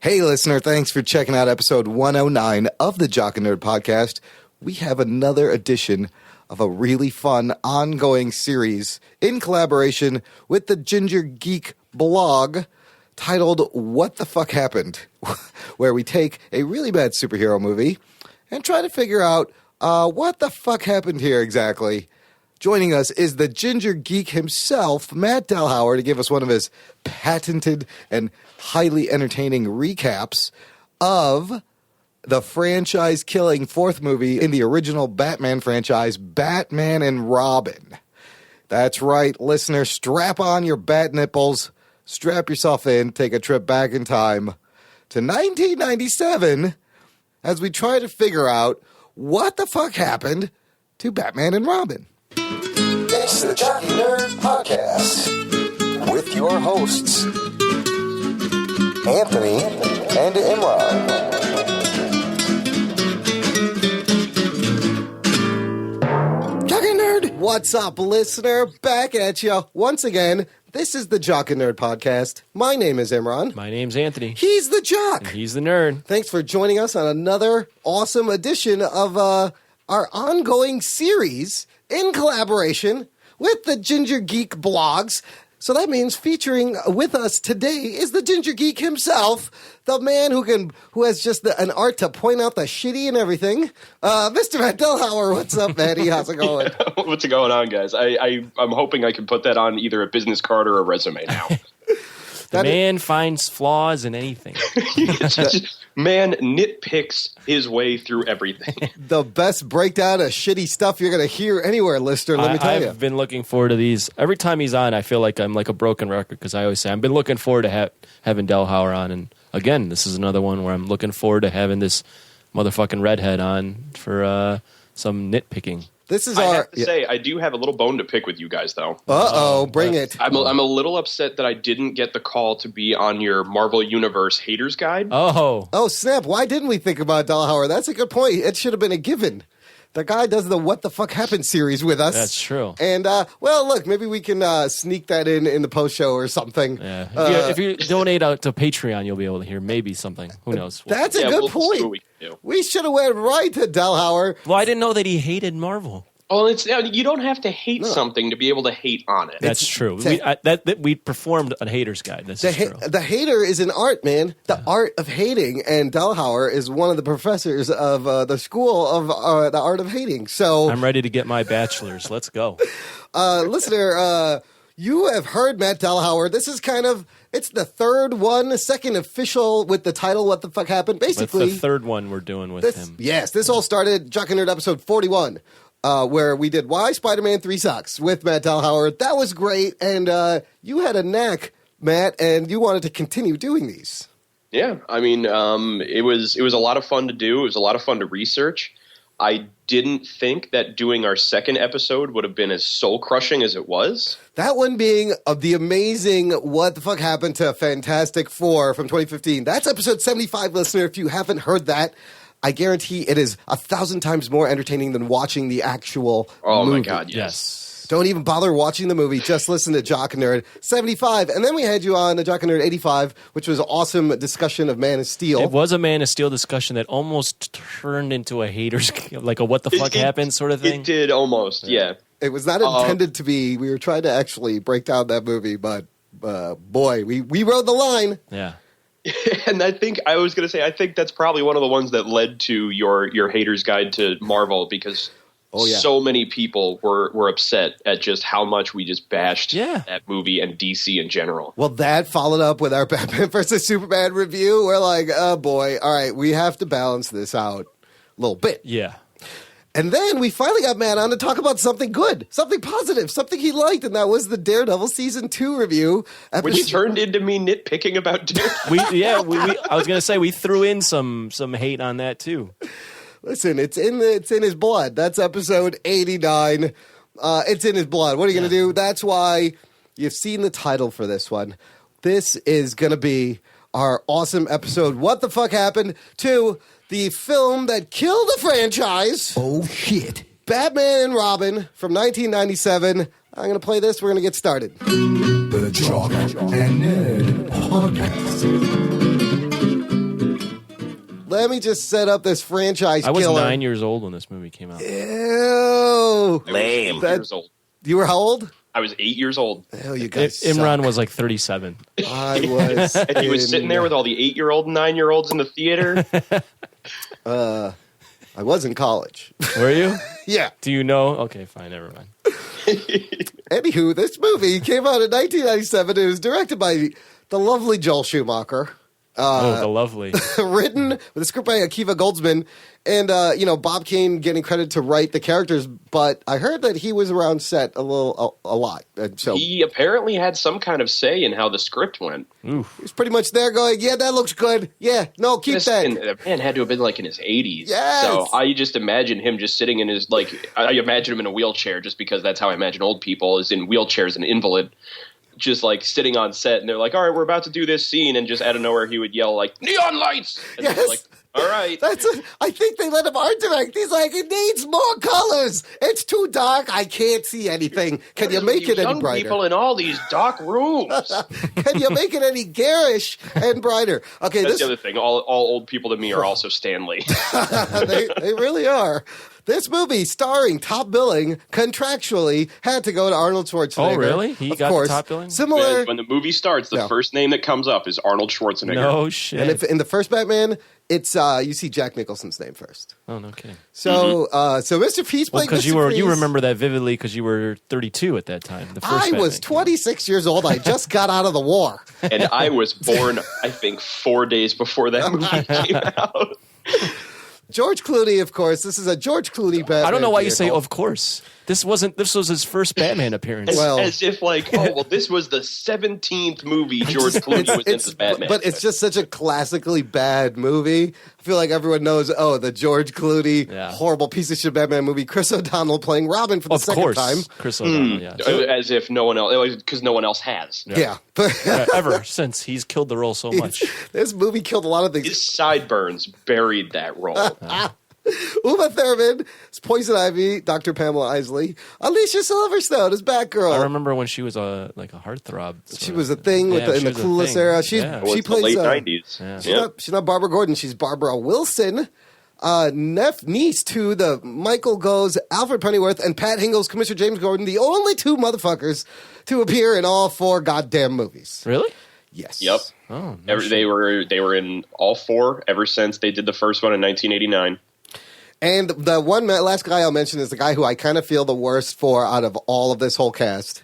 Hey, listener, thanks for checking out episode 109 of the Jock and Nerd podcast. We have another edition of a really fun ongoing series in collaboration with the Ginger Geek blog titled What the Fuck Happened, where we take a really bad superhero movie and try to figure out what the fuck happened here exactly. Joining us is the Ginger Geek himself, Matt Delhauer, to give us one of his patented and highly entertaining recaps of the franchise-killing fourth movie in the original Batman franchise, Batman and Robin. That's right, listener. Strap on your bat nipples, strap yourself in, take a trip back in time to 1997 as we try to figure out what the fuck happened to Batman and Robin. It's the Jock and Nerd Podcast with your hosts, Anthony and Imran. Jock and Nerd, what's up, listener? Back at you once again. This is the Jock and Nerd Podcast. My name is Imran. My name's Anthony. He's the Jock. And he's the Nerd. Thanks for joining us on another awesome edition of our ongoing series in collaboration with the Ginger Geek blogs. So that means featuring with us today is the Ginger Geek himself, the man who has just an art to point out the shitty and everything. Mr. Matt Delhauer, what's up, Matty? How's it going? Yeah, what's going on, guys? I'm hoping I can put that on either a business card or a resume now. The man finds flaws in anything. Man nitpicks his way through everything. The best breakdown of shitty stuff you're going to hear anywhere, listener, let me tell you. I've been looking forward to these. Every time he's on, I feel like I'm like a broken record because I always say, I've been looking forward to having Delhauer on. And again, this is another one where I'm looking forward to having this motherfucking redhead on for some nitpicking. I have to say, I do have a little bone to pick with you guys, though. Bring it. I'm a little upset that I didn't get the call to be on your Marvel Universe Haters Guide. Oh, snap. Why didn't we think about Delhauer? That's a good point. It should have been a given. The guy does the What the Fuck Happened series with us. That's true. And, well, look, maybe we can sneak that in the post show or something. Yeah. If you donate out to Patreon, you'll be able to hear maybe something. Who knows? That's a good point. We should have went right to Delhauer. Well, I didn't know that he hated Marvel. Oh, you don't have to hate something to be able to hate on it. That's true. We performed a hater's guide. This is true. The hater is an art, man. The art of hating. And Delhauer is one of the professors of the school of the art of hating. So I'm ready to get my bachelor's. Let's go. Listener, you have heard Matt Delhauer. This is it's the second official with the title What the Fuck Happened. Basically, it's the third one we're doing with him. Yes, this all started Jock and Nerd episode 41. Where we did Why Spider-Man 3 Sucks with Matt Delhauer. That was great, and you had a knack, Matt, and you wanted to continue doing these. Yeah, I mean, it was a lot of fun to do. It was a lot of fun to research. I didn't think that doing our second episode would have been as soul-crushing as it was. That one being of the amazing What the Fuck Happened to Fantastic Four from 2015. That's episode 75, listener, if you haven't heard that. I guarantee it is 1,000 times more entertaining than watching the actual movie. Oh, my God, yes. Don't even bother watching the movie. Just listen to Jock and Nerd 75. And then we had you on the Jock and Nerd 85, which was an awesome discussion of Man of Steel. It was a Man of Steel discussion that almost turned into a hater's, like a what the fuck happened sort of thing. It did almost, yeah. It was not intended to be. We were trying to actually break down that movie, but boy, we rode the line. Yeah. And I think that's probably one of the ones that led to your Haters Guide to Marvel because so many people were upset at just how much we just bashed that movie and DC in general. Well, that followed up with our Batman vs. Superman review. We're like, oh boy, all right, we have to balance this out a little bit. Yeah. And then we finally got Matt on to talk about something good, something positive, something he liked, and that was the Daredevil Season 2 review. Which turned into me nitpicking about Daredevil. I was going to say, we threw in some hate on that, too. Listen, it's in his blood. That's episode 89. It's in his blood. What are you going to do? That's why you've seen the title for this one. This is going to be our awesome episode, What the Fuck Happened to the film that killed the franchise. Oh, shit. Batman and Robin from 1997. I'm going to play this. We're going to get started. The Jock and Nerd Podcast. let me just set up this franchise I was killer. 9 years old when this movie came out. Ew. Lame. 8 years old. You were how old? I was 8 years old. Oh, you guys Imran suck. was like 37. I was. And he was sitting there with all the 8-year-old and 9-year-olds in the theater. I was in college. Were you? Yeah. Do you know? Okay, fine, never mind. Anywho, this movie came out in 1997. It was directed by the lovely Joel Schumacher. The lovely. Written with a script by Akiva Goldsman. And, Bob Kane getting credit to write the characters. But I heard that he was around set a lot. And so He apparently had some kind of say in how the script went. Oof. he was pretty much there going, yeah, that looks good. Yeah, no, keep that. And the man had to have been like in his 80s. Yes. So I just imagine him just sitting in his, I imagine him in a wheelchair just because that's how I imagine old people, is in wheelchairs, an invalid. Just like sitting on set, and they're like, all right, we're about to do this scene, and just out of nowhere he would yell like, neon lights! And Yes. they're like, all right. I think they let him art direct. He's like, it needs more colors. It's too dark. I can't see anything. Can you make it any young brighter? people in all these dark rooms. Can you make it any garish and brighter? Okay, That's the other thing. All old people to me are also Stanley. they really are. This movie, starring top billing, contractually had to go to Arnold Schwarzenegger. Oh, really? He of got course. the top billing? Similar. When the movie starts, the first name that comes up is Arnold Schwarzenegger. No shit. And if in the first Batman, it's you see Jack Nicholson's name first. Oh, no kidding. So, so Mr. Peace playing Because Mr. you Freeze. remember that vividly because you were 32 at that time. The first I Batman was came out. 26 years old. I just got out of the war. And I was born, I think, 4 days before that movie came out. George Clooney, of course. This is a George Clooney Batman. I don't know why you say vehicle. of course. This was his first Batman appearance. Well- As if this was the 17th movie George Clooney was in as Batman. But it's just such a classically bad movie. I feel like everyone knows, the George Clooney, horrible piece of shit Batman movie. Chris O'Donnell playing Robin for the of second course, time. Chris O'Donnell, yeah. As if no one else, because no one else has. Yeah. Ever since he's killed the role so much. This movie killed a lot of things. His sideburns buried that role. Uma Thurman, Poison Ivy, Dr. Pamela Isley, Alicia Silverstone as Batgirl. I remember when she was a heartthrob. She was a thing in the Clueless era. She It plays was the late 90s. Yeah. She's not Barbara Gordon. She's Barbara Wilson. Niece to the Michael Goes, Alfred Pennyworth, and Pat Hingle's Commissioner James Gordon, the only two motherfuckers to appear in all 4 goddamn movies. Really? Yes. Yep. Oh, no shit. They were in all 4 ever since they did the first one in 1989. And the last guy I'll mention is the guy who I kind of feel the worst for out of all of this whole cast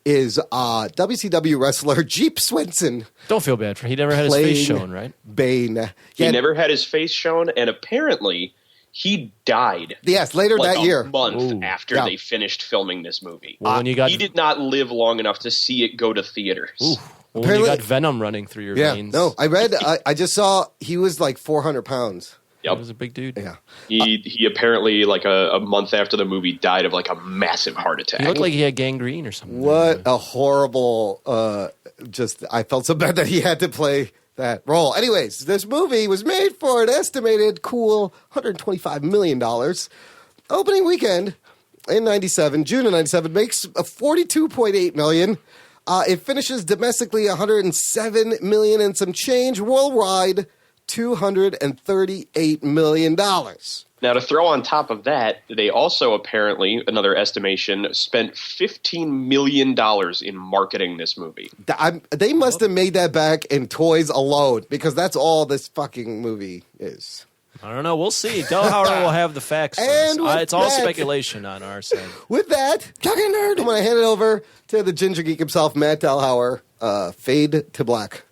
is WCW wrestler Jeep Swenson. Don't feel bad for him. He never had his face Playing shown, right? Bane. He never had his face shown, and apparently he died. Yes, later like that year. a month Ooh. after Yeah. they finished filming this movie. Well, when you got He did not live long enough to see it go to theaters. when you Apparently- got venom running through your Yeah, veins. no, I read, I just saw he was like 400 pounds. He Yep. was a big dude. Yeah. He apparently, like a month after the movie, died of like a massive heart attack. He looked like he had gangrene or something. What a horrible, I felt so bad that he had to play that role. Anyways, this movie was made for an estimated cool $125 million. Opening weekend in 97, June of 97, makes a $42.8 million. It finishes domestically $107 million and some change. Worldwide, $238 million. Now, to throw on top of that, they also apparently, another estimation, spent $15 million in marketing this movie. They must have made that back in toys alone because that's all this fucking movie is. I don't know. We'll see. Delhauer will have the facts. for And us. with It's all that- speculation on our side. With that, Talking Nerd, I'm going to hand it over to the ginger geek himself, Matt Delhauer. Fade to black.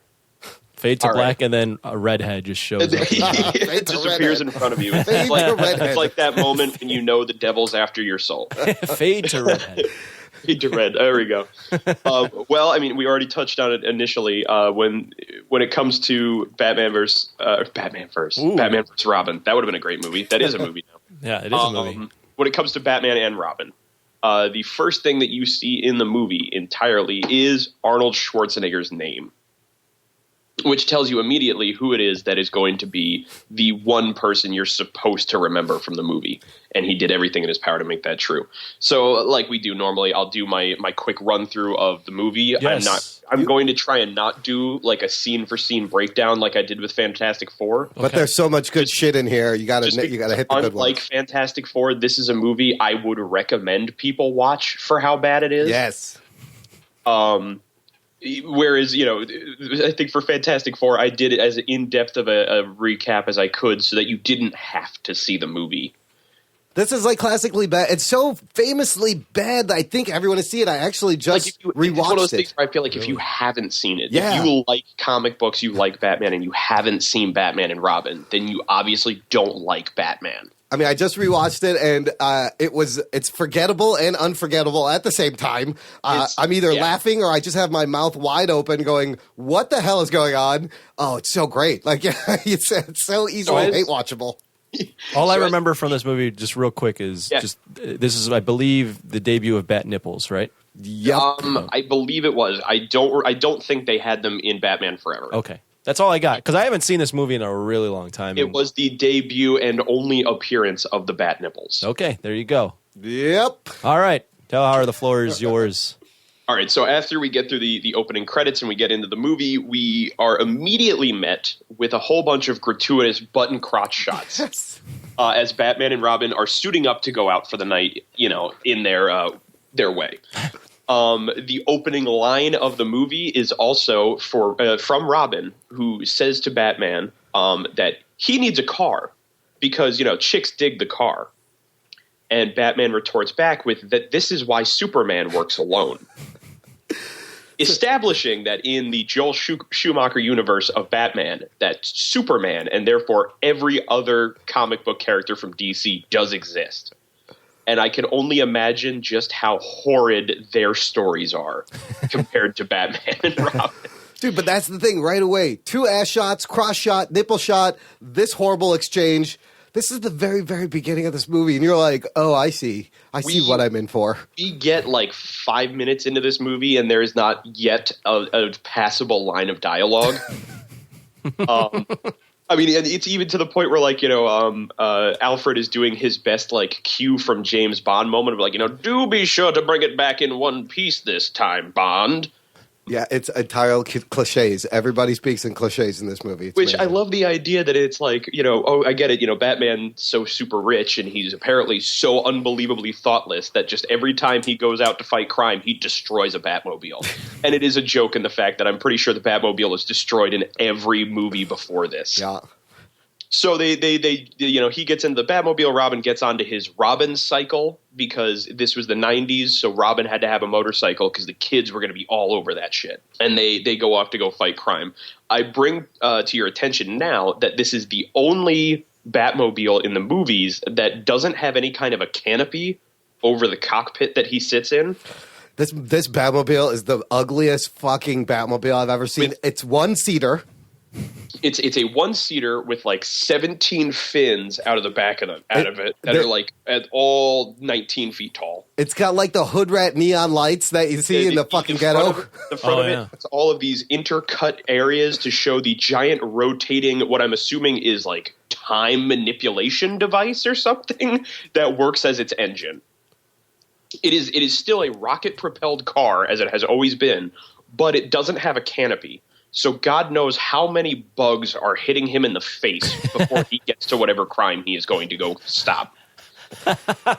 Fade to All black, and then a redhead just shows up. It disappears in front of you. It's Fade like, to redhead. it's like that moment when you know the devil's after your soul. Fade to redhead. Fade to red. There we go. Well, I mean, we already touched on it initially. When it comes to Batman versus Robin, that would have been a great movie. That is a movie now. Yeah, it is a movie. When it comes to Batman and Robin, the first thing that you see in the movie entirely is Arnold Schwarzenegger's name. which tells you immediately who it is that is going to be the one person you're supposed to remember from the movie. And he did everything in his power to make that true. So like we do normally, I'll do my quick run through of the movie. Yes. I'm going to try and not do like a scene for scene breakdown like I did with Fantastic Four. But there's so much good shit in here. You gotta hit the good ones. Unlike Fantastic Four, this is a movie I would recommend people watch for how bad it is. Yes. Whereas, I think for Fantastic Four, I did it as in-depth of a recap as I could so that you didn't have to see the movie. This is like classically bad. It's so famously bad that I think everyone has seen it. I actually just rewatched it's one of those things where I feel like if you haven't seen it, if you like comic books, you like Batman, and you haven't seen Batman and Robin, then you obviously don't like Batman. I mean, I just rewatched it, and it's forgettable and unforgettable at the same time. I'm either laughing or I just have my mouth wide open going, what the hell is going on? Oh, it's so great. Like, it's so easily hate watchable. All I remember from this movie, just real quick, is this is, I believe, the debut of Bat Nipples, right? Yep. I believe it was. I don't think they had them in Batman Forever. Okay. That's all I got, because I haven't seen this movie in a really long time. It was the debut and only appearance of the Bat Nipples. Okay, there you go. Yep. All right. Delhauer, the floor is yours. All right, so after we get through the opening credits and we get into the movie, we are immediately met with a whole bunch of gratuitous button crotch shots. Yes. As Batman and Robin are suiting up to go out for the night, in their way. The opening line of the movie is also from Robin, who says to Batman that he needs a car because, chicks dig the car. And Batman retorts back with that this is why Superman works alone. Establishing that in the Joel Schumacher universe of Batman, that Superman and therefore every other comic book character from DC does exist. And I can only imagine just how horrid their stories are compared to Batman and Robin. Dude, but that's the thing right away. 2 ass shots, cross shot, nipple shot, this horrible exchange. This is the very, very beginning of this movie, and you're like, oh, I see. I see what I'm in for. We get like 5 minutes into this movie, and there is not yet a passable line of dialogue. I mean, and it's even to the point where, like, Alfred is doing his best, like, cue from James Bond moment of, like, do be sure to bring it back in one piece this time, Bond. Yeah, it's entirely cliches. Everybody speaks in cliches in this movie. It's Which amazing. I love the idea that it's like, I get it, Batman's so super rich and he's apparently so unbelievably thoughtless that just every time he goes out to fight crime, he destroys a Batmobile. And it is a joke in the fact that I'm pretty sure the Batmobile is destroyed in every movie before this. Yeah. So they he gets into the Batmobile, Robin gets onto his Robin cycle because this was the 90s, so Robin had to have a motorcycle because the kids were going to be all over that shit. And they go off to go fight crime. I bring to your attention now that this is the only Batmobile in the movies that doesn't have any kind of a canopy over the cockpit that he sits in. This Batmobile is the ugliest fucking Batmobile I've ever seen. It's one-seater. It's a one-seater with like 17 fins out of the back of it that are like at all 19 feet tall. It's got like the hood rat neon lights that you see in the fucking ghetto. The front of it, it's all of these intercut areas to show the giant rotating, what I'm assuming is like time manipulation device or something that works as its engine. It is still a rocket-propelled car, as it has always been, but it doesn't have a canopy. So God knows how many bugs are hitting him in the face before he gets to whatever crime he is going to go stop.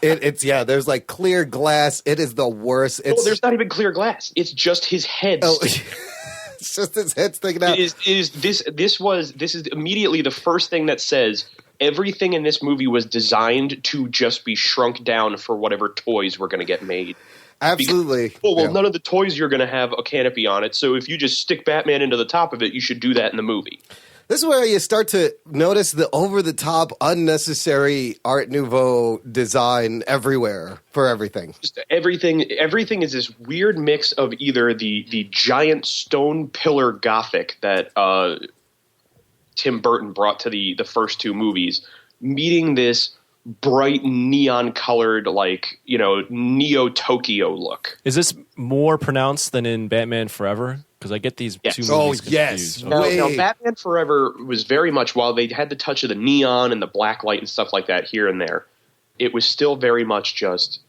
There's like clear glass. It is the worst. There's not even clear glass. It's just his head. Oh, it's just his head sticking out. This is immediately the first thing that says everything in this movie was designed to just be shrunk down for whatever toys were going to get made. Absolutely. None of the toys you're going to have a canopy on it, so if you just stick Batman into the top of it, you should do that in the movie. This is where you start to notice the over-the-top, unnecessary Art Nouveau design everywhere for everything. Just everything is this weird mix of either the giant stone pillar Gothic that Tim Burton brought to the first two movies, meeting this bright neon colored, like, you know, Neo Tokyo look. Is this more pronounced than in Batman Forever? Because I get these two movies confused. Yes. Now, Batman Forever was very much, while they had the touch of the neon and the black light and stuff like that here and there, it was still very much just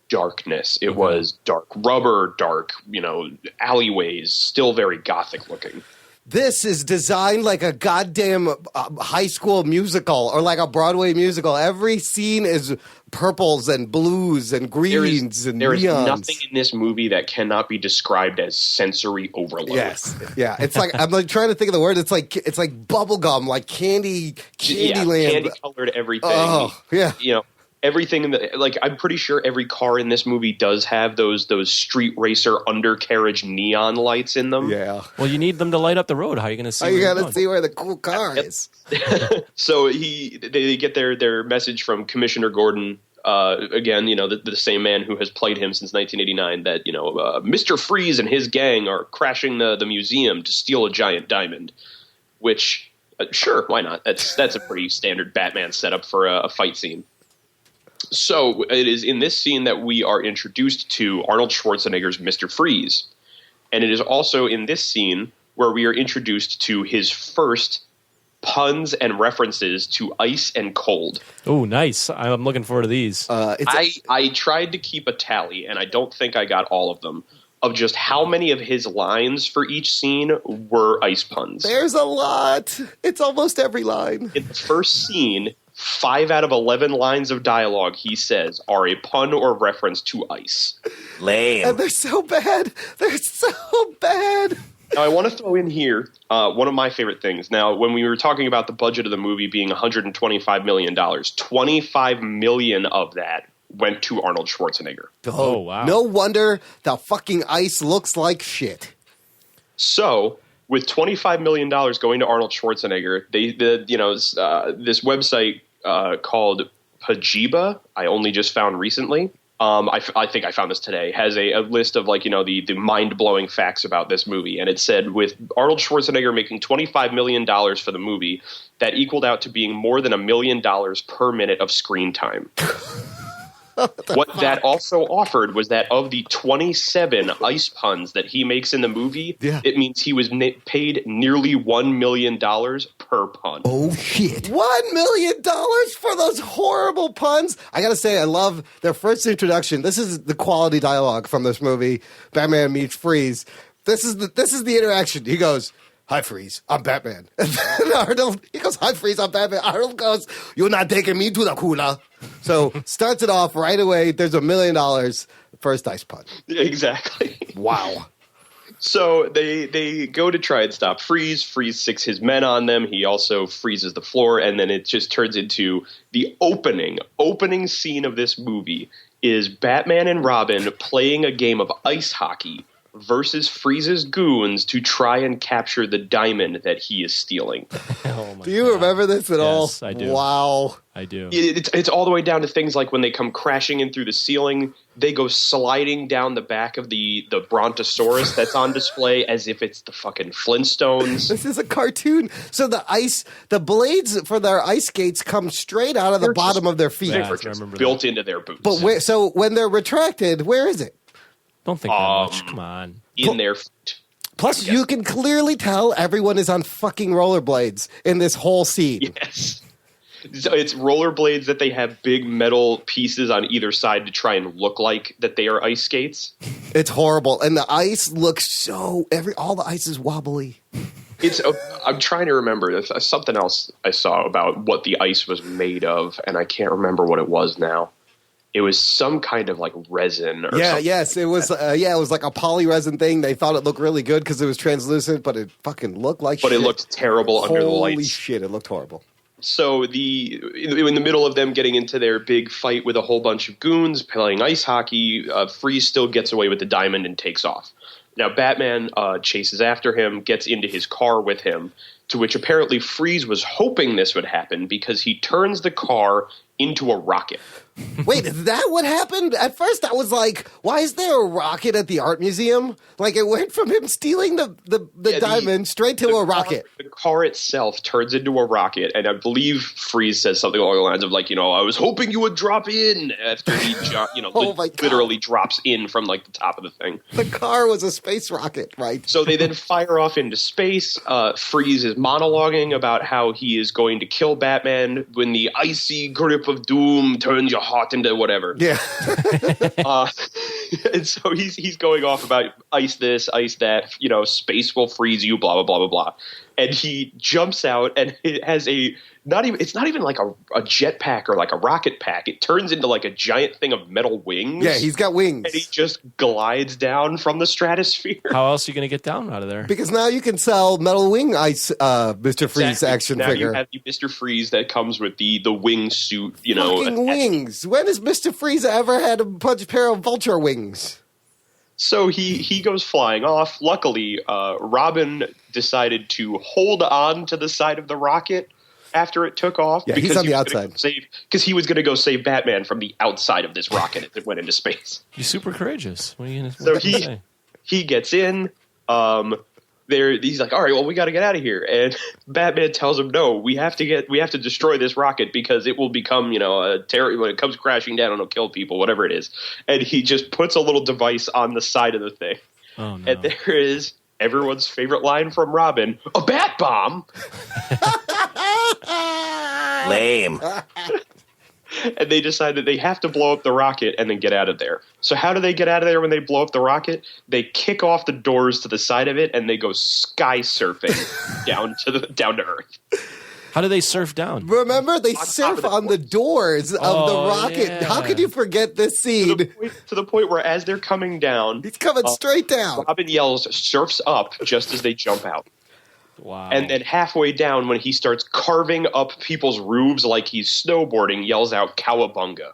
darkness. It was dark rubber, dark, you know, alleyways, still very gothic looking. This is designed like a goddamn high school musical or like a Broadway musical. Every scene is purples and blues and greens and there neons. There is nothing in this movie that cannot be described as sensory overload. Yes, yeah. It's like I'm like trying to think of the word. It's like bubblegum, like candy land, candy colored everything. Oh, yeah. You know, everything in the, like, I'm pretty sure every car in this movie does have those street racer undercarriage neon lights in them. Yeah. Well, you need them to light up the road. How are you going to see? You got to see where the cool car is. So they get their message from Commissioner Gordon. Again, you know, the same man who has played him since 1989, that, you know, Mr. Freeze and his gang are crashing the museum to steal a giant diamond, which, sure, why not? That's a pretty standard Batman setup for a fight scene. So it is in this scene that we are introduced to Arnold Schwarzenegger's Mr. Freeze. And it is also in this scene where we are introduced to his first puns and references to ice and cold. Oh, nice. I'm looking forward to these. I tried to keep a tally, and I don't think I got all of them, of just how many of his lines for each scene were ice puns. There's a lot. It's almost every line. In the first scene, 5 out of 11 lines of dialogue he says are a pun or reference to ice. Lame. And they're so bad. They're so bad. Now, I want to throw in here one of my favorite things. Now, when we were talking about the budget of the movie being $125 million, $25 million of that went to Arnold Schwarzenegger. Oh, wow. No wonder the fucking ice looks like shit. So, with $25 million going to Arnold Schwarzenegger, this website called Pajiba, I only just found recently. I think I found this today, has a list of, like, you know, the mind-blowing facts about this movie. And it said, with Arnold Schwarzenegger making $25 million for the movie, that equaled out to being more than $1 million per minute of screen time. What that also offered was that of the 27 ice puns that he makes in the movie, it means he was paid nearly $1 million per pun. Oh, shit. $1 million for those horrible puns? I gotta say, I love their first introduction. This is the quality dialogue from this movie, Batman meets Freeze. This is the interaction. He goes, "Hi, Freeze, I'm Batman." And then Arnold, he goes, "Hi, Freeze, I'm Batman." Arnold goes, "You're not taking me to the cooler." So starts it off right away. There's $1 million. First ice pun. Exactly. Wow. So they go to try and stop Freeze. Freeze sicks his men on them. He also freezes the floor, and then it just turns into the opening scene of this movie is Batman and Robin playing a game of ice hockey versus Freeze's goons to try and capture the diamond that he is stealing. Oh my Do you remember this at all? Yes, I do. Wow. I do. It's all the way down to things like when they come crashing in through the ceiling, they go sliding down the back of the Brontosaurus that's on display as if it's the fucking Flintstones. This is a cartoon. So the blades for their ice skates come straight out of the bottom of their feet. Yeah, They're just built into their boots. But so when they're retracted, where is it? Don't think that much. Come on. In their feet. Plus, you can clearly tell everyone is on fucking rollerblades in this whole scene. Yes. So it's rollerblades that they have big metal pieces on either side to try and look like that they are ice skates. It's horrible. And the ice looks all the ice is wobbly. I'm trying to remember. There's something else I saw about what the ice was made of, and I can't remember what it was now. It was some kind of like resin or something. Yes, it was. It was like a polyresin thing. They thought it looked really good because it was translucent, but it fucking looked like shit. But it looked terrible under the lights. Holy shit, it looked horrible. So in the middle of them getting into their big fight with a whole bunch of goons playing ice hockey, Freeze still gets away with the diamond and takes off. Now Batman chases after him, gets into his car with him, to which apparently Freeze was hoping this would happen because he turns the car into a rocket. Wait, is that what happened? At first, I was like, why is there a rocket at the art museum? Like, it went from him stealing the diamond straight to a rocket. The car itself turns into a rocket, and I believe Freeze says something along the lines of, like, I was hoping you would drop in after he, literally drops in from, like, the top of the thing. The car was a space rocket, right? So they then fire off into space. Freeze is monologuing about how he is going to kill Batman when the icy grip of doom turns your heart into whatever. Yeah. And so he's going off about ice this, ice that, space will freeze you, blah, blah, blah, blah, blah. And he jumps out, and it has it's not even like a jetpack or like a rocket pack. It turns into like a giant thing of metal wings. Yeah, he's got wings. And he just glides down from the stratosphere. How else are you going to get down out of there? Because now you can sell metal wing ice Mr. Freeze action now figure. You have the Mr. Freeze that comes with the wing suit, Fucking wings. When has Mr. Freeze ever had a pair of vulture wings? So he goes flying off. Luckily, Robin decided to hold on to the side of the rocket after it took off. Yeah, he's on the outside. Because he was going to go save Batman from the outside of this rocket as it went into space. He's super courageous. What are you going to say? He gets in. He's like, all right, well, we got to get out of here. And Batman tells him, no, we have to destroy this rocket because it will become, a terror when it comes crashing down and it'll kill people, whatever it is. And he just puts a little device on the side of the thing. Oh, no. And there is everyone's favorite line from Robin, a bat bomb. Lame. And they decide that they have to blow up the rocket and then get out of there. So how do they get out of there when they blow up the rocket? They kick off the doors to the side of it and they go sky surfing down to Earth. How do they surf down? Remember, they surf on the doors of the rocket. Yeah. How could you forget this scene? To the point where as they're coming down, He's coming straight down. Robin yells, surfs up just as they jump out. Wow. And then halfway down, when he starts carving up people's roofs like he's snowboarding, yells out "Cowabunga!"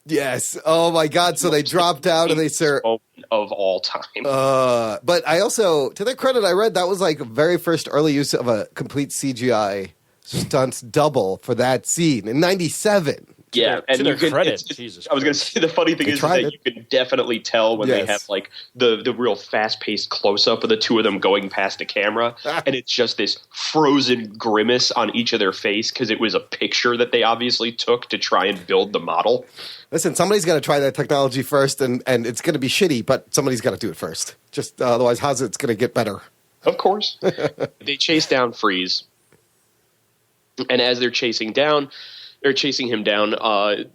Yes. Oh my God. So they dropped out and they surf. Of all time. But I also, to their credit, I read that was like the very first early use of a complete CGI stunts double for that scene in '97. Yeah, and to their you can, credit, it's, Jesus I was going to say the funny thing is that you can definitely tell when they have like the real fast paced close up of the two of them going past the camera, and it's just this frozen grimace on each of their face because it was a picture that they obviously took to try and build the model. Listen, somebody's got to try that technology first, and it's going to be shitty, but somebody's got to do it first. Just otherwise, how's it's going to get better? Of course, they chase down Freeze, and as they're chasing him down,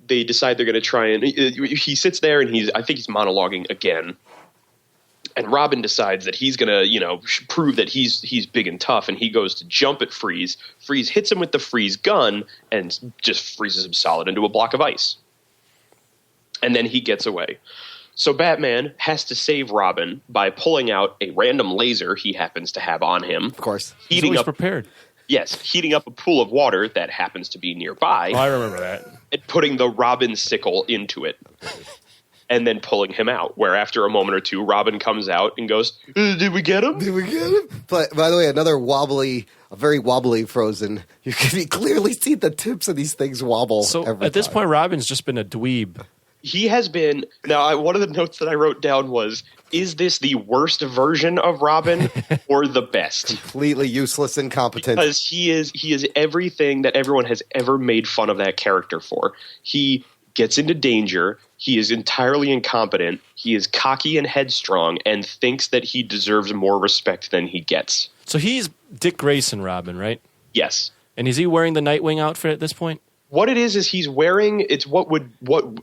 they decide they're going to try and he sits there and I think he's monologuing again. And Robin decides that he's going to, prove that he's big and tough. And he goes to jump at Freeze. Freeze hits him with the freeze gun and just freezes him solid into a block of ice. And then he gets away. So Batman has to save Robin by pulling out a random laser he happens to have on him. Of course. He's always prepared. Yes, heating up a pool of water that happens to be nearby. Oh, I remember that. And putting the Robin sickle into it. And then pulling him out, where after a moment or two, Robin comes out and goes, did we get him? Did we get him? But, by the way, a very wobbly Frozen. You can clearly see the tips of these things wobble. So at this point, Robin's just been a dweeb. He has been. Now, one of the notes that I wrote down was, is this the worst version of Robin or the best? Completely useless, incompetent. Because he is everything that everyone has ever made fun of that character for. He gets into danger. He is entirely incompetent. He is cocky and headstrong and thinks that he deserves more respect than he gets. So he's Dick Grayson Robin, right? Yes. And is he wearing the Nightwing outfit at this point? What it is he's wearing, it's what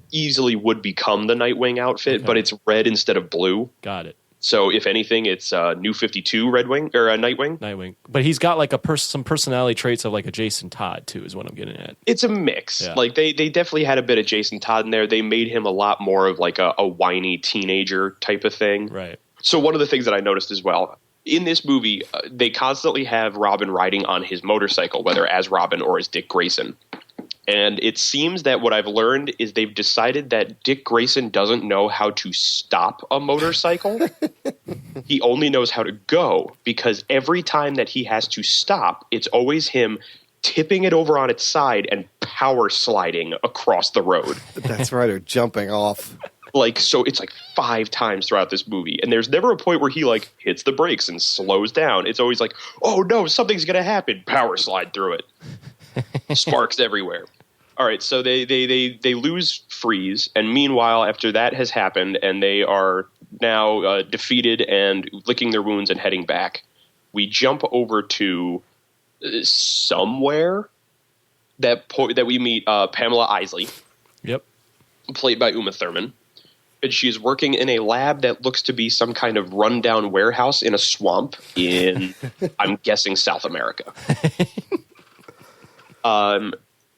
easily would become the Nightwing outfit, but it's red instead of blue. Got it. So if anything, it's New 52 Redwing or Nightwing. Nightwing, but he's got like some personality traits of like a Jason Todd too, is what I'm getting at. It's a mix. Yeah. Like they definitely had a bit of Jason Todd in there. They made him a lot more of like a whiny teenager type of thing. Right. So one of the things that I noticed as well in this movie, they constantly have Robin riding on his motorcycle, whether as Robin or as Dick Grayson. And it seems that what I've learned is they've decided that Dick Grayson doesn't know how to stop a motorcycle. He only knows how to go, because every time that he has to stop, it's always him tipping it over on its side and power sliding across the road. That's right, or jumping off. Like, so it's like 5 times throughout this movie. And there's never a point where he, like, hits the brakes and slows down. It's always like, oh, no, something's going to happen. Power slide through it. Sparks everywhere. All right, so they lose Freeze. And meanwhile, after that has happened and they are now defeated and licking their wounds and heading back, we jump over to somewhere that we meet Pamela Isley. Yep. Played by Uma Thurman. And she is working in a lab that looks to be some kind of rundown warehouse in a swamp in, I'm guessing, South America.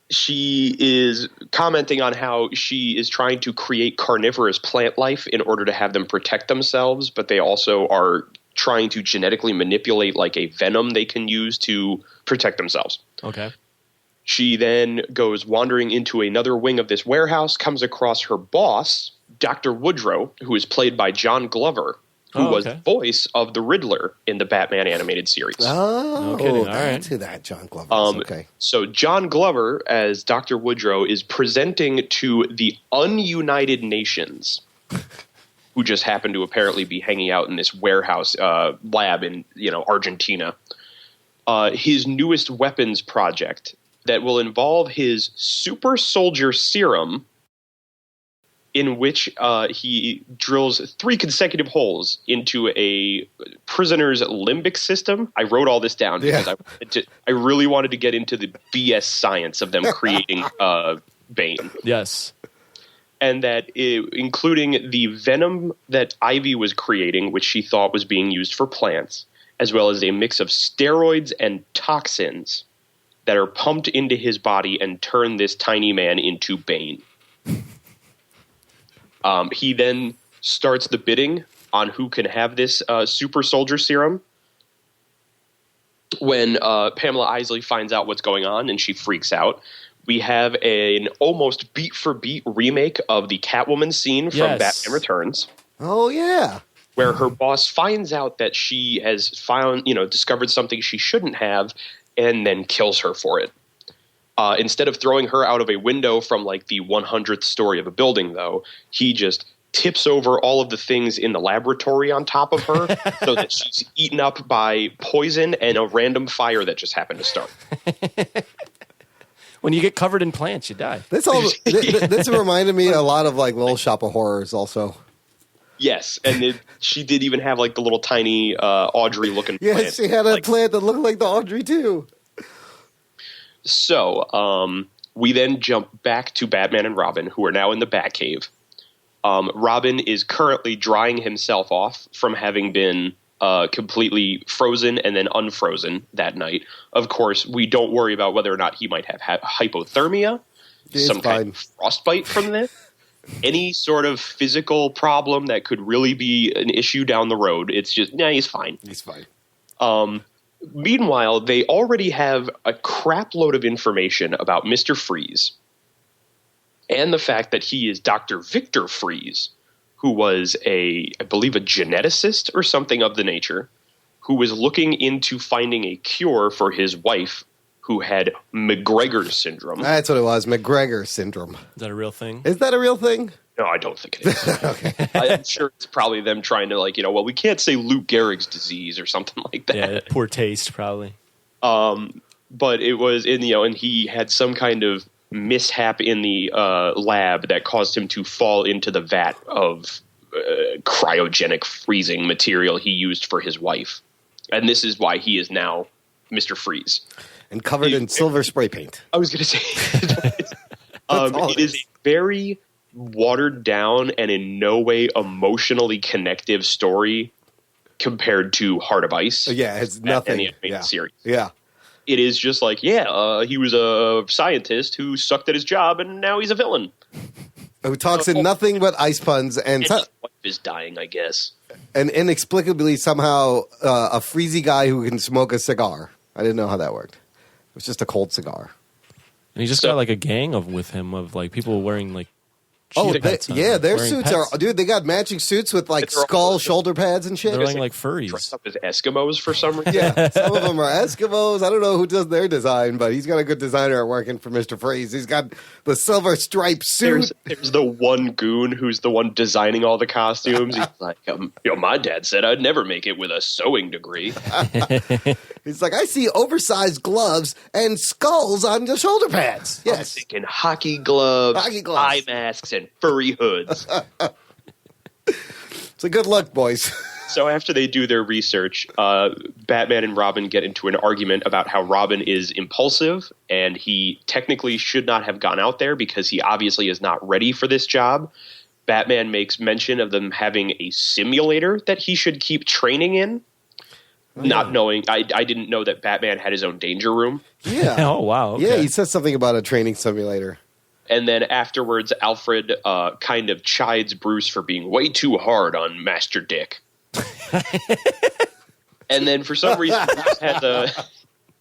She is commenting on how she is trying to create carnivorous plant life in order to have them protect themselves, but they also are trying to genetically manipulate like a venom they can use to protect themselves. Okay. She then goes wandering into another wing of this warehouse, comes across her boss, Dr. Woodrow, who is played by John Glover, who was the voice of the Riddler in the Batman animated series. Oh, no kidding. All that's right. who that John Glover is. Okay. So John Glover, as Dr. Woodrow, is presenting to the ununited nations, who just happen to apparently be hanging out in this warehouse lab in Argentina, his newest weapons project that will involve his super soldier serum, in which he drills 3 consecutive holes into a prisoner's limbic system. I wrote all this down because I really wanted to get into the BS science of them creating Bane. Yes. And that including the venom that Ivy was creating, which she thought was being used for plants, as well as a mix of steroids and toxins that are pumped into his body and turn this tiny man into Bane. He then starts the bidding on who can have this super soldier serum. When Pamela Isley finds out what's going on and she freaks out, we have an almost beat-for-beat remake of the Catwoman scene from Batman Returns. Oh, yeah. Where her boss finds out that she has discovered something she shouldn't have and then kills her for it. Instead of throwing her out of a window from like the 100th story of a building, though, he just tips over all of the things in the laboratory on top of her so that she's eaten up by poison and a random fire that just happened to start. When you get covered in plants, you die. This reminded me a lot of like Little Shop of Horrors also. Yes, and she did even have like the little tiny Audrey-looking plant. Yes, she had a plant that looked like the Audrey, too. So, we then jump back to Batman and Robin, who are now in the Batcave. Robin is currently drying himself off from having been completely frozen and then unfrozen that night. Of course, we don't worry about whether or not he might have hypothermia, kind of frostbite from this, any sort of physical problem that could really be an issue down the road. It's just, he's fine. He's fine. Meanwhile, they already have a crap load of information about Mr. Freeze and the fact that he is Dr. Victor Freeze, who was I believe a geneticist or something of the nature, who was looking into finding a cure for his wife who had McGregor syndrome. That's what it was, McGregor syndrome. Is that a real thing? Is that a real thing? No, I don't think it is. Okay. I'm sure it's probably them trying to we can't say Lou Gehrig's disease or something like that. Yeah, poor taste probably. But it was and he had some kind of mishap in the lab that caused him to fall into the vat of cryogenic freezing material he used for his wife. And this is why he is now Mr. Freeze. And covered in silver spray paint. I was going to say, it is a very watered down and in no way emotionally connective story compared to Heart of Ice. Yeah, it's nothing. The animated series. Yeah. It is just like, he was a scientist who sucked at his job and now he's a villain. Who talks in nothing but ice puns. And his wife is dying, I guess. And inexplicably somehow a freezy guy who can smoke a cigar. I didn't know how that worked. It was just a cold cigar. And he just got like a gang with him of like people wearing like Oh, cheetah pets on. their Wearing suits pets. are, dude. They got matching suits with like skull shoulder pads and shit. They're wearing like furries. Dressed up as Eskimos for some reason. Yeah, some of them are Eskimos. I don't know who does their design, but he's got a good designer working for Mr. Freeze. He's got the silver striped suit. There's the one goon who's the one designing all the costumes. He's like, my dad said I'd never make it with a sewing degree. He's like, I see oversized gloves and skulls on the shoulder pads. I'm Yes. thinking hockey gloves, eye masks, and furry hoods. It's a good look, boys. So after they do their research, Batman and Robin get into an argument about how Robin is impulsive and he technically should not have gone out there because he obviously is not ready for this job. Batman makes mention of them having a simulator that he should keep training in. Not knowing, I didn't know that Batman had his own danger room. Yeah. Oh, wow. Okay. Yeah, he says something about a training simulator. And then afterwards, Alfred kind of chides Bruce for being way too hard on Master Dick. And then for some reason, Bruce has a...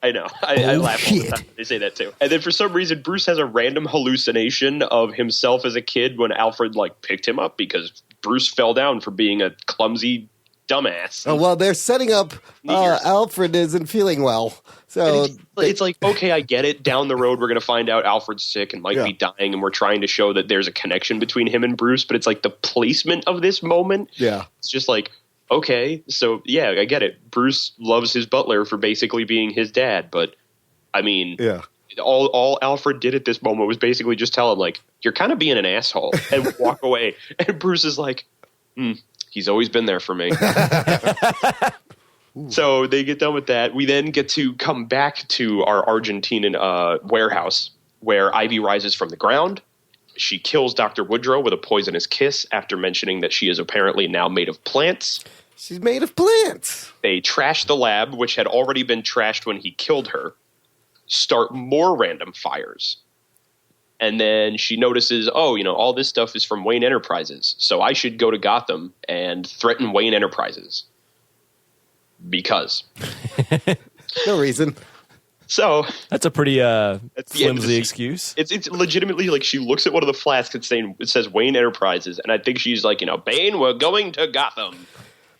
I know. I laugh all the time when they say that too. And then for some reason, Bruce has a random hallucination of himself as a kid when Alfred picked him up because Bruce fell down for being a clumsy dumbass. Oh, well, they're setting up Alfred isn't feeling well. So it's like, okay, I get it. Down the road, we're going to find out Alfred's sick and might be dying, and we're trying to show that there's a connection between him and Bruce, but it's like the placement of this moment. Yeah. It's just like, okay, so yeah, I get it. Bruce loves his butler for basically being his dad, but I mean, all Alfred did at this moment was basically just tell him, you're kind of being an asshole, and walk away. And Bruce is like, he's always been there for me. So they get done with that. We then get to come back to our Argentinian warehouse where Ivy rises from the ground. She kills Dr. Woodrow with a poisonous kiss after mentioning that she is apparently now made of plants. She's made of plants. They trash the lab, which had already been trashed when he killed her, start more random fires. And then she notices, all this stuff is from Wayne Enterprises, so I should go to Gotham and threaten Wayne Enterprises. Because. No reason. So. That's a pretty flimsy excuse. It's legitimately she looks at one of the flasks and it says Wayne Enterprises, and I think she's like, Bane, we're going to Gotham.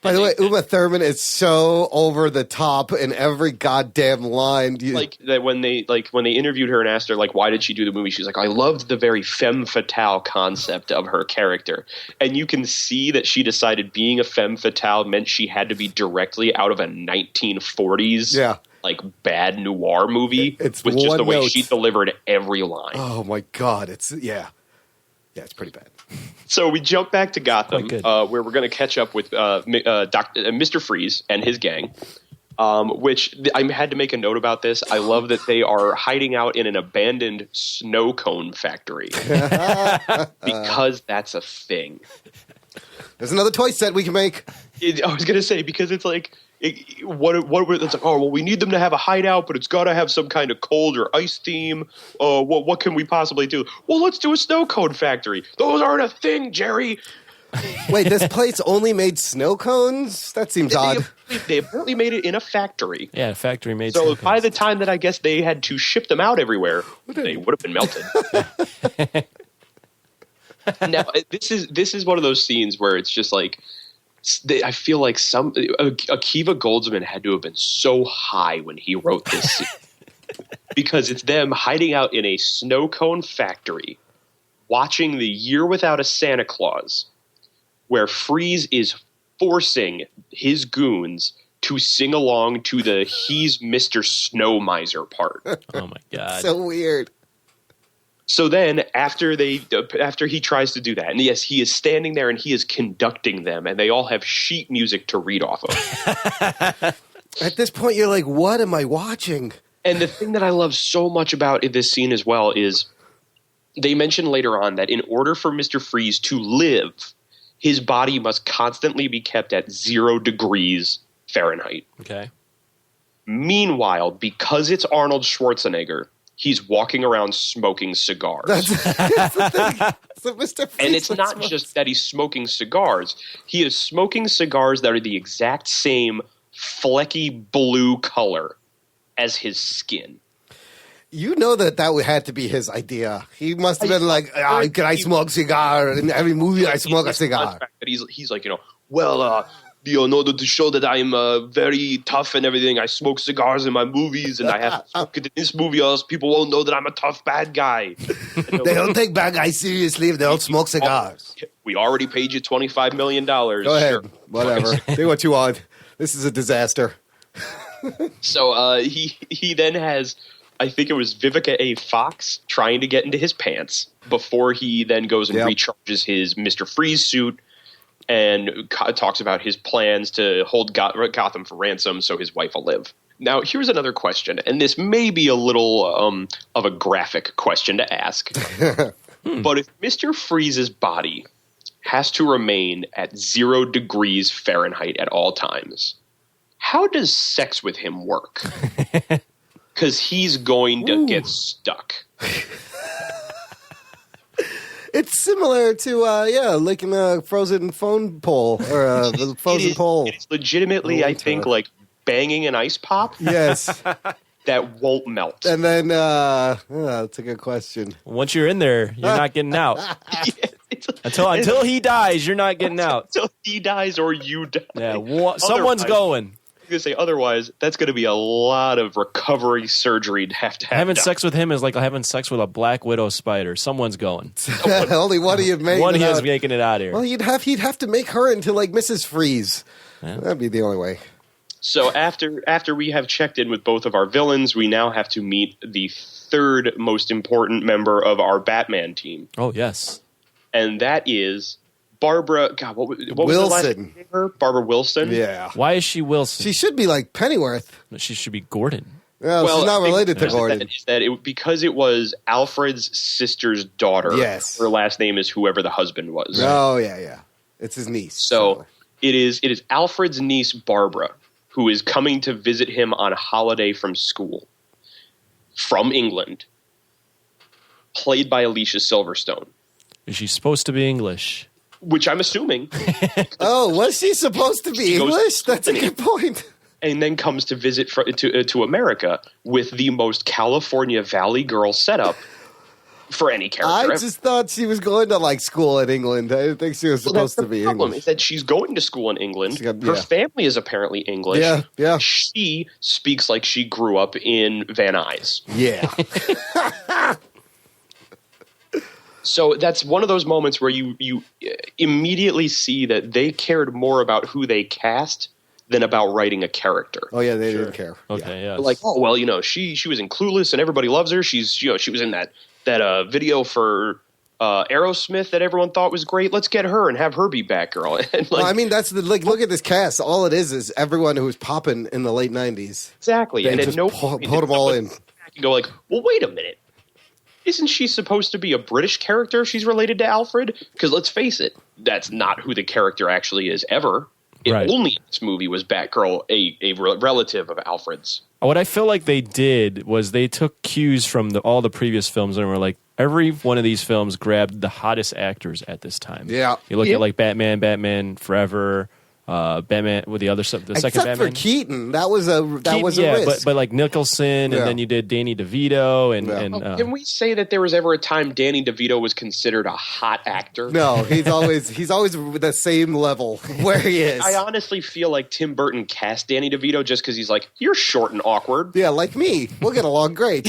By the way, Uma Thurman is so over the top in every goddamn line. That when they interviewed her and asked her why did she do the movie, she's like, I loved the very femme fatale concept of her character, and you can see that she decided being a femme fatale meant she had to be directly out of a 1940s bad noir movie. It's with just the way note. she delivered every line. Oh my god, it's pretty bad. So we jump back to Gotham, Quite where we're going to catch up with Mr. Freeze and his gang, which I had to make a note about this. I love that they are hiding out in an abandoned snow cone factory because that's a thing. There's another toy set we can make. I was going to say, because it's like, it's like, we need them to have a hideout, but it's got to have some kind of cold or ice theme. What can we possibly do? Well, let's do a snow cone factory. Those aren't a thing, Jerry. Wait, this place only made snow cones? That seems odd. They apparently made it in a factory. Yeah, a factory made. So snow by cones. the time that I guess they had to ship them out everywhere, they would have been melted. Now, this is one of those scenes where it's just like, I feel like Akiva Goldsman had to have been so high when he wrote this scene. Because it's them hiding out in a snow cone factory, watching The Year Without a Santa Claus, where Freeze is forcing his goons to sing along to the "He's Mr. Snow Miser" part. Oh my god! So weird. So then, after he tries to do that, and yes, he is standing there and he is conducting them, and they all have sheet music to read off of. At this point, you're like, what am I watching? And the thing that I love so much about this scene as well is they mention later on that in order for Mr. Freeze to live, his body must constantly be kept at 0 degrees Fahrenheit. Okay. Meanwhile, because it's Arnold Schwarzenegger, he's walking around smoking cigars. That's the thing. So Mr. Freeze and it's not just that he's smoking cigars. He is smoking cigars that are the exact same flecky blue color as his skin. You know that had to be his idea. He must have been like, can I smoke cigar? In every movie, I smoke a cigar. He's like, well, in order to show that I'm very tough and everything, I smoke cigars in my movies, and I have to smoke it in this movie, or else people won't know that I'm a tough bad guy. They don't take bad guys seriously if they don't smoke cigars. We already paid you $25 million. Go ahead. Sure. Whatever. Do what you want. This is a disaster. So he then has, I think it was Vivica A. Fox trying to get into his pants before he then goes and recharges his Mr. Freeze suit and talks about his plans to hold Gotham for ransom so his wife will live. Now, here's another question, and this may be a little of a graphic question to ask. But if Mr. Freeze's body has to remain at 0 degrees Fahrenheit at all times, how does sex with him work? Because he's going to get stuck. It's similar to, licking a frozen phone pole or a frozen pole. It's legitimately, I think, like banging an ice pop. Yes. That won't melt. And then, that's a good question. Once you're in there, you're not getting out. Until he dies, you're not getting out. Until he dies or you die. Yeah, someone's going. I'm going to say otherwise, that's going to be a lot of recovery surgery to have Having sex with him is like having sex with a black widow spider. Someone's going. Only one of you making one of you is making it out of here. Well, he'd have to make her into like Mrs. Freeze. Yeah. That'd be the only way. So after we have checked in with both of our villains, we now have to meet the third most important member of our Batman team. Oh, yes. And that is Barbara, God, what was Wilson. the last name of her? Barbara Wilson? Yeah. Why is she Wilson? She should be like Pennyworth. No, she should be Gordon. Well, she's not related to Gordon. Because it was Alfred's sister's daughter. Yes. Her last name is whoever the husband was. Oh, yeah. It's his niece. So it is Alfred's niece, Barbara, who is coming to visit him on a holiday from school. From England. Played by Alicia Silverstone. Is she supposed to be English? Which I'm assuming. Oh, was she supposed to be English? That's a good point. And then comes to visit to America with the most California Valley girl setup for any character. I just thought she was going to like school in England. I didn't think she was supposed to be English. The problem is that she's going to school in England. Her family is apparently English. Yeah. She speaks like she grew up in Van Nuys. Yeah. So that's one of those moments where you immediately see that they cared more about who they cast than about writing a character. Oh yeah, they didn't care. Okay, yeah. Like, oh well, she was in Clueless and everybody loves her. She was in that video for Aerosmith that everyone thought was great. Let's get her and have her be Batgirl. And well, I mean, that's look at this cast. All it is everyone who was popping in the late '90s. Exactly, they and just put them all in. You go like, well, wait a minute. Isn't she supposed to be a British character? She's related to Alfred? Because let's face it, that's not who the character actually is ever. Only in this movie was Batgirl a relative of Alfred's. What I feel like they did was they took cues from all the previous films and were like, every one of these films grabbed the hottest actors at this time. Yeah. You look at like Batman Forever, Batman with the other stuff. The second Batman. Except for Keaton, that was a risk. but like Nicholson, and then you did Danny DeVito, and can we say that there was ever a time Danny DeVito was considered a hot actor? No, he's always the same level where he is. I honestly feel like Tim Burton cast Danny DeVito just because he's like, you're short and awkward. Yeah, like me. We'll get along great.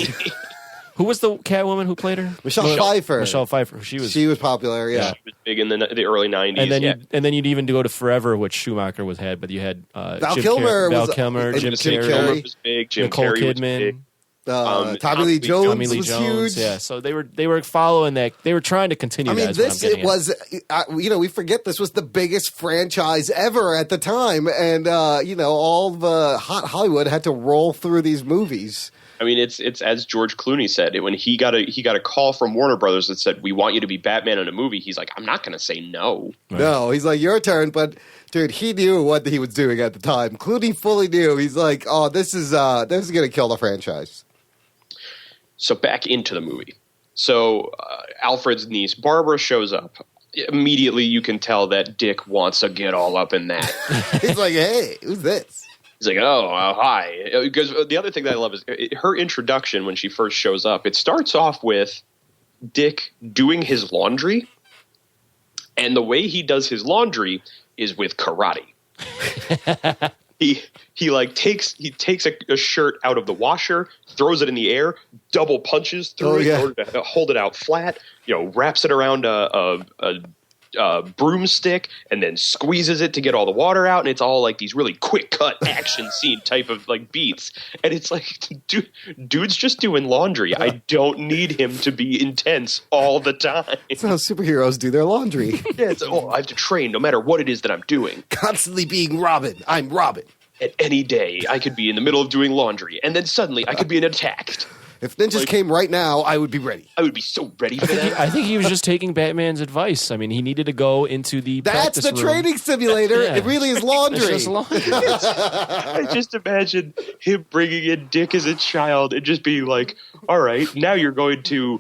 Who was the Catwoman who played her? Michelle Pfeiffer. Michelle Pfeiffer. She was popular. Yeah, she was big in the early '90s. And then you'd even go to Forever, which Schumacher had, but you had Val Kilmer, Jim Carrey was big. Jim Nicole Carrey Kidman. Was big. Tommy Lee Jones was huge. Yeah, so they were following that. They were trying to continue. I mean, we forget this was the biggest franchise ever at the time, and all the hot Hollywood had to roll through these movies. I mean, it's as George Clooney said when he got a call from Warner Brothers that said, we want you to be Batman in a movie. He's like, I'm not going to say no. Right. No, he's like, your turn. But dude, he knew what he was doing at the time. Clooney fully knew. He's like, oh, this is going to kill the franchise. So back into the movie. So Alfred's niece Barbara shows up. Immediately, you can tell that Dick wants to get all up in that. He's like, hey, who's this? He's like, oh, hi. Because the other thing that I love is her introduction when she first shows up. It starts off with Dick doing his laundry. And the way he does his laundry is with karate. He takes a shirt out of the washer, throws it in the air, double punches through it in order to hold it out flat, wraps it around a broomstick and then squeezes it to get all the water out, and it's all like these really quick cut action scene type of like beats, and it's like dude's just doing laundry. I don't need him to be intense all the time. That's how superheroes do their laundry. Yeah, I have to train no matter what it is that I'm doing. Constantly being Robin. I'm Robin. At any day I could be in the middle of doing laundry and then suddenly I could be attacked. If ninjas came right now, I would be ready. I would be so ready for that. I think he was just taking Batman's advice. I mean, he needed to go into the That's the room. Training simulator. Yeah. It really is laundry. It's just laundry. I just imagine him bringing in Dick as a child and just being like, all right, now you're going to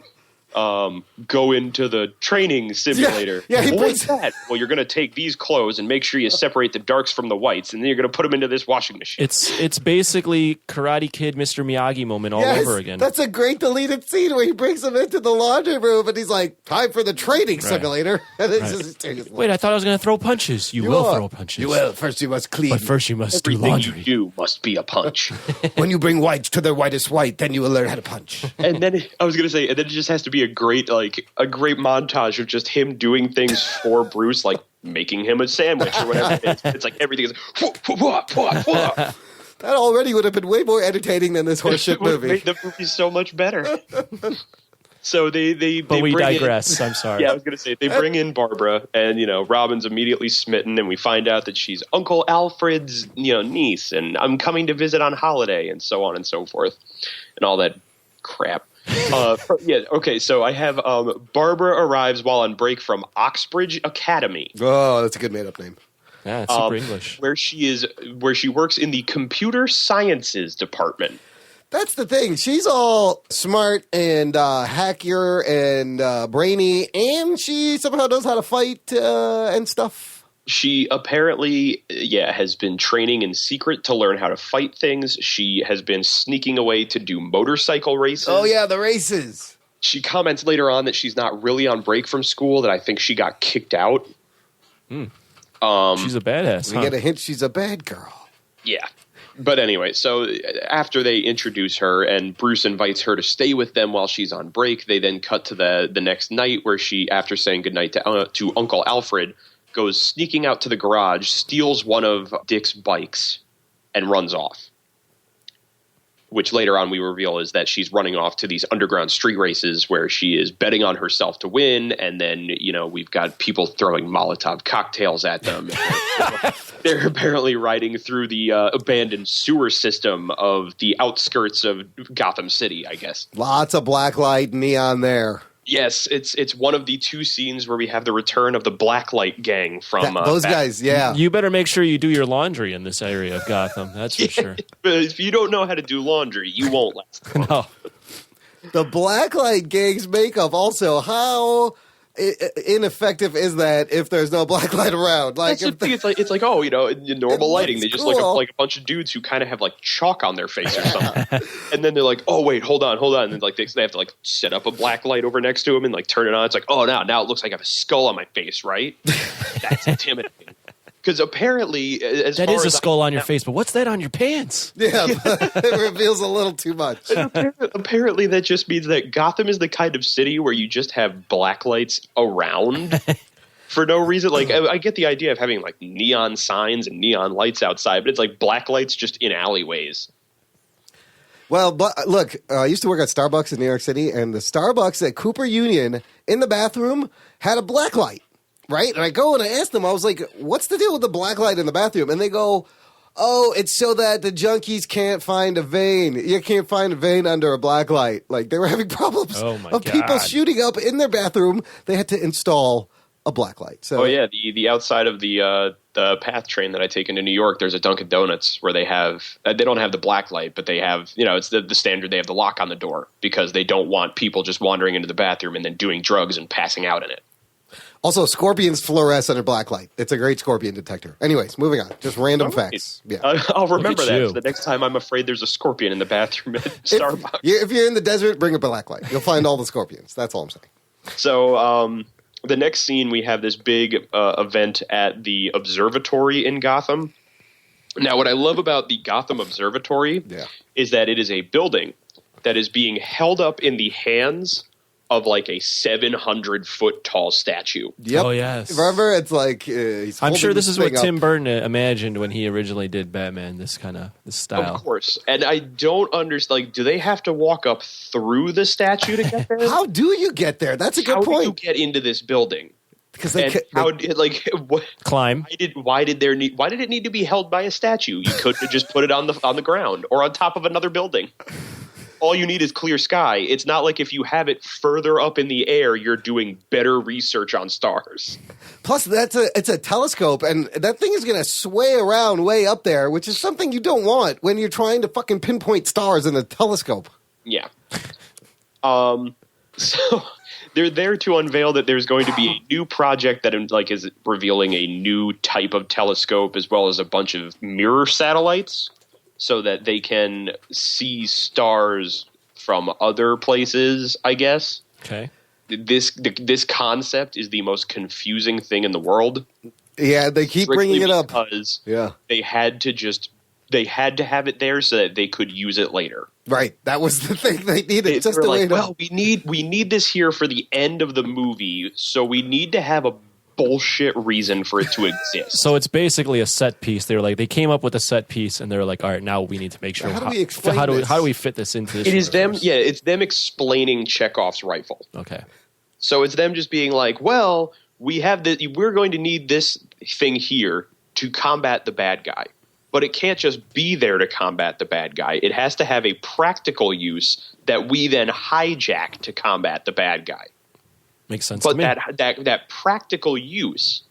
go into the training simulator. Yeah, he what's that? Well, you're going to take these clothes and make sure you separate the darks from the whites, and then you're going to put them into this washing machine. It's basically Karate Kid, Mr. Miyagi moment all over again. That's a great deleted scene where he brings him into the laundry room, and he's like, time for the training simulator. And it's just, wait, I thought I was going to throw punches. You will throw punches. You will. First you must clean. But first you must Everything do laundry. you do must be a punch. When you bring whites to their whitest white, then you will learn how to punch. And then I was going to say, and then it just has to be a great montage of just him doing things for Bruce, like making him a sandwich or whatever. It's like everything is that already would have been way more entertaining than this horseshit movie. Made the movie so much better. So they but we digress. I'm sorry. Yeah, I was going to say they bring in Barbara, and Robin's immediately smitten, and we find out that she's Uncle Alfred's niece, and I'm coming to visit on holiday, and so on and so forth, and all that crap. Okay, so I have Barbara arrives while on break from Oxbridge Academy. Oh, that's a good made-up name. Yeah, it's super English. Where she works in the computer sciences department. That's the thing. She's all smart and hacker and brainy, and she somehow knows how to fight and stuff. She apparently, has been training in secret to learn how to fight things. She has been sneaking away to do motorcycle races. Oh, yeah, the races. She comments later on that she's not really on break from school, that I think she got kicked out. She's a badass. We get a hint she's a bad girl. Yeah. But anyway, so after they introduce her and Bruce invites her to stay with them while she's on break, they then cut to the next night where she, after saying goodnight to Uncle Alfred, goes sneaking out to the garage, steals one of Dick's bikes, and runs off. Which later on we reveal is that she's running off to these underground street races where she is betting on herself to win, and then, we've got people throwing Molotov cocktails at them. They're apparently riding through the abandoned sewer system of the outskirts of Gotham City, I guess. Lots of blacklight neon there. Yes, it's one of the two scenes where we have the return of the Blacklight gang from those guys. Yeah, you better make sure you do your laundry in this area of Gotham. That's for sure. But if you don't know how to do laundry, you won't last long. No. The Blacklight gang's makeup also. How ineffective is that if there's no blacklight around? Like, it's like in normal lighting, they just look like a bunch of dudes who kind of have like chalk on their face or something, and then they're like, oh wait, hold on, and then like they have to like set up a black light over next to them and like turn it on. It's like, oh now it looks like I have a skull on my face, right? That's intimidating. Because apparently, that is a skull on your face, but what's that on your pants? Yeah, it reveals a little too much. Apparently, that just means that Gotham is the kind of city where you just have black lights around for no reason. Like, I get the idea of having like neon signs and neon lights outside, but it's like black lights just in alleyways. Well, but look, I used to work at Starbucks in New York City, and the Starbucks at Cooper Union in the bathroom had a black light. Right? And I go and I ask them, I was like, what's the deal with the black light in the bathroom? And they go, oh, it's so that the junkies can't find a vein. You can't find a vein under a black light. Like, they were having problems of people shooting up in their bathroom. They had to install a black light. So, the outside of the PATH train that I take into New York, there's a Dunkin' Donuts where they have they don't have the black light, but they have, it's the standard. They have the lock on the door because they don't want people just wandering into the bathroom and then doing drugs and passing out in it. Also, scorpions fluoresce under black light. It's a great scorpion detector. Anyways, moving on. Just random facts. Yeah. I'll remember Look at that you. for the next time I'm afraid there's a scorpion in the bathroom at Starbucks. If you're in the desert, bring a black light. You'll find all the scorpions. That's all I'm saying. So the next scene, we have this big event at the observatory in Gotham. Now, what I love about the Gotham Observatory is that it is a building that is being held up in the hands of like a 700-foot tall statue. Yep. Oh, yes. Remember, it's like he's I'm sure holding this is what thing up. Tim Burton imagined when he originally did Batman, this style. Of course. And I don't understand, like, do they have to walk up through the statue to get there? How do you get there? That's a good How do you point. get into this building? Because And how did, like, what, Climb. why did it need to be held by a statue? You could have just put it on the ground or on top of another building. All you need is clear sky. It's not like if you have it further up in the air, you're doing better research on stars. Plus, it's a telescope, and that thing is going to sway around way up there, which is something you don't want when you're trying to fucking pinpoint stars in a telescope. Yeah. So they're there to unveil that there's going to be a new project that is revealing a new type of telescope as well as a bunch of mirror satellites so that they can see stars from other places, I guess. Okay. This concept is the most confusing thing in the world. Yeah, they keep bringing it up. Because Yeah. they had to have it there so that they could use it later. Right. That was the thing they needed. They Just were to like, wait well, we need this here for the end of the movie, so we need to have a bullshit reason for it to exist. So it's basically a set piece. They came up with a set piece, and they're like, all right, now we need to make sure. How do we explain how this? do we fit this into this? It is them. universe? Yeah, it's them explaining Chekhov's rifle. Okay. So it's them just being like, well, we're going to need this thing here to combat the bad guy. But it can't just be there to combat the bad guy. It has to have a practical use that we then hijack to combat the bad guy. Makes sense But to me. that practical use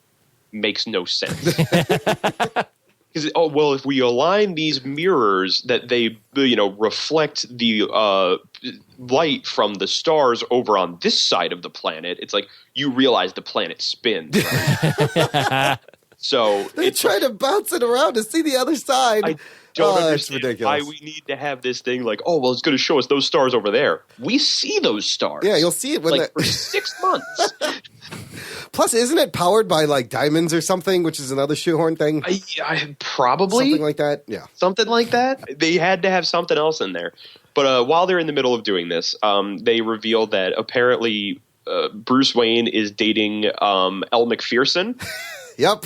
makes no sense. Because if we align these mirrors that they reflect the light from the stars over on this side of the planet, it's like you realize the planet spins. Right? So They try to bounce it around to see the other side. I don't It's understand ridiculous. why we need to have this thing like, it's going to show us those stars over there. We see those stars. Yeah, you'll see it when for 6 months. Plus, isn't it powered by like diamonds or something, which is another shoehorn thing? I probably Something like that. Yeah. something like that. They had to have something else in there. But while they're in the middle of doing this, they reveal that apparently Bruce Wayne is dating Elle McPherson. Yep.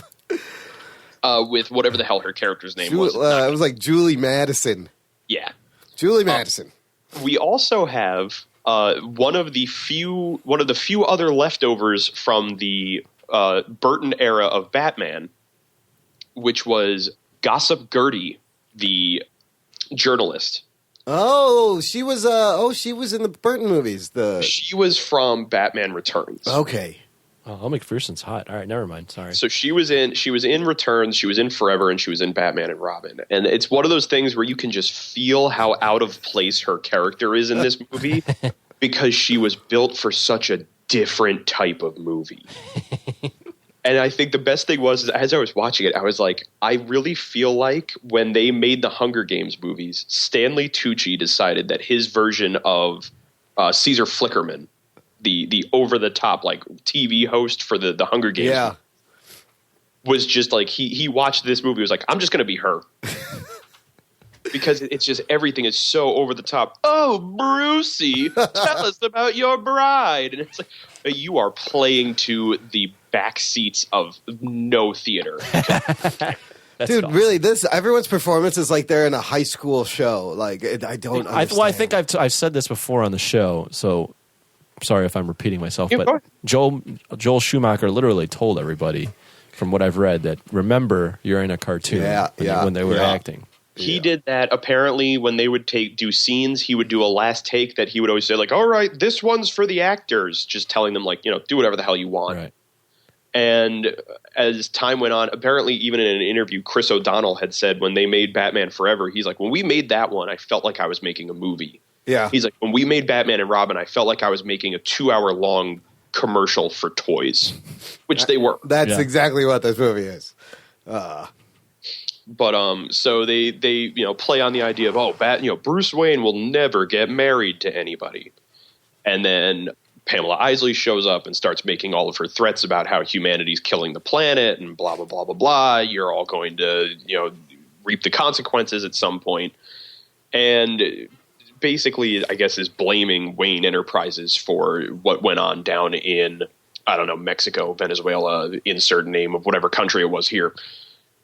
With whatever the hell her character's name was. It was like Julie Madison. Yeah. Julie Madison. We also have one of the few other leftovers from the Burton era of Batman, which was Gossip Gertie, the journalist. Oh, she was. She was in the Burton movies. She was from Batman Returns. Okay. Oh, Elle McPherson's hot. All right, never mind. Sorry. So she was in Returns, she was in Forever, and she was in Batman and Robin. And it's one of those things where you can just feel how out of place her character is in this movie because she was built for such a different type of movie. And I think the best thing was, as I was watching it, I was like, I really feel like when they made the Hunger Games movies, Stanley Tucci decided that his version of Caesar Flickerman, the over-the-top like TV host for the Hunger Games, was just like he watched this movie. Was like, I'm just going to be her because it's just everything is so over the top. Oh, Brucey, tell us about your bride, and it's like you are playing to the back seats of no theater. Dude, awesome. really, everyone's performance is like they're in a high school show. Like, I don't understand. I think I've said this before on the show, so sorry if I'm repeating myself, Yeah, go but ahead. Joel Schumacher literally told everybody, from what I've read, that remember you're in a cartoon when they were acting. He did that apparently when they would do scenes. He would do a last take that he would always say like, all right, this one's for the actors, just telling them like, do whatever the hell you want. Right. And as time went on, apparently even in an interview, Chris O'Donnell had said when they made Batman Forever, he's like, when we made that one, I felt like I was making a movie. Yeah. He's like, when we made Batman and Robin, I felt like I was making a 2-hour long commercial for toys, which they were. That's exactly what this movie is. But so they play on the idea of Bruce Wayne will never get married to anybody, and then Pamela Isley shows up and starts making all of her threats about how humanity's killing the planet and blah blah blah blah blah. You're all going to reap the consequences at some point, and basically, I guess, is blaming Wayne Enterprises for what went on down in, I don't know, Mexico, Venezuela, insert name of whatever country it was here.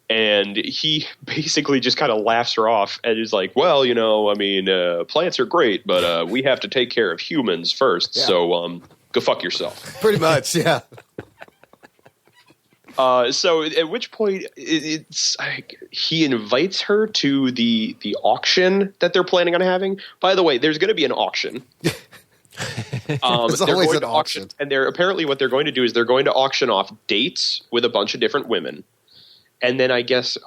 And he basically just kind of laughs her off and is like, well, plants are great, but we have to take care of humans first. Yeah. So go fuck yourself. Pretty much, yeah. So at which point it's like he invites her to the auction that they're planning on having. By the way, there's going to be an auction. There's always an auction. And apparently what they're going to do is they're going to auction off dates with a bunch of different women. And then I guess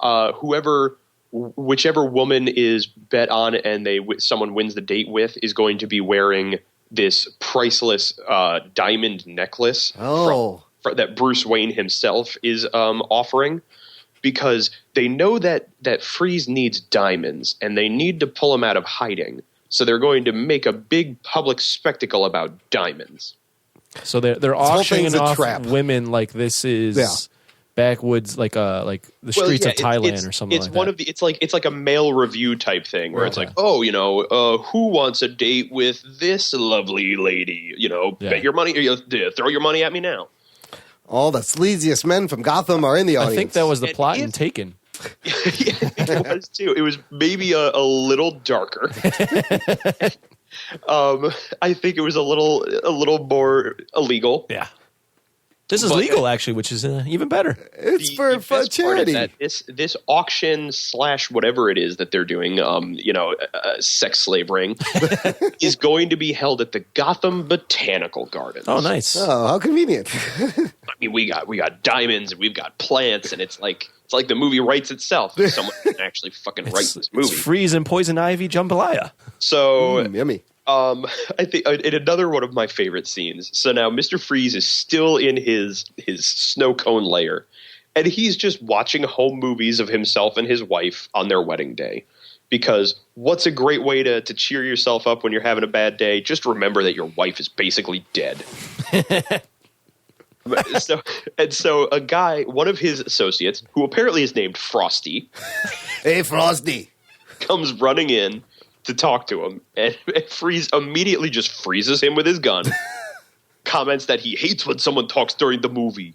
whichever woman is bet on and someone wins the date with is going to be wearing this priceless diamond necklace that Bruce Wayne himself is offering, because they know that Freeze needs diamonds and they need to pull him out of hiding. So they're going to make a big public spectacle about diamonds. So they're auctioning off women like this is... Yeah. Backwoods, like the streets of Thailand or something like that. It's like a male review type thing where it's like, who wants a date with this lovely lady? Bet your money, throw your money at me now. All the sleaziest men from Gotham are in the audience. I think that was the plot in Taken. It was too. It was maybe a little darker. I think it was a little more illegal. Yeah. This is legal, actually, which is even better. It's for charity. This auction / whatever it is that they're doing, sex slave ring, is going to be held at the Gotham Botanical Gardens. Oh, nice! Oh, how convenient! I mean, we got diamonds and we've got plants, and it's like the movie writes itself. Someone can actually fucking write this movie. It's Freeze and Poison Ivy Jambalaya. So yummy. I think in another one of my favorite scenes. So now Mr. Freeze is still in his snow cone lair, and he's just watching home movies of himself and his wife on their wedding day. Because what's a great way to cheer yourself up when you're having a bad day? Just remember that your wife is basically dead. So a guy, one of his associates, who apparently is named Frosty. Hey, Frosty. Comes running in to talk to him, and Freeze immediately just freezes him with his gun, comments that he hates when someone talks during the movie,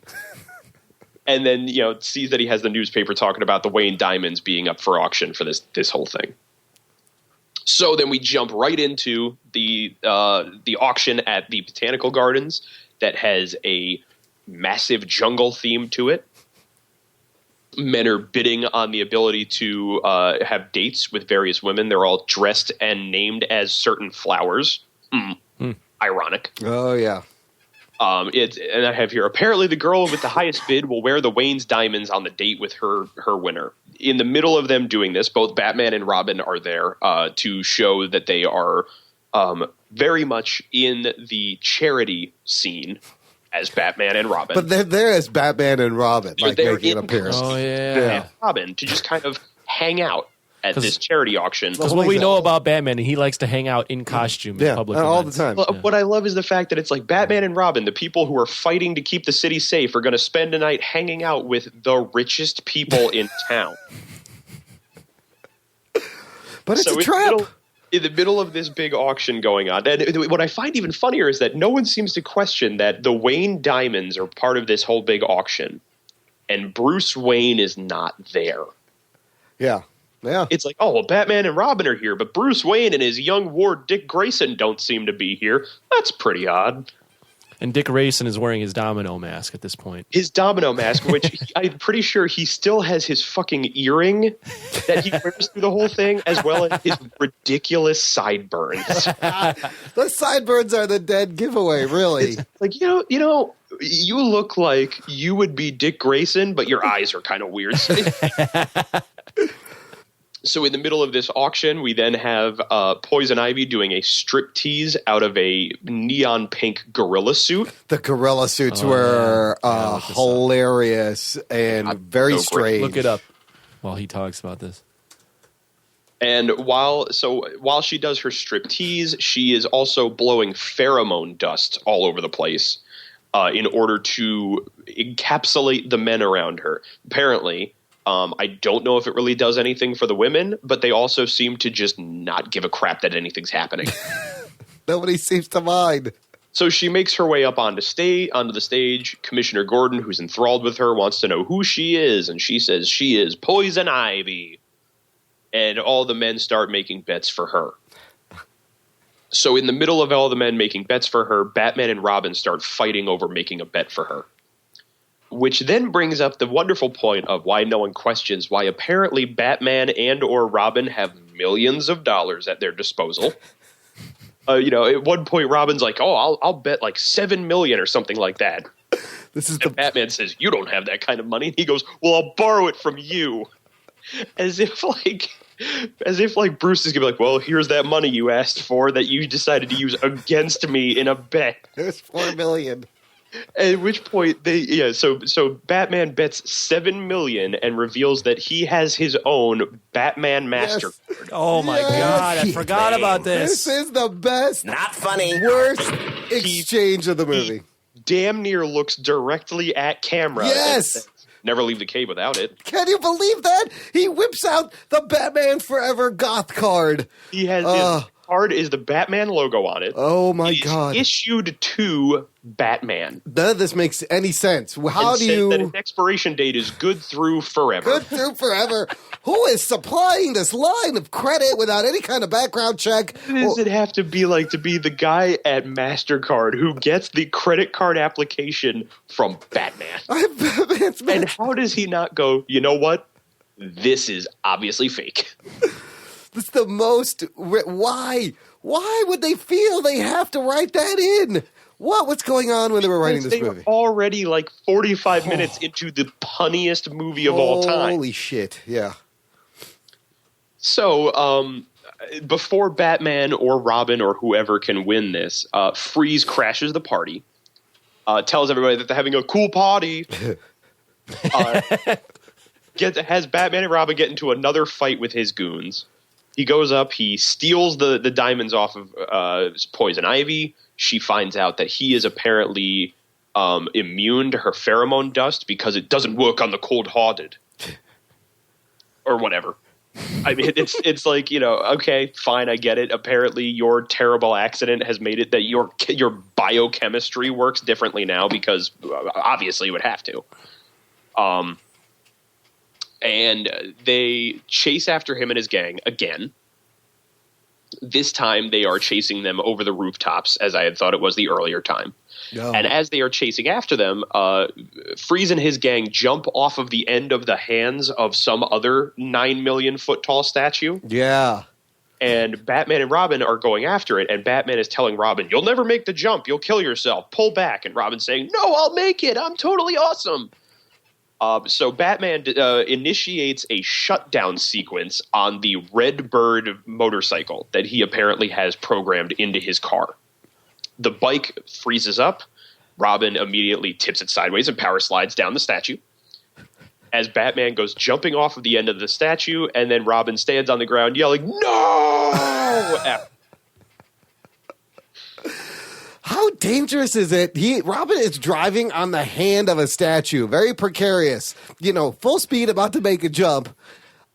and then sees that he has the newspaper talking about the Wayne diamonds being up for auction for this whole thing. So then we jump right into the auction at the Botanical Gardens that has a massive jungle theme to it. Men are bidding on the ability to have dates with various women. They're all dressed and named as certain flowers. Ironic. Oh, yeah. And I have here, apparently the girl with the highest bid will wear the Wayne's diamonds on the date with her winner. In the middle of them doing this, both Batman and Robin are there to show that they are very much in the charity scene as Batman and Robin. But they're there as Batman and Robin, like making an appearance. Oh, yeah. Robin, to just kind of hang out at this charity auction. Because what we know about Batman, he likes to hang out in costume in public all events. the time. Well, what I love is the fact that it's like Batman and Robin, the people who are fighting to keep the city safe, are going to spend a night hanging out with the richest people in town. But it's a trap. In the middle of this big auction going on. And what I find even funnier is that no one seems to question that the Wayne diamonds are part of this whole big auction, and Bruce Wayne is not there. Yeah. Yeah. It's like, oh, well, Batman and Robin are here, but Bruce Wayne and his young ward Dick Grayson don't seem to be here. That's pretty odd. And Dick Grayson is wearing his domino mask at this point. His domino mask, which I'm pretty sure he still has his fucking earring that he wears through the whole thing, as well as his ridiculous sideburns. The sideburns are the dead giveaway, really. It's like, you look like you would be Dick Grayson, but your eyes are kind of weird. So in the middle of this auction, we then have Poison Ivy doing a striptease out of a neon pink gorilla suit. The gorilla suits were hilarious and very strange. Look it up while he talks about this. And while she does her striptease, she is also blowing pheromone dust all over the place in order to encapsulate the men around her. Apparently, I don't know if it really does anything for the women, but they also seem to just not give a crap that anything's happening. Nobody seems to mind. So she makes her way up onto the stage. Commissioner Gordon, who's enthralled with her, wants to know who she is, and she says she is Poison Ivy. And all the men start making bets for her. So in the middle of all the men making bets for her, Batman and Robin start fighting over making a bet for her. Which then brings up the wonderful point of why no one questions why apparently Batman and or Robin have millions of dollars at their disposal. At one point Robin's like, "Oh, I'll bet like $7 million or something like that." Batman says, "You don't have that kind of money." And he goes, "Well, I'll borrow it from you," as if Bruce is gonna be like, "Well, here's that money you asked for that you decided to use against me in a bet." There's $4 million. At which point so Batman bets $7 million and reveals that he has his own Batman MasterCard. Yes. Oh my God! I forgot about this. This is the best, not funny, worst exchange of the movie. He damn near looks directly at camera. Yes. Never leave the cave without it. Can you believe that? He whips out the Batman Forever goth card. He has his card is the Batman logo on it. Oh my God! Issued to Batman. None of this makes any sense. How do you? That its expiration date is good through forever. Good through forever. Who is supplying this line of credit without any kind of background check? What does it have to be like to be the guy at MasterCard who gets the credit card application from Batman? And how does he not go, you know what? This is obviously fake. It's the most. Why? Why would they feel they have to write that in? What's going on when they were writing this movie? They were already like 45 minutes into the punniest movie of all time. Holy shit! Yeah. So, before Batman or Robin or whoever can win this, Freeze crashes the party, tells everybody that they're having a cool party, has Batman and Robin get into another fight with his goons. He goes up, he steals the diamonds off of Poison Ivy. She finds out that he is apparently immune to her pheromone dust because it doesn't work on the cold-hearted. Or whatever. I mean, it's like, okay, fine, I get it. Apparently your terrible accident has made it that your biochemistry works differently now because obviously it would have to. And they chase after him and his gang again. This time they are chasing them over the rooftops, as I had thought it was the earlier time. Oh. And as they are chasing after them, Freeze and his gang jump off of the end of the hands of some other 9 million foot tall statue. Yeah. And Batman and Robin are going after it, and Batman is telling Robin, "You'll never make the jump. You'll kill yourself. Pull back." And Robin's saying, "No, I'll make it. I'm totally awesome." So Batman initiates a shutdown sequence on the Red Bird motorcycle that he apparently has programmed into his car. The bike freezes up. Robin immediately tips it sideways and power slides down the statue. As Batman goes jumping off of the end of the statue, and then Robin stands on the ground yelling, "No!" How dangerous is it? Robin is driving on the hand of a statue. Very precarious. Full speed, about to make a jump.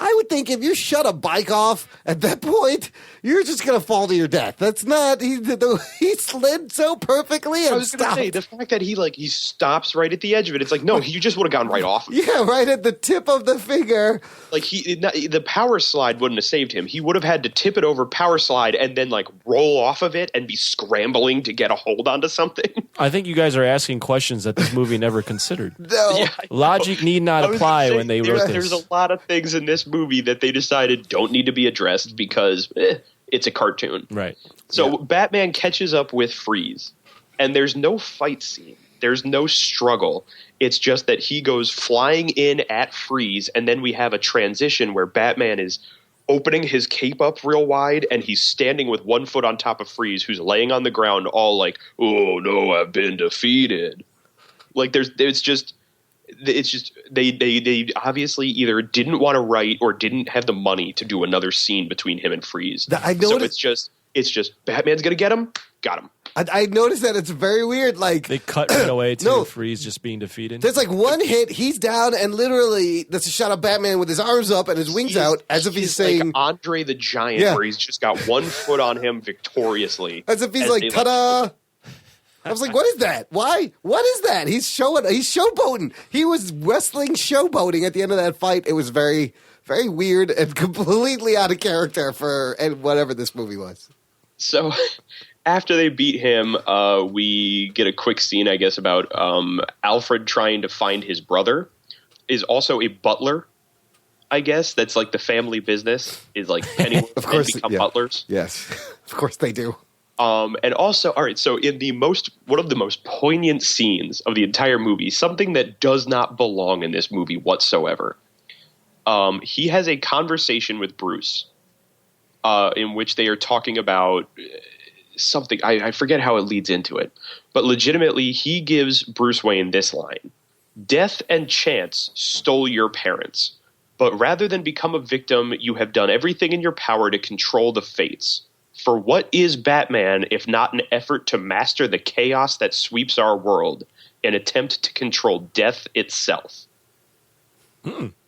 I would think if you shut a bike off at that point, you're just going to fall to your death. That's not. He slid so perfectly and I was going to say, the fact that he stops right at the edge of it, it's like, no, you just would have gone right off. Yeah, right at the tip of the finger. Like, the power slide wouldn't have saved him. He would have had to tip it over, power slide, and then, roll off of it and be scrambling to get a hold onto something. I think you guys are asking questions that this movie never considered. No. Yeah, logic need not apply when they wrote this. There's a lot of things in this movie that they decided don't need to be addressed because it's a cartoon. Right. So Batman catches up with Freeze, and there's no fight scene. There's no struggle. It's just that he goes flying in at Freeze, and then we have a transition where Batman is opening his cape up real wide, and he's standing with one foot on top of Freeze, who's laying on the ground, all like, "Oh no, I've been defeated." Like it's just they obviously either didn't want to write or didn't have the money to do another scene between him and Freeze. I noticed, so it's just Batman's gonna get him, got him. I noticed that it's very weird. Like They cut right away to Freeze just being defeated. there's like one hit, he's down, and literally that's a shot of Batman with his arms up and his wings out, as if he's saying like Andre the Giant, Yeah. where he's just got one foot on him victoriously, as if he's like, they, ta-da. I was like, what is that? Why? What is that? He's showboating. He was wrestling showboating at the end of that fight. It was very, very weird and completely out of character for whatever this movie was. So after they beat him, we get a quick scene, I guess, about Alfred trying to find his brother. Is also a butler, I guess. That's like the family business, is like Pennyworth Of course, become yeah. butlers. Yes, of course they do. And also, all right, so in one of the most poignant scenes of the entire movie, something that does not belong in this movie whatsoever, he has a conversation with Bruce in which they are talking about something. I forget how it leads into it, but legitimately he gives Bruce Wayne this line: "Death and chance stole your parents, but rather than become a victim, you have done everything in your power to control the fates. For what is Batman if not an effort to master the chaos that sweeps our world, an attempt to control death itself?"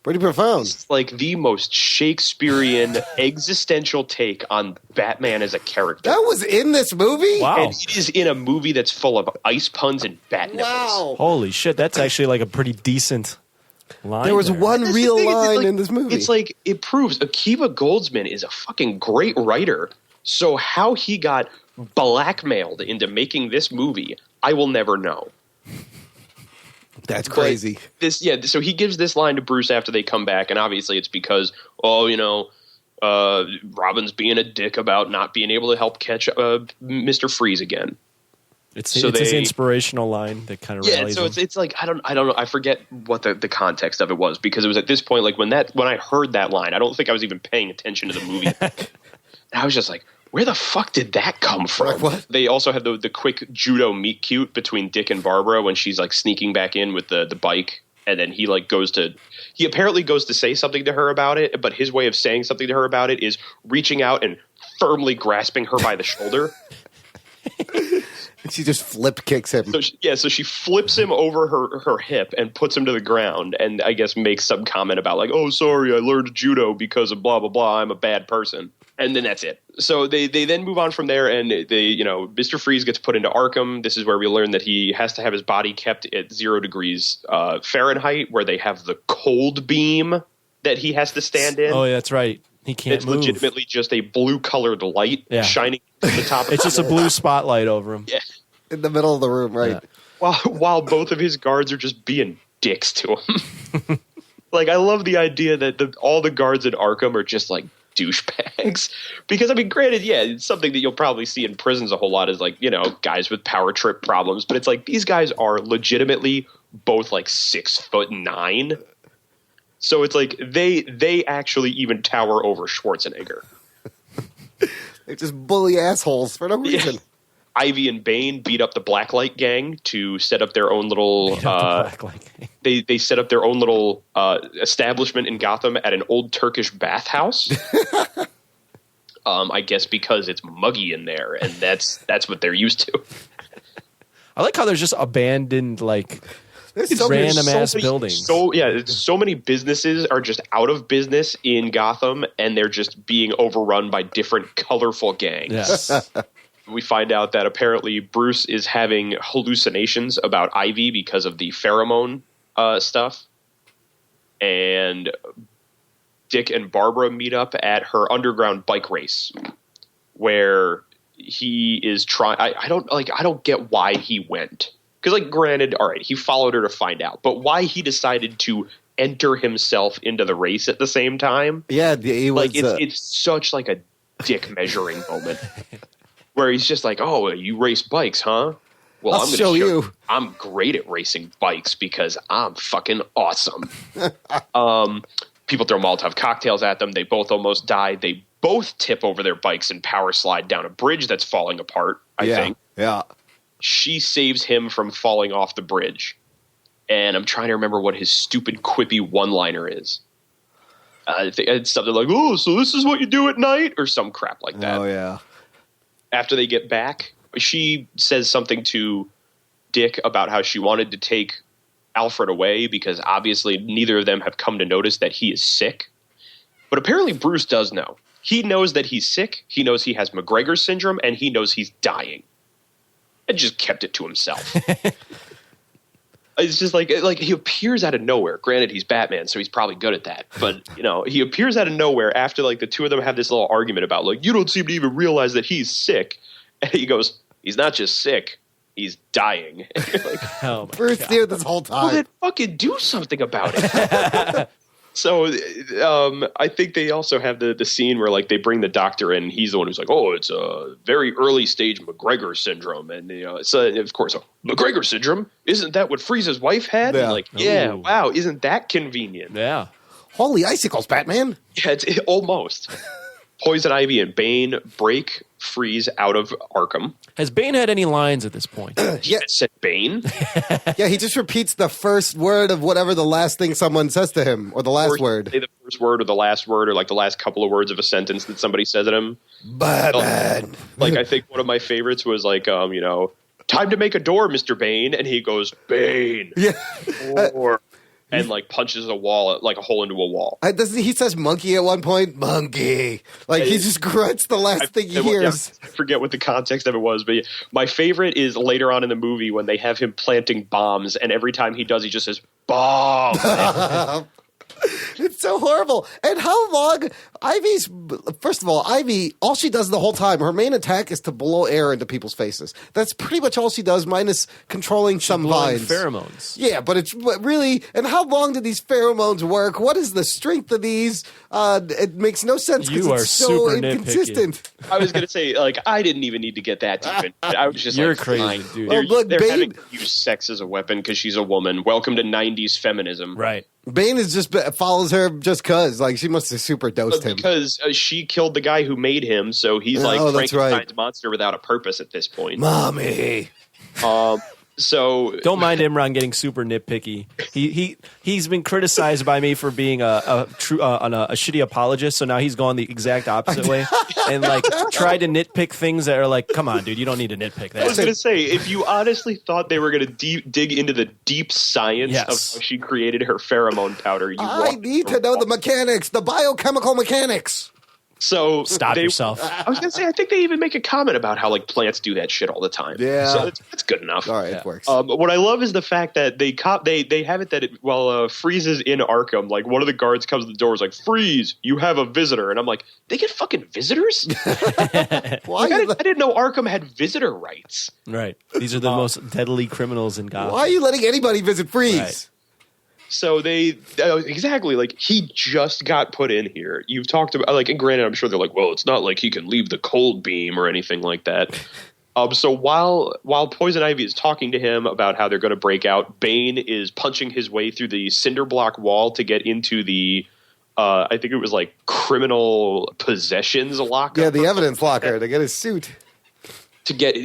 Pretty profound. It's like the most Shakespearean existential take on Batman as a character. That was in this movie? Wow. And it is in a movie that's full of ice puns and bat nipples. Wow. Holy shit, that's actually like a pretty decent line. There was one That's the real thing, is line like- in this movie. It's like, it proves Akiva Goldsman is a fucking great writer. So how he got blackmailed into making this movie, I will never know. That's crazy. But so he gives this line to Bruce after they come back, and obviously it's because, Robin's being a dick about not being able to help catch Mr. Freeze again. It's his inspirational line that kind of rallies so him. it's like I don't know. I forget what the context of it was, because it was at this point, like when I heard that line, I don't think I was even paying attention to the movie. And I was just like, where the fuck did that come from? Like what? They also have the quick judo meet cute between Dick and Barbara when she's like sneaking back in with the bike, and then he apparently goes to say something to her about it, but his way of saying something to her about it is reaching out and firmly grasping her by the shoulder. And she just flip kicks him. So she flips him over her hip and puts him to the ground, and I guess makes some comment about like, "Oh, sorry, I learned judo because of blah blah blah. I'm a bad person." And then that's it. So they then move on from there, and Mr. Freeze gets put into Arkham. This is where we learn that he has to have his body kept at 0 degrees Fahrenheit, where they have the cold beam that he has to stand in. Oh, yeah, that's right. He can't It's move. legitimately just a blue-colored light shining from the top of It's just a blue spotlight over him. Yeah. In the middle of the room, right? Yeah. While both of his guards are just being dicks to him. Like, I love the idea that all the guards in Arkham are just like douchebags. Because, I mean, granted, it's something that you'll probably see in prisons a whole lot is like, guys with power trip problems. But it's like, these guys are legitimately both like 6'9". So it's like they actually even tower over Schwarzenegger. They're just bully assholes for no reason. Ivy and Bane beat up the Blacklight gang to set up their own little. They set up their own little establishment in Gotham at an old Turkish bathhouse. I guess because it's muggy in there, and that's what they're used to. I like how there's just abandoned There's so random many- ass buildings. So many businesses are just out of business in Gotham, and they're just being overrun by different colorful gangs. Yes. We find out that apparently Bruce is having hallucinations about Ivy because of the pheromone stuff. And Dick and Barbara meet up at her underground bike race, where he is trying. I don't get why he went, because granted, all right, he followed her to find out, but why he decided to enter himself into the race at the same time? Yeah, he was. It's such like a dick measuring moment. Where he's just like, "Oh, you race bikes, huh? Well, I'll I'm going to show you. I'm great at racing bikes because I'm fucking awesome." people throw Molotov cocktails at them. They both almost die. They both tip over their bikes and power slide down a bridge that's falling apart, I think. Yeah. She saves him from falling off the bridge. And I'm trying to remember what his stupid, quippy one-liner is. I think it's something like, oh, so this is what you do at night? Or some crap like that. Oh, yeah. After they get back, she says something to Dick about how she wanted to take Alfred away because obviously neither of them have come to notice that he is sick. But apparently Bruce does know. He knows that he's sick, he knows he has McGregor syndrome, and he knows he's dying. And just kept it to himself. It's just like he appears out of nowhere. Granted, he's Batman, so he's probably good at that. But, he appears out of nowhere after, like, the two of them have this little argument about, like, you don't seem to even realize that he's sick. And he goes, he's not just sick, he's dying. Like, Oh my Bruce God. knew this whole time. well, then fucking do something about it. So I think they also have the scene where, like, they bring the doctor in. He's the one who's like, oh, it's a very early stage McGregor syndrome. And, so of course, McGregor syndrome? Isn't that what Frieza's wife had? Yeah. And like, yeah, Ooh. wow, isn't that convenient? Yeah. Holy icicles, Batman. Yeah, it's almost. Poison Ivy and Bane break Freeze out of Arkham. Has Bane had any lines at this point? Yeah. Said Bane. Yeah, he just repeats the first word of whatever the last thing someone says to him, or the last Or word. say the first word or the last word or like the last couple of words of a sentence that somebody says at him. Batman. Like, I think one of my favorites was like, time to make a door, Mr. Bane. And he goes, Bane. Yeah. Door. And like punches a wall, like a hole into a wall. Doesn't he says monkey at one point? Monkey. Like, he just grunts the last thing he hears. I forget what the context of it was, but my favorite is later on in the movie when they have him planting bombs, and every time he does, he just says, bomb. It's so horrible. And how long first of all, Ivy, all she does the whole time, her main attack is to blow air into people's faces. That's pretty much all she does, minus controlling some Blowing vines. pheromones. Yeah, but it's really, and how long do these pheromones work? What is the strength of these? It makes no sense because You it's are so super nitpicky. inconsistent. I was going to say, like, I didn't even need to get that deep. I was just You're like, crazy, fine. dude. They're, Well, look, they're Bane- having to use sex as a weapon because she's a woman. Welcome to 90s feminism. Right. Bane is just follows her just cause, like, she must have super dosed him. Because she killed the guy who made him, so he's like Oh, that's Frankenstein's right. monster without a purpose at this point. Mommy. So Don't mind Imran getting super nitpicky. He's been criticized by me for being a shitty apologist. So now he's gone the exact opposite way and like tried to nitpick things that are like, come on, dude, you don't need to nitpick I was that. going to say, if you honestly thought they were going to dig into the deep science Yes. of how she created her pheromone powder, you I walked need to know the mechanics, the biochemical mechanics. So Stop yourself. I was going to say, I think they even make a comment about how like plants do that shit all the time. Yeah. So that's good enough. All right, Yeah. it works. What I love is the fact that they have it that while Freeze is in Arkham, like one of the guards comes to the door and is like, Freeze, you have a visitor. And I'm like, they get fucking visitors? Why, I didn't know Arkham had visitor rights. Right. These are the most deadly criminals in Gotham. why are you letting anybody visit Freeze? Right. So they exactly like he just got put in here. You've talked about like, and granted, I'm sure they're like, well, it's not like he can leave the cold beam or anything like that. So while Poison Ivy is talking to him about how they're going to break out, Bane is punching his way through the cinder block wall to get into the I think it was like criminal possessions lockup. Yeah, the evidence locker to get his suit. to get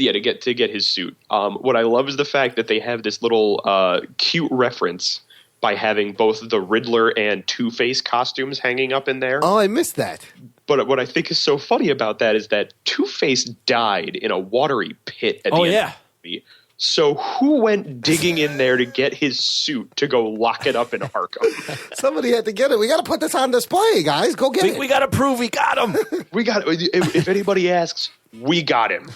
his suit. What I love is the fact that they have this little cute reference by having both the Riddler and Two-Face costumes hanging up in there. Oh, I missed that. But what I think is so funny about that is that Two-Face died in a watery pit at the end of the movie. So who went digging in there to get his suit to go lock it up in Arkham? Somebody had to get it. We got to put this on display, guys. Go get it. We got to prove we got him. We got if anybody asks, we got him.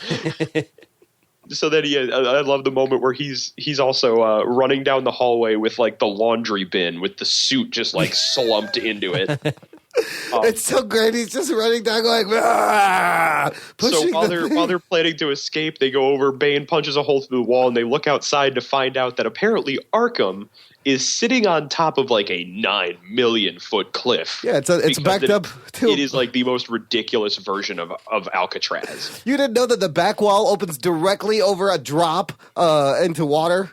So then I love the moment where he's also running down the hallway with like the laundry bin with the suit just like slumped into it. It's so great. He's just running down going, "Ah!" So pushing while they're planning to escape, they go over, Bane punches a hole through the wall, and they look outside to find out that apparently Arkham is sitting on top of like a 9 million foot cliff. Yeah, it's backed up to. It is like the most ridiculous version of Alcatraz. You didn't know that the back wall opens directly over a drop into water?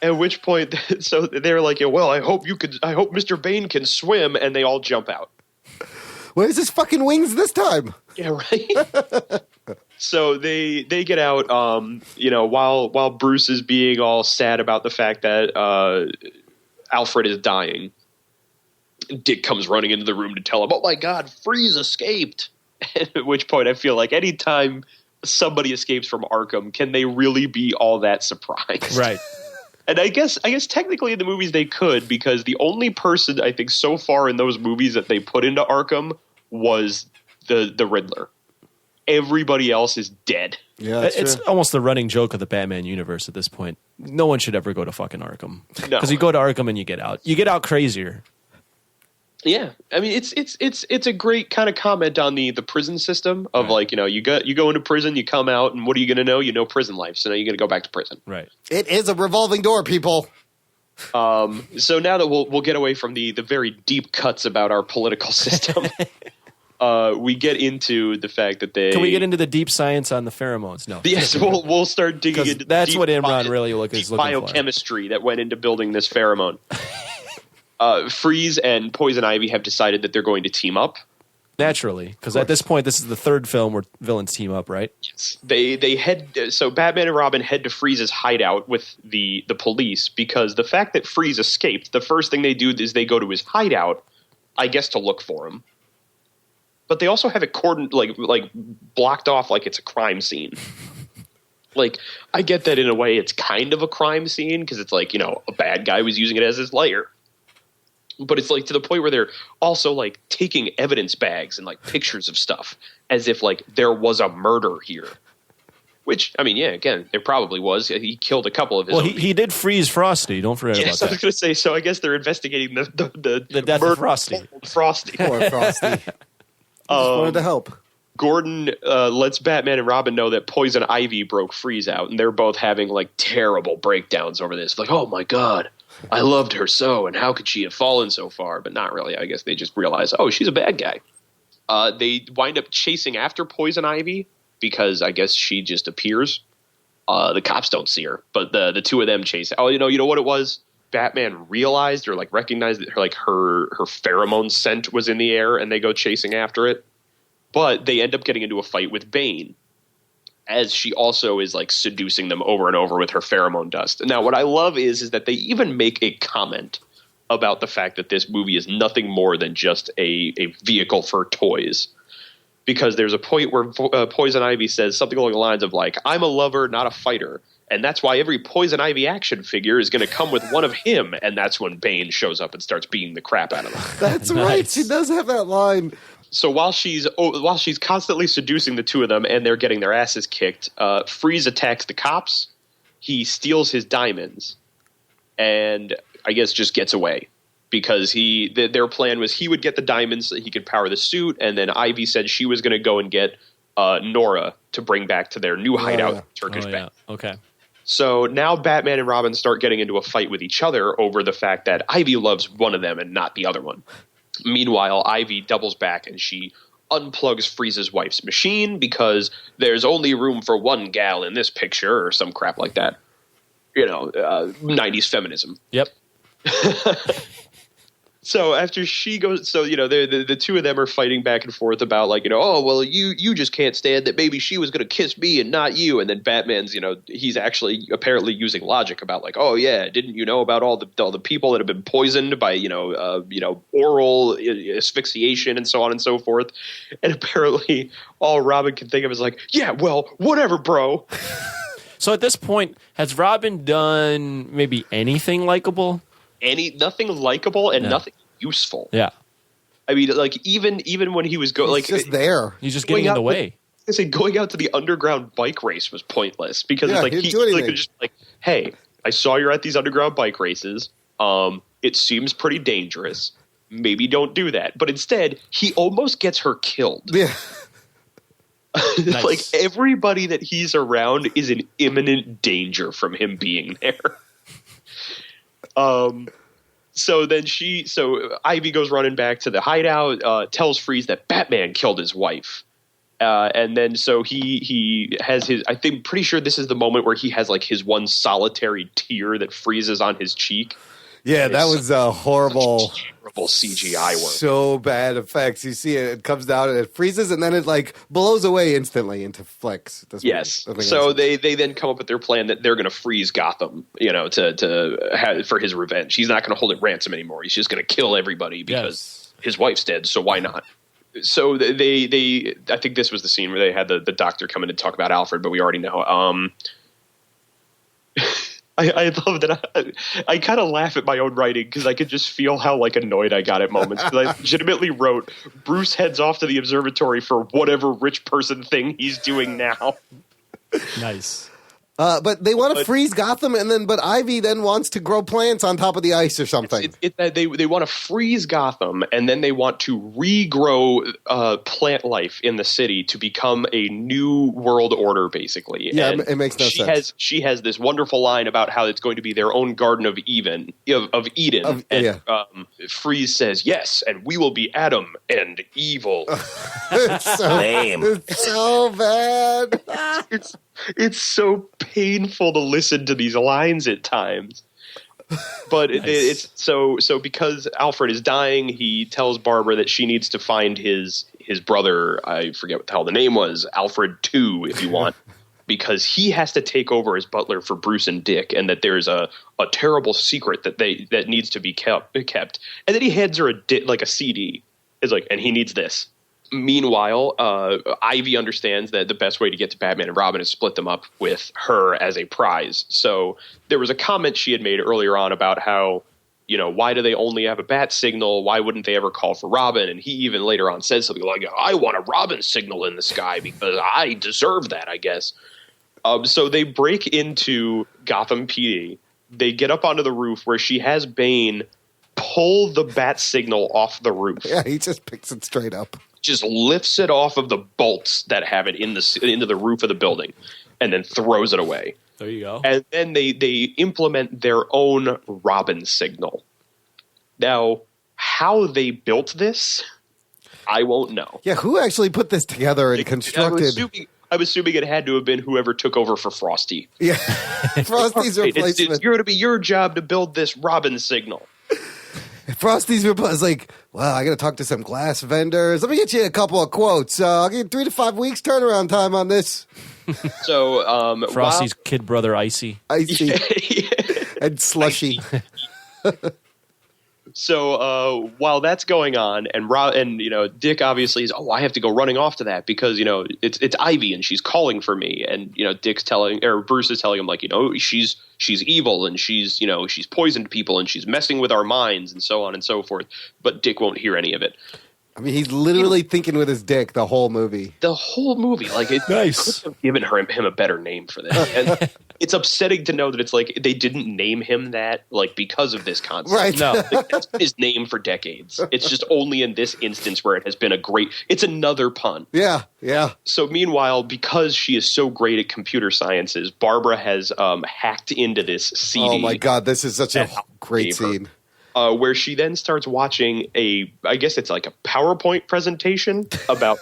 At which point, so they're like, yeah, well, I hope Mr. Bane can swim, and they all jump out. Where's his fucking wings this time? Yeah, right. So they get out, while Bruce is being all sad about the fact that Alfred is dying. Dick comes running into the room to tell him, "Oh my God, Freeze escaped!" At which point, I feel like anytime somebody escapes from Arkham, can they really be all that surprised? Right. And I guess technically in the movies they could, because the only person I think so far in those movies that they put into Arkham was the Riddler. Everybody else is dead. Yeah, it's almost the running joke of the Batman universe at this point. No one should ever go to fucking Arkham. No. Because you go to Arkham and you get out. You get out crazier. Yeah, I mean it's a great kind of comment on the prison system of like, you go into prison, you come out, and what are you going to know? You know prison life, so now you're going to go back to prison. Right. It is a revolving door, people. So now that we'll get away from the very deep cuts about our political system, we get into the fact that they... Can we get into the deep science on the pheromones? No. Yes, we'll start digging into that's deep what Imran really is looking for. Biochemistry that went into building this pheromone. Freeze and Poison Ivy have decided that they're going to team up. Naturally, because at this point, this is the third film where villains team up, right? Yes. They head... So Batman and Robin head to Freeze's hideout with the police, because the fact that Freeze escaped, the first thing they do is they go to his hideout, I guess to look for him. But they also have it cordoned, like blocked off like it's a crime scene. Like, I get that in a way it's kind of a crime scene, because it's like, a bad guy was using it as his lair. But it's like to the point where they're also like taking evidence bags and like pictures of stuff as if like there was a murder here. Which, I mean, yeah, again, there probably was. He killed a couple of his own. He did freeze Frosty. Don't forget about that. I was going to say, so I guess they're investigating the death of Frosty. Frosty. Poor Frosty. Just wanted to help. Gordon lets Batman and Robin know that Poison Ivy broke Freeze out, and they're both having like terrible breakdowns over this. Like, oh my God, I loved her so, and how could she have fallen so far? But not really. I guess they just realize, oh, she's a bad guy. They wind up chasing after Poison Ivy because I guess she just appears. The cops don't see her, but the two of them chase. Oh, you know what it was? Batman realized or like recognized that her pheromone scent was in the air, and they go chasing after it. But they end up getting into a fight with Bane, as she also is like seducing them over and over with her pheromone dust. Now, what I love is that they even make a comment about the fact that this movie is nothing more than just a vehicle for toys. Because there's a point where Poison Ivy says something along the lines of like, I'm a lover, not a fighter. And that's why every Poison Ivy action figure is going to come with one of him. And that's when Bane shows up and starts beating the crap out of him. That's right. She does have that line. So while she's constantly seducing the two of them and they're getting their asses kicked, Freeze attacks the cops. He steals his diamonds and I guess just gets away because their plan was he would get the diamonds so that he could power the suit, and then Ivy said she was going to go and get Nora to bring back to their new hideout, Turkish Bank. Yeah. Okay. So now Batman and Robin start getting into a fight with each other over the fact that Ivy loves one of them and not the other one. Meanwhile, Ivy doubles back and she unplugs Freeze's wife's machine because there's only room for one gal in this picture or some crap like that. 90s feminism. Yep. So after she goes, the two of them are fighting back and forth about like, oh, well, you just can't stand that maybe she was going to kiss me and not you. And then Batman's, he's actually apparently using logic about like, oh, yeah, didn't you know about all the people that have been poisoned by, oral asphyxiation and so on and so forth. And apparently all Robin can think of is like, yeah, well, whatever, bro. So at this point, has Robin done maybe anything likable? Nothing likable and nothing useful. Yeah. I mean, like even when he was he's just there. He's just getting in the way. Going out to the underground bike race was pointless because it's like he could just like, hey, I saw you're at these underground bike races. It seems pretty dangerous. Maybe don't do that. But instead, he almost gets her killed. Yeah. Nice. Like everybody that he's around is in imminent danger from him being there. So Ivy goes running back to the hideout, tells Freeze that Batman killed his wife. And then so he has his, I think, pretty sure this is the moment where he has like his one solitary tear that freezes on his cheek. Yeah, that was a horrible CGI work. So bad effects. You see it comes down and it freezes and then it like blows away instantly into flecks. Yes. So they then come up with their plan that they're going to freeze Gotham, for his revenge. He's not going to hold it ransom anymore. He's just going to kill everybody because his wife's dead. So why not? So they I think this was the scene where they had the doctor come in and talk about Alfred, but we already know. I love that. I kind of laugh at my own writing because I could just feel how like annoyed I got at moments. Because I legitimately wrote, Bruce heads off to the observatory for whatever rich person thing he's doing now. Nice. But they want to freeze Gotham, but Ivy then wants to grow plants on top of the ice or something. They want to freeze Gotham, and then they want to regrow plant life in the city to become a new world order, basically. Yeah, and it makes no sense. She has this wonderful line about how it's going to be their own Garden of Eden. Freeze says, yes, and we will be Adam and evil. It's so lame. It's so bad. It's so painful to listen to these lines at times. But it's so because Alfred is dying, he tells Barbara that she needs to find his brother. I forget what the hell the name was. Alfred 2, if you want. Because he has to take over as butler for Bruce and Dick, and that there's a terrible secret that needs to be kept. And then he hands her a CD. It's like, and he needs this. Meanwhile, Ivy understands that the best way to get to Batman and Robin is split them up with her as a prize. So there was a comment she had made earlier on about how, why do they only have a bat signal? Why wouldn't they ever call for Robin? And he even later on said something like, I want a Robin signal in the sky because I deserve that, I guess. So they break into Gotham PD. They get up onto the roof where she has Bane pull the bat signal off the roof. Yeah, he just picks it straight up. Just lifts it off of the bolts that have it into the roof of the building and then throws it away. There you go. And then they implement their own Robin signal. Now, how they built this, I won't know. Yeah, who actually put this together and constructed? I'm assuming it had to have been whoever took over for Frosty. Yeah, Frosty's replacement. It's going to be your job to build this Robin signal. Frosty's reply is like, well, I got to talk to some glass vendors. Let me get you a couple of quotes. I'll give you 3 to 5 weeks turnaround time on this. So, Frosty's kid brother, Icy. And Slushy. So while that's going on, and Dick obviously is, I have to go running off to that because it's Ivy and she's calling for me, and Bruce is telling him she's evil and she's poisoned people and she's messing with our minds and so on and so forth. But Dick won't hear any of it. I mean, he's literally thinking with his dick the whole movie. Nice. Could have given him a better name for this. And it's upsetting to know that it's like they didn't name him that because of this concept. Right. No. That's been his name for decades. It's just only in this instance where it has been it's another pun. Yeah. So meanwhile, because she is so great at computer sciences, Barbara has hacked into this CD. Oh my God, this is such a great scene. Where she then starts watching I guess it's like a PowerPoint presentation about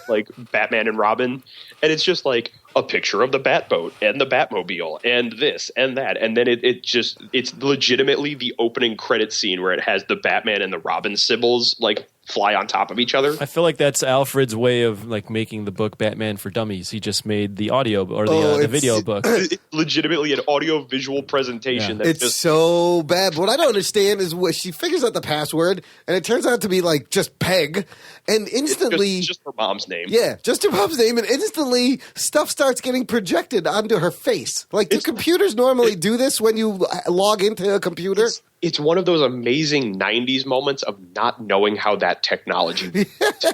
Batman and Robin. And it's just like a picture of the Batboat and the Batmobile and this and that. And then it's legitimately the opening credit scene where it has the Batman and the Robin symbols fly on top of each other. I feel like that's Alfred's way of making the book Batman for Dummies. He just made the audio or the video book. It's legitimately an audio visual presentation. Yeah. It's so bad. What I don't understand is she figures out the password and it turns out to be just Peg, and instantly just her mom's name. Yeah, just her mom's name, and instantly stuff starts getting projected onto her face. Do computers normally do this when you log into a computer? It's one of those amazing 90s moments of not knowing how that technology works.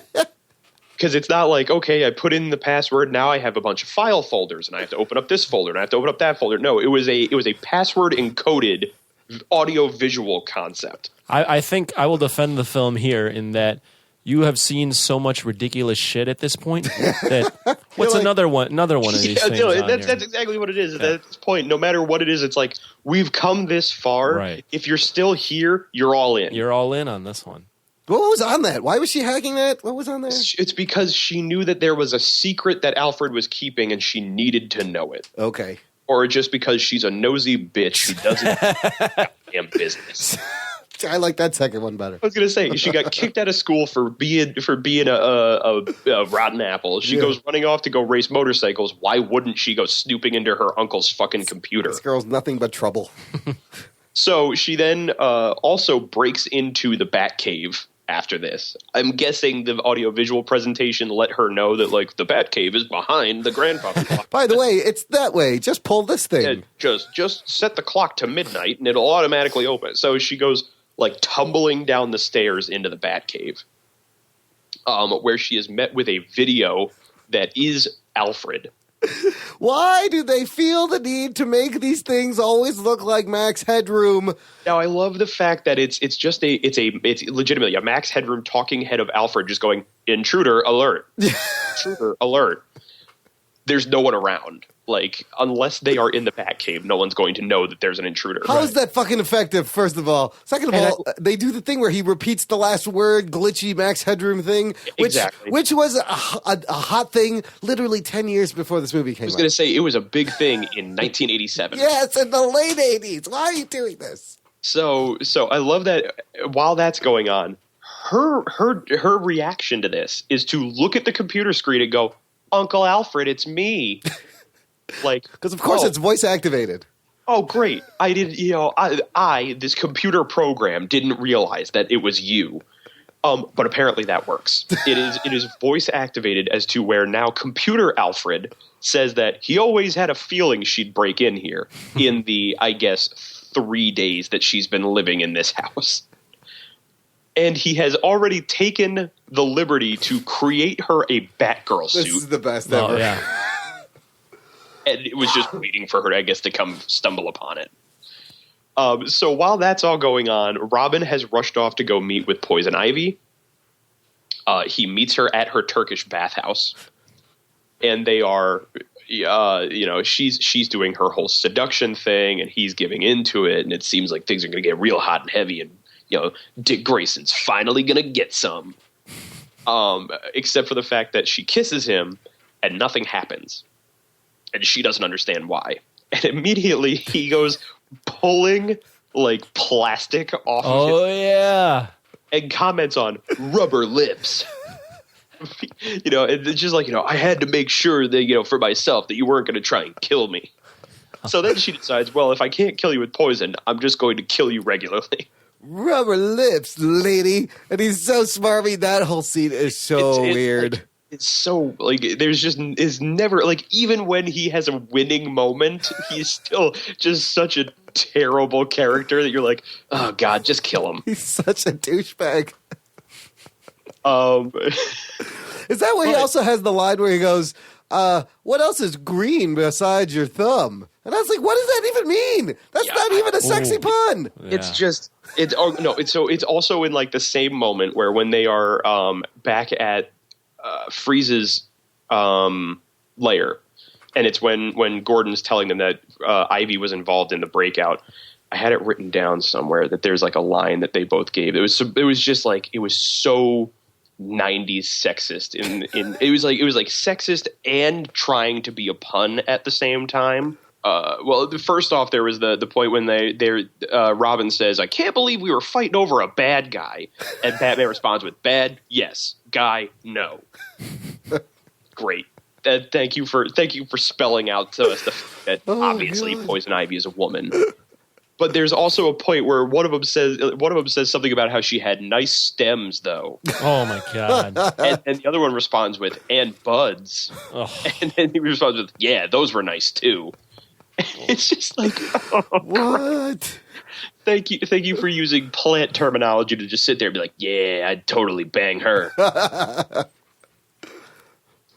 Because it's not okay, I put in the password, now I have a bunch of file folders, and I have to open up this folder, and I have to open up that folder. No, it was a password encoded audio-visual concept. I think I will defend the film here in that you have seen so much ridiculous shit at this point that what's another one of these things? That's exactly what it is. Yeah. At this point, no matter what it is, it's we've come this far. Right. If you're still here, you're all in. You're all in on this one. What was on that? Why was she hacking that? What was on there? It's because she knew that there was a secret that Alfred was keeping and she needed to know it. Okay. Or just because she's a nosy bitch who doesn't damn business. I like that second one better. I was going to say, she got kicked out of school for being a rotten apple. She goes running off to go race motorcycles. Why wouldn't she go snooping into her uncle's fucking computer? This girl's nothing but trouble. So she then also breaks into the Batcave after this. I'm guessing the audiovisual presentation let her know that, like, the Batcave is behind the grandfather clock. By the way, it's that way. Just pull this thing. Yeah, just set the clock to midnight and it'll automatically open. So she goes, like, tumbling down the stairs into the Batcave, where she is met with a video that is Alfred. Why do they feel the need to make these things always look like Max Headroom? Now, I love the fact that it's legitimately a Max Headroom talking head of Alfred just going, intruder alert, intruder alert. There's no one around. Like, unless they are in the Batcave, no one's going to know that there's an intruder. How is that fucking effective, first of all? Second of all, they do the thing where he repeats the last word, glitchy Max Headroom thing, which was a hot thing literally 10 years before this movie came out. I was going to say, it was a big thing in 1987. Yes, in the late 80s. Why are you doing this? So I love that while that's going on, her reaction to this is to look at the computer screen and go, Uncle Alfred, it's me. Like, because of course it's voice activated. Oh, great! I did. This computer program didn't realize that it was you. But apparently that works. It is voice activated as to where now computer Alfred says that he always had a feeling she'd break in here in the, I guess, 3 days that she's been living in this house. And he has already taken the liberty to create her a Batgirl suit. This is the best ever. Oh, yeah. And it was just waiting for her, I guess, to come stumble upon it. So while that's all going on, Robin has rushed off to go meet with Poison Ivy. He meets her at her Turkish bathhouse. And they are, she's doing her whole seduction thing, and he's giving into it. And it seems like things are going to get real hot and heavy. And, Dick Grayson's finally going to get some. Except for the fact that she kisses him, and nothing happens. And she doesn't understand why. And immediately he goes pulling, like, plastic off of his yeah. and comments on rubber lips. It's just like, I had to make sure that, for myself that you weren't going to try and kill me. So then she decides, well, if I can't kill you with poison, I'm just going to kill you regularly. Rubber lips, lady. And he's so smarmy. That whole scene is so weird. Like, it's so, like, is never, like, even when he has a winning moment, he's still just such a terrible character that you're like, oh, God, just kill him. He's such a douchebag. Is that where he also has the line where he goes, what else is green besides your thumb? And I was like, what does that even mean? That's not even a sexy pun. Yeah. It's also in, like, the same moment where when they are back at Freeze's lair, and it's when Gordon's telling them that Ivy was involved in the breakout. I had it written down somewhere that there's, like, a line that they both gave. It was just like, it was so 90s sexist. It was like sexist and trying to be a pun at the same time. First off, there was the point when Robin says, I can't believe we were fighting over a bad guy. And Batman responds with, bad, yes. Guy, no. Great. Thank you for spelling out to us that obviously God. Poison Ivy is a woman. But there's also a point where one of them says something about how she had nice stems, though. Oh my God! and the other one responds with, and buds. Oh. And then he responds with, yeah, those were nice too. It's just like, what? Thank you for using plant terminology to just sit there and be like, yeah, I'd totally bang her.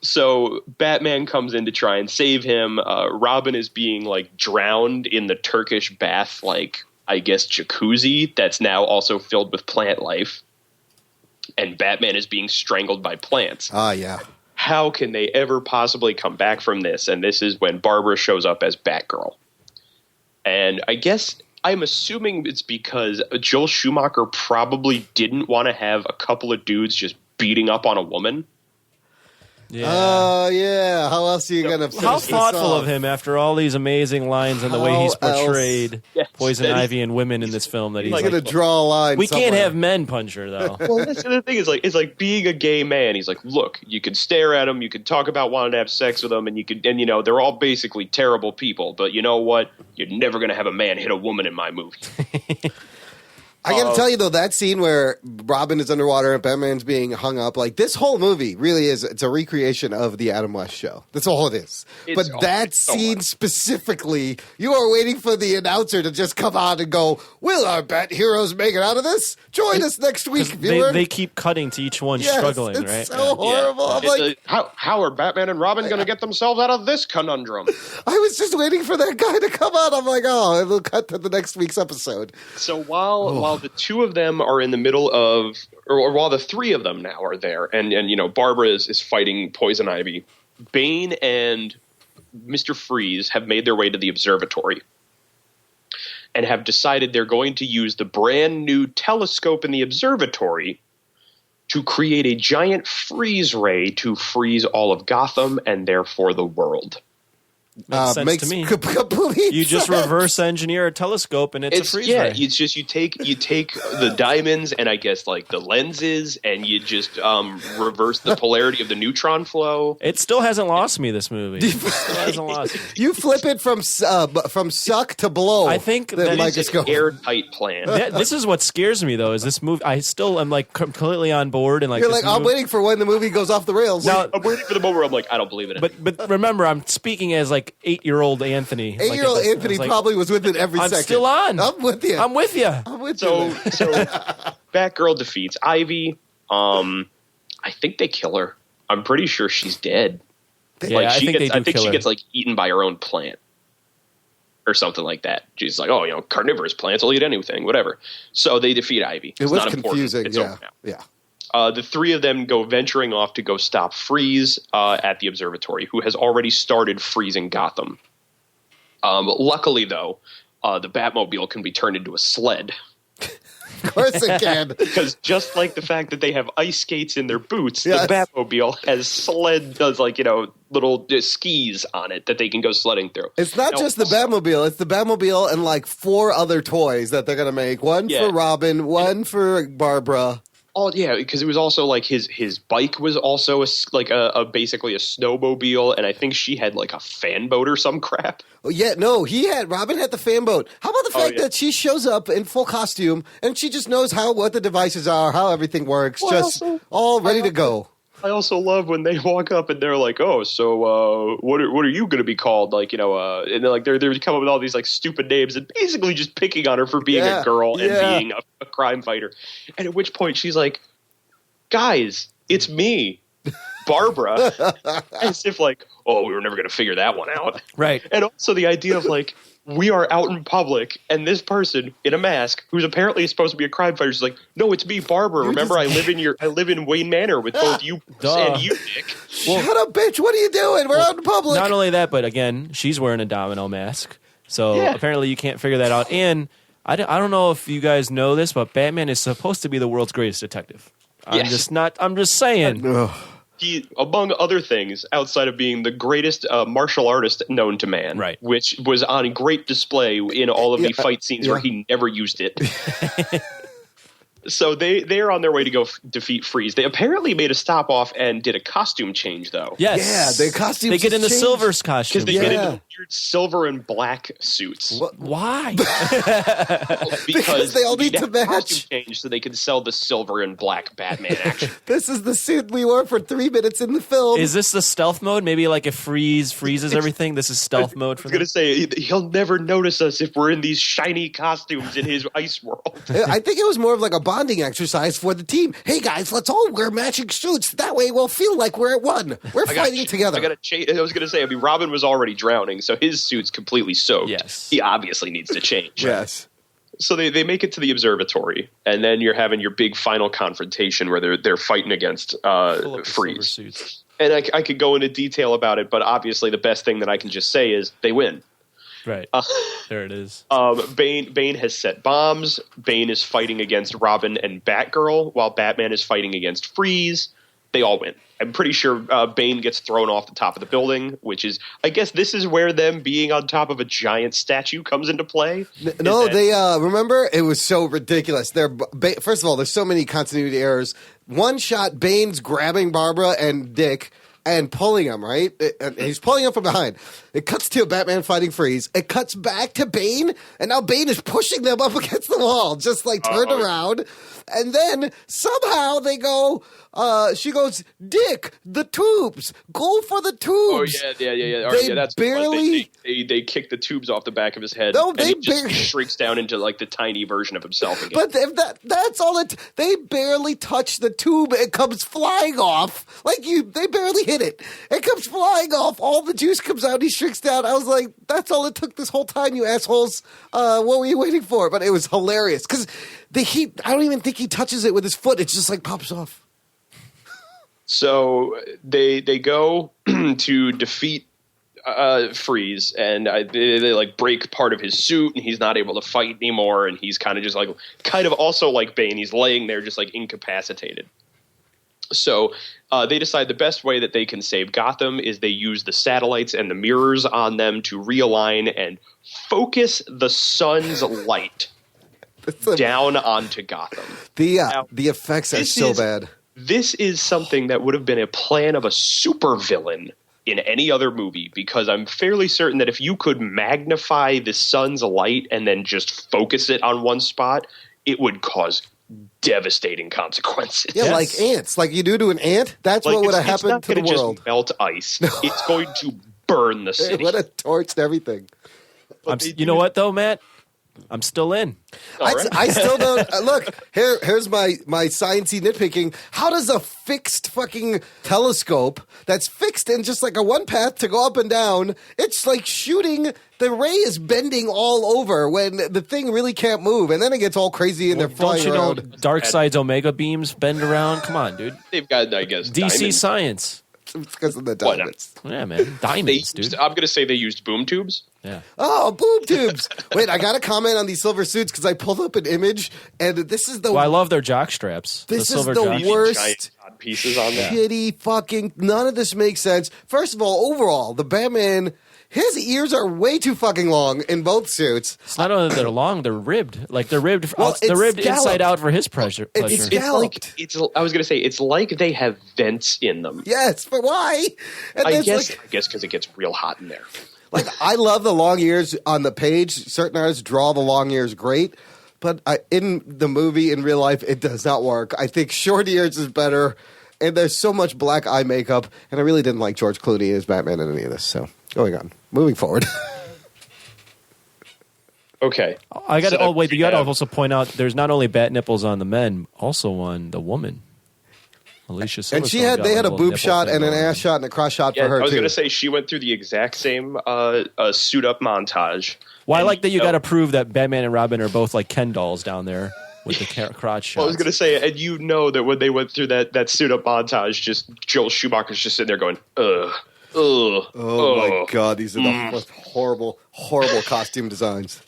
So Batman comes in to try and save him. Robin is being, like, drowned in the Turkish bath, like, I guess, jacuzzi that's now also filled with plant life. And Batman is being strangled by plants. Ah, yeah. How can they ever possibly come back from this? And this is when Barbara shows up as Batgirl. And I guess I'm assuming it's because Joel Schumacher probably didn't want to have a couple of dudes just beating up on a woman. Yeah. Oh, yeah. How else are you going to How thoughtful of him after all these amazing lines and the way he's portrayed Poison Ivy and women in this film. That he's going to draw a line. We somewhere. can't have men punch her, though. Well, the thing is, it's like being a gay man. He's like, look, you can stare at him, you can talk about wanting to have sex with them, and they're all basically terrible people. But you know what? You're never going to have a man hit a woman in my movie. I got to tell you, though, that scene where Robin is underwater and Batman's being hung up, like, this whole movie really is, it's a recreation of the Adam West show. That's all it is. But that scene specifically, you are waiting for the announcer to just come on and go, will our Bat heroes make it out of this? Join us next week, viewer. They keep cutting to each one struggling, it's right? so horrible. I'm like, how are Batman and Robin going to get themselves out of this conundrum? I was just waiting for that guy to come on. I'm like, oh, it'll cut to the next week's episode. So while the two of them are in the middle of, or while the three of them now are there, and Barbara is fighting Poison Ivy, Bane and Mr. Freeze have made their way to the observatory and have decided they're going to use the brand new telescope in the observatory to create a giant freeze ray to freeze all of Gotham and therefore the world. Makes sense to me. Complete You just sense. reverse engineer a telescope and it's a freeze ray. It's just you take the diamonds and I guess like the lenses and you just reverse the polarity of the neutron flow. It still hasn't lost me, this movie. It still hasn't lost me. You flip it from suck to blow. I think the that It's microscope. an airtight plan. This is what scares me, though, is this movie. I still am like completely on board. And like, You're this like, I'm waiting for when the movie goes off the rails. Now, I'm waiting for the moment where I'm like, I don't believe in it. But remember, I'm speaking as like 8-year-old Anthony. Like, 8-year-old I was Anthony like, probably was with it every I'm second. still on. I'm with you. I'm with you. I'm with So you. Batgirl defeats Ivy. I think they kill her. I'm pretty sure she's dead. Yeah, I think they do I think kill she her. gets like eaten by her own plant or something like that. She's like, oh, carnivorous plants will eat anything, whatever. So they defeat Ivy. It It's was not important. confusing. It's Yeah. over now. Yeah. The three of them go venturing off to go stop Freeze at the observatory, who has already started freezing Gotham. Luckily, though, the Batmobile can be turned into a sled. Of course it can. Because just like the fact that they have ice skates in their boots, Yes. the Batmobile has little skis on it that they can go sledding through. It's not just the Batmobile. It's the Batmobile and like 4 other toys that they're going to make. One for Robin, one for Barbara. Oh yeah, because it was also like his bike was also basically a snowmobile, and I think she had like a fan boat or some crap. Oh, yeah, no, Robin had the fan boat. How about the fact that she shows up in full costume and she just knows what the devices are, how everything works, all ready to go. I also love when they walk up and they're like, "Oh, so what are you going to be called?" Like, and they're like they're coming up with all these like stupid names and basically just picking on her for being a girl and being a crime fighter. And at which point she's like, "Guys, it's me, Barbara," as if like, "Oh, we were never going to figure that one out." Right. And also the idea of like, we are out in public, and this person in a mask, who's apparently supposed to be a crime fighter, is like, "No, it's me, Barbara. Remember, I live in Wayne Manor with both you and you, Nick." Shut up, bitch! What are you doing? We're out in public. Not only that, but again, she's wearing a domino mask. So apparently you can't figure that out. And I don't know if you guys know this, but Batman is supposed to be the world's greatest detective. I'm just saying. He, among other things, outside of being the greatest martial artist known to man, right, which was on great display in all of the fight scenes where he never used it. So they are on their way to go defeat Freeze. They apparently made a stop off and did a costume change, though. Yes. Yeah, their costumes They get in the changed. Silver's costume. Because they get into weird silver and black suits. Why? Because they all we need to have a costume match. change so they can sell the silver and black Batman action. This is the suit we wore for 3 minutes in the film. Is this the stealth mode? Maybe like if Freeze freezes everything, this is stealth mode for I was them? going to say, he'll never notice us if we're in these shiny costumes in his ice world. I think it was more of like a bonding exercise for the team. Hey guys, let's all wear matching suits. That way we'll feel like we're at one. We're fighting together. I was going to say, Robin was already drowning, so his suit's completely soaked. Yes. He obviously needs to change. Yes. So they make it to the observatory, and then you're having your big final confrontation where they're fighting against Freeze. Suits. And I could go into detail about it, but obviously the best thing that I can just say is they win. Right. There it is. Bane has set bombs. Bane is fighting against Robin and Batgirl, while Batman is fighting against Freeze. They all win. I'm pretty sure Bane gets thrown off the top of the building, which is, I guess this is where them being on top of a giant statue comes into play. No, they remember? It was so ridiculous. First of all, there's so many continuity errors. One shot, Bane's grabbing Barbara and Dick and pulling him, right? He's pulling him from behind. It cuts to Batman fighting Freeze. It cuts back to Bane, and now Bane is pushing them up against the wall, just like turned around. And then somehow they go, she goes, Dick, the tubes, go for the tubes. Oh, yeah. They That's barely... They kick the tubes off the back of his head. No, and he just shrinks down into like the tiny version of himself again. But if that's all it... They barely touch the tube. It comes flying off. They barely hit it. It comes flying off. All the juice comes out. He shrinks down. I was like, that's all it took this whole time, you assholes. What were you waiting for? But it was hilarious. Because I don't even think he touches it with his foot. It just like pops off. So they go to defeat Freeze, and they like break part of his suit, and he's not able to fight anymore, and he's kind of also like Bane. He's laying there just like incapacitated. So they decide the best way that they can save Gotham is they use the satellites and the mirrors on them to realign and focus the sun's light down onto Gotham. The effects are so bad. This is something that would have been a plan of a supervillain in any other movie, because I'm fairly certain that if you could magnify the sun's light and then just focus it on one spot, it would cause devastating consequences. Yeah, like ants. Like you do to an ant, that's what would have happened to the world. It's not going to just melt ice. It's going to burn the city. It would have torched everything. You know what, though, Matt? I'm still in. I still don't look. Here's my sciencey nitpicking. How does a fixed fucking telescope that's fixed in just like a one path to go up and down? It's like shooting. The ray is bending all over when the thing really can't move, and then it gets all crazy and they're flying around. Don't you know Darkseid's omega beams bend around? Come on, dude. They've got, I guess, DC diamonds. Science. It's because of the diamonds. Yeah, man. Diamonds, dude. I'm going to say they used boom tubes. Yeah. Oh, boob tubes. Wait, I got to comment on these silver suits because I pulled up an image, and this is the... Well, I love their jock straps. This is the jock worst giant pieces on that. shitty fucking... None of this makes sense. First of all, overall, the Batman... His ears are way too fucking long in both suits. It's not only that they're long, they're ribbed. Like they're ribbed. Well, they're ribbed scalloped. inside out for his pleasure. It's scalloped. I was going to say, it's like they have vents in them. Yes, but why? And I it's guess like, because it gets real hot in there. like I love the long ears on the page. Certain artists draw the long ears great, but in the movie, in real life, it does not work. I think short ears is better, and there's so much black eye makeup, and I really didn't like George Clooney as Batman in any of this. So, going on. Moving forward. Okay. I got. Oh wait, you got to also point out there's not only bat nipples on the men, also on the woman. Alicia Silverstone. And they had a boob shot and an ass shot and a cross shot for her too. I was going to say she went through the exact same suit up montage. Well, I like that you got to prove that Batman and Robin are both like Ken dolls down there with the crotch shots. Well, I was going to say, and you know that when they went through that suit up montage, just Joel Schumacher's just sitting there going, ugh. My God, these are the most horrible costume designs.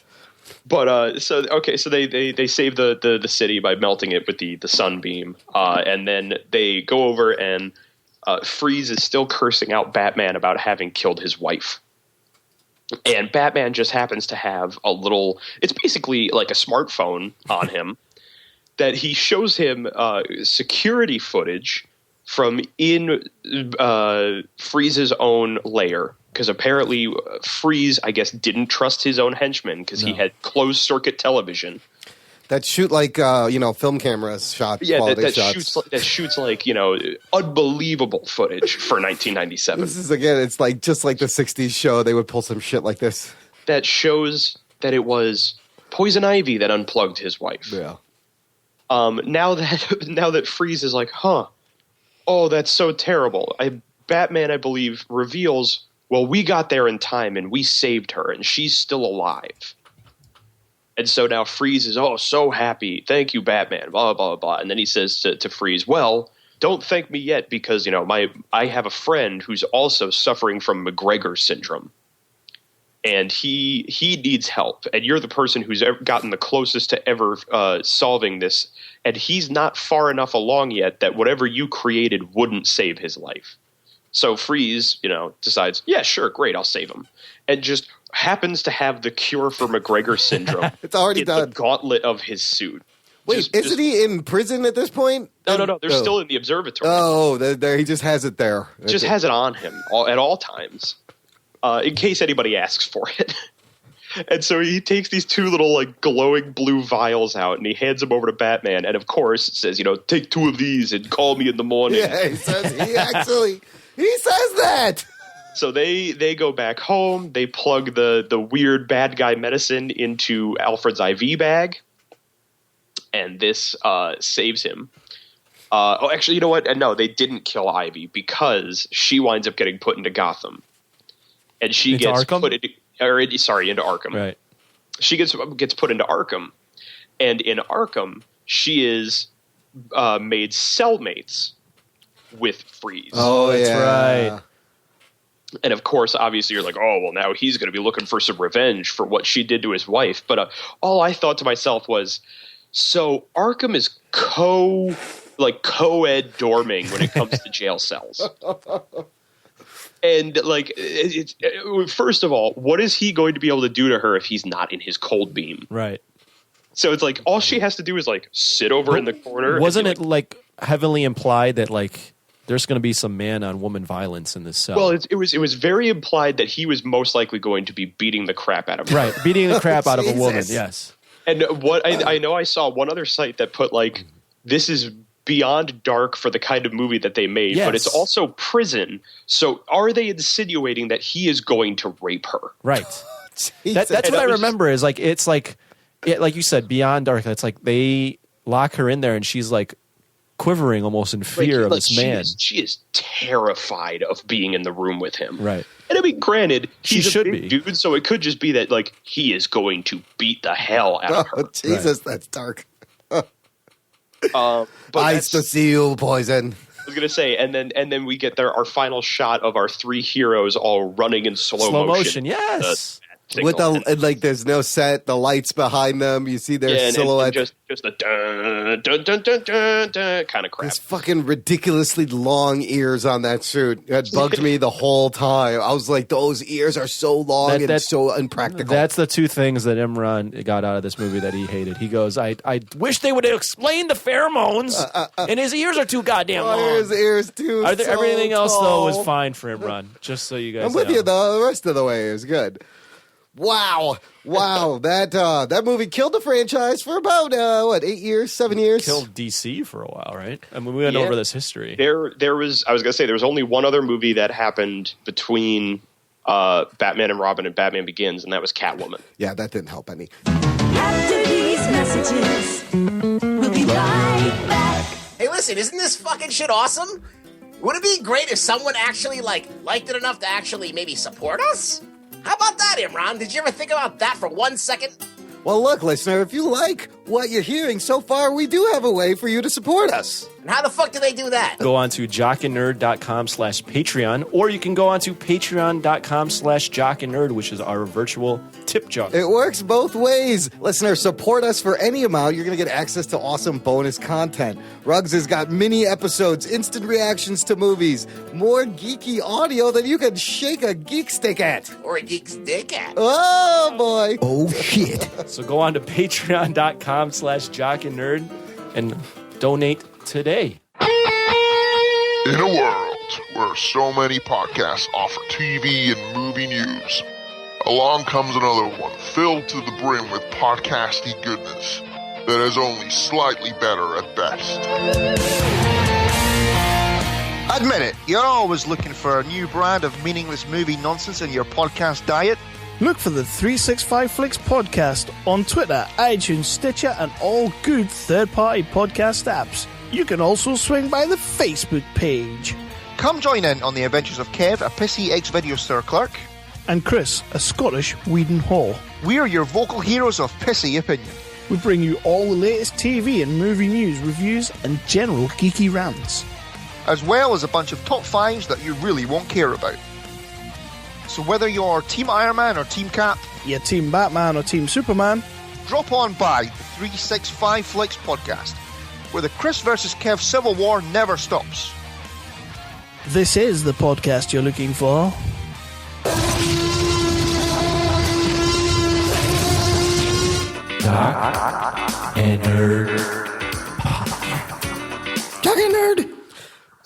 But so they save the city by melting it with the sunbeam, and then they go over and Freeze is still cursing out Batman about having killed his wife, and Batman just happens to have a little. It's basically like a smartphone on him that he shows him security footage from in Freeze's own lair, because apparently Freeze, I guess, didn't trust his own henchmen because he had closed circuit television that shoot like film cameras shots. Yeah, that shoots like unbelievable footage for 1997. This is it's like just like the '60s show. They would pull some shit like this that shows that it was Poison Ivy that unplugged his wife. Yeah. Now that Freeze is like, oh, that's so terrible. Batman, I believe, reveals, well, we got there in time and we saved her and she's still alive. And so now Freeze is, so happy. Thank you, Batman, blah, blah, blah. And then he says to Freeze, well, don't thank me yet because, I have a friend who's also suffering from McGregor syndrome. and he needs help, and you're the person who's ever gotten the closest to ever solving this, and he's not far enough along yet that whatever you created wouldn't save his life. So Freeze, decides, yeah, sure, great, I'll save him, and just happens to have the cure for McGregor syndrome. It's already done. The gauntlet of his suit. Wait, isn't he in prison at this point? No. They're still in the observatory. Oh, there he just has it there. Just has it on him at all times, in case anybody asks for it. And so he takes these two little glowing blue vials out, and he hands them over to Batman. And of course, it says, take 2 of these and call me in the morning. Yeah, he says he says that. So they go back home. They plug the weird bad guy medicine into Alfred's IV bag. And this saves him. Actually, you know what? No, they didn't kill Ivy because she winds up getting put into Gotham, and she into gets Arkham? into Arkham. Right. She gets put into Arkham, and in Arkham, she is made cellmates with Freeze. Oh, that's yeah. right. And of course, obviously, you're like, oh, well, now he's going to be looking for some revenge for what she did to his wife. But all I thought to myself was, so Arkham is co-ed dorming when it comes to jail cells. And first of all, what is he going to be able to do to her if he's not in his cold beam? Right. So it's all she has to do is sit over in the corner. Wasn't it heavily implied that there's going to be some man-on-woman violence in this cell? Well, it was very implied that he was most likely going to be beating the crap out of her. Right, beating the crap out of a woman, yes. And what I know, I saw one other site that put this is beyond dark for the kind of movie that they made, yes. But it's also prison. So are they insinuating that he is going to rape her? Right. That's what I remember is it's like you said, beyond dark. It's they lock her in there and she's quivering almost in fear of this man. She is terrified of being in the room with him. Right. And I mean, granted, he's a big be. dude, so it could just be that he is going to beat the hell out of her. Oh, Jesus, that's dark. But Ice to seal poison. I was gonna say, and then we get our final shot of our 3 heroes all running in slow motion. Yes. With there's no set, the lights behind them, you see their silhouette. And just a dun dun dun dun dun dun kind of crap. These fucking ridiculously long ears on that suit. That bugged me the whole time. I was like, those ears are so long and so impractical. That's the 2 things that Imran got out of this movie that he hated. He goes, I wish they would explain the pheromones, and his ears are too goddamn long. His ears too. Everything else, though, was fine for Imran, just so you guys I'm with know. you, though. The rest of the way is good. Wow. That movie killed the franchise for about 8 years, 7 years. Killed DC for a while, right? I mean, we went over this history. There was only one other movie that happened between Batman and Robin and Batman Begins, and that was Catwoman. Yeah, that didn't help any. After these messages, we'll be right back. Hey, listen, isn't this fucking shit awesome? Would it be great if someone actually liked it enough to actually maybe support us? How about that, Imran? Did you ever think about that for 1 second? Well, look, listener, if you like what you're hearing so far, we do have a way for you to support us. And how the fuck do they do that? Go on to jockandnerd.com/Patreon, or you can go on to patreon.com/jockandnerd, which is our virtual tip jar. It works both ways. Listener, support us for any amount. You're going to get access to awesome bonus content. Ruggs has got mini episodes, instant reactions to movies, more geeky audio than you can shake a geek stick at. Or a geek's dick at. Oh, boy. Oh, shit. So go on to patreon.com/jockandnerd and donate today. In a world where so many podcasts offer TV and movie news, along comes another one filled to the brim with podcasty goodness that is only slightly better at best. Admit it, you're always looking for a new brand of meaningless movie nonsense in your podcast diet. Look for the 365 Flicks podcast on Twitter, iTunes, Stitcher, and all good third-party podcast apps. You can also swing by the Facebook page. Come join in on the adventures of Kev, a pissy ex-video store clerk. And Chris, a Scottish Whedon Hall. We're your vocal heroes of pissy opinion. We bring you all the latest TV and movie news, reviews, and general geeky rants. As well as a bunch of top fives that you really won't care about. So whether you're Team Iron Man or Team Cap, You're Team Batman or Team Superman, drop on by the 365 Flicks podcast, where the Chris versus Kev Civil War never stops. this is the podcast you're looking for. Talking nerd.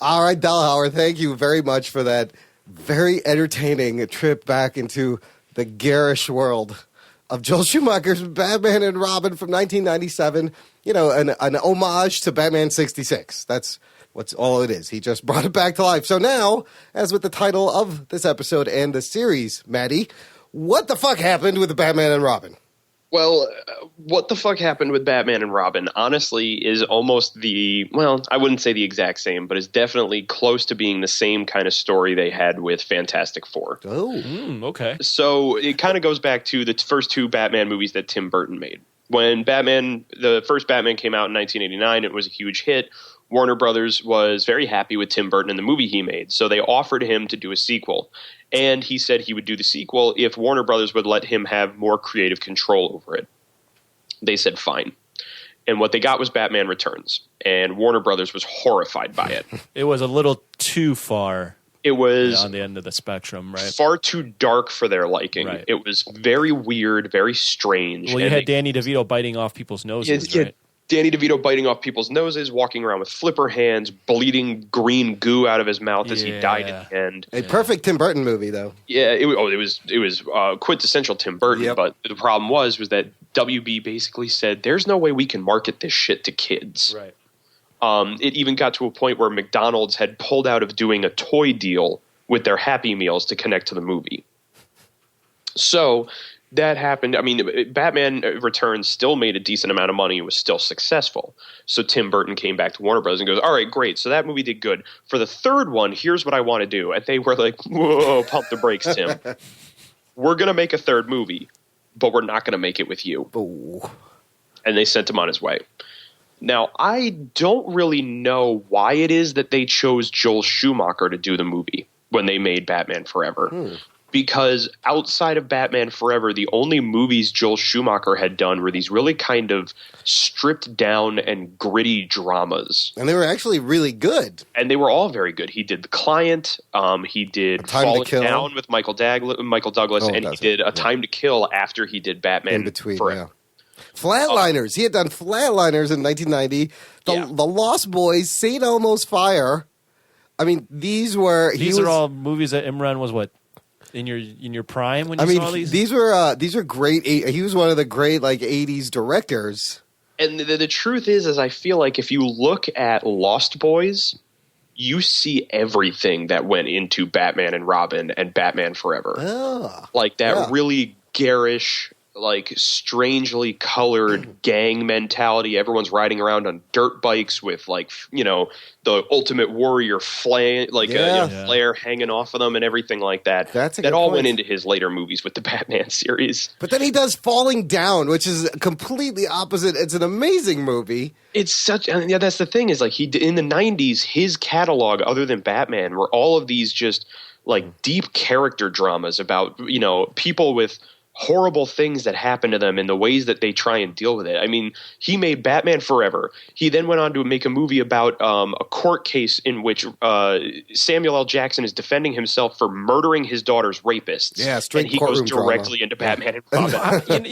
All right, Delhauer, thank you very much for that very entertaining trip back into the garish world of Joel Schumacher's Batman and Robin from 1997. You know, an homage to Batman 66. That's what's all it is. He just brought it back to life. So now, as with the title of this episode and the series, Maddie, what the fuck happened with the Batman and Robin? Well, what the fuck happened with Batman and Robin, honestly, is almost I wouldn't say the exact same, but is definitely close to being the same kind of story they had with Fantastic Four. Oh. Okay. So it kind of goes back to the first two Batman movies that Tim Burton made. When the first Batman came out in 1989, it was a huge hit. Warner Brothers was very happy with Tim Burton and the movie he made, so they offered him to do a sequel. And he said he would do the sequel if Warner Brothers would let him have more creative control over it. They said fine. And what they got was Batman Returns. And Warner Brothers was horrified by it. It was a little too far. It was on the end of the spectrum, right? Far too dark for their liking. Right. It was very weird, very strange. Well, you had Danny DeVito biting off people's noses, right? Danny DeVito biting off people's noses, walking around with flipper hands, bleeding green goo out of his mouth as he died at the end. A perfect Tim Burton movie, though. Yeah, it was quintessential Tim Burton. Yep. But the problem was that WB basically said, "There's no way we can market this shit to kids." Right. It even got to a point where McDonald's had pulled out of doing a toy deal with their Happy Meals to connect to the movie. So that happened. I mean, Batman Returns still made a decent amount of money and was still successful. So Tim Burton came back to Warner Bros. And goes, all right, great. So that movie did good. For the third one, here's what I want to do. And they were like, whoa, pump the brakes, Tim. We're going to make a third movie, but we're not going to make it with you. Ooh. And they sent him on his way. Now, I don't really know why it is that they chose Joel Schumacher to do the movie when they made Batman Forever. Because outside of Batman Forever, the only movies Joel Schumacher had done were these really kind of stripped down and gritty dramas. And they were actually really good. And they were all very good. He did The Client. He did Falling Down with Michael Douglas. And he did A Time to Kill after he did Batman In between, Forever. yeah. Flatliners. He had done Flatliners in 1990. The Lost Boys, St. Elmo's Fire. I mean, these are all movies that Imran was what? In your prime when you saw these? These were great. He was one of the great 80s directors. And the truth is I feel like if you look at Lost Boys, you see everything that went into Batman and Robin and Batman Forever. Like that really garish, strangely colored gang mentality. Everyone's riding around on dirt bikes with the Ultimate Warrior flare hanging off of them and everything like that. That all went into his later movies with the Batman series. But then he does Falling Down, which is completely opposite. It's an amazing movie. It's that's the thing is he in the 90s, his catalog other than Batman were all of these just deep character dramas about people with horrible things that happen to them and the ways that they try and deal with it. I mean, he made Batman Forever. He then went on to make a movie about a court case in which Samuel L. Jackson is defending himself for murdering his daughter's rapists. Yeah, straight and he goes courtroom directly into Batman and Robin.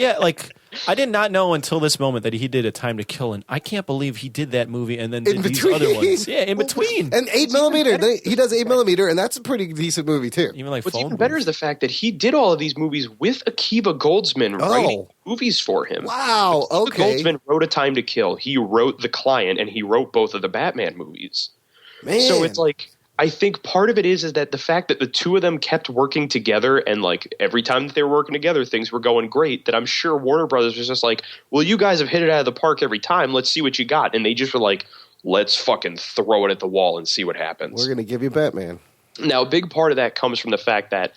I did not know until this moment that he did A Time to Kill, and I can't believe he did that movie and then did these other ones. Yeah, in between. And 8mm. He does 8mm, and that's a pretty decent movie too. Even what's even better is the fact that he did all of these movies with Akiva Goldsman writing movies for him. Wow, okay. Goldsman wrote A Time to Kill. He wrote The Client, and he wrote both of the Batman movies. Man. So it's I think part of it is that the fact that the two of them kept working together and every time that they were working together, things were going great, that I'm sure Warner Brothers was just well, you guys have hit it out of the park every time. Let's see what you got. And they just were let's fucking throw it at the wall and see what happens. We're going to give you Batman. Now, a big part of that comes from the fact that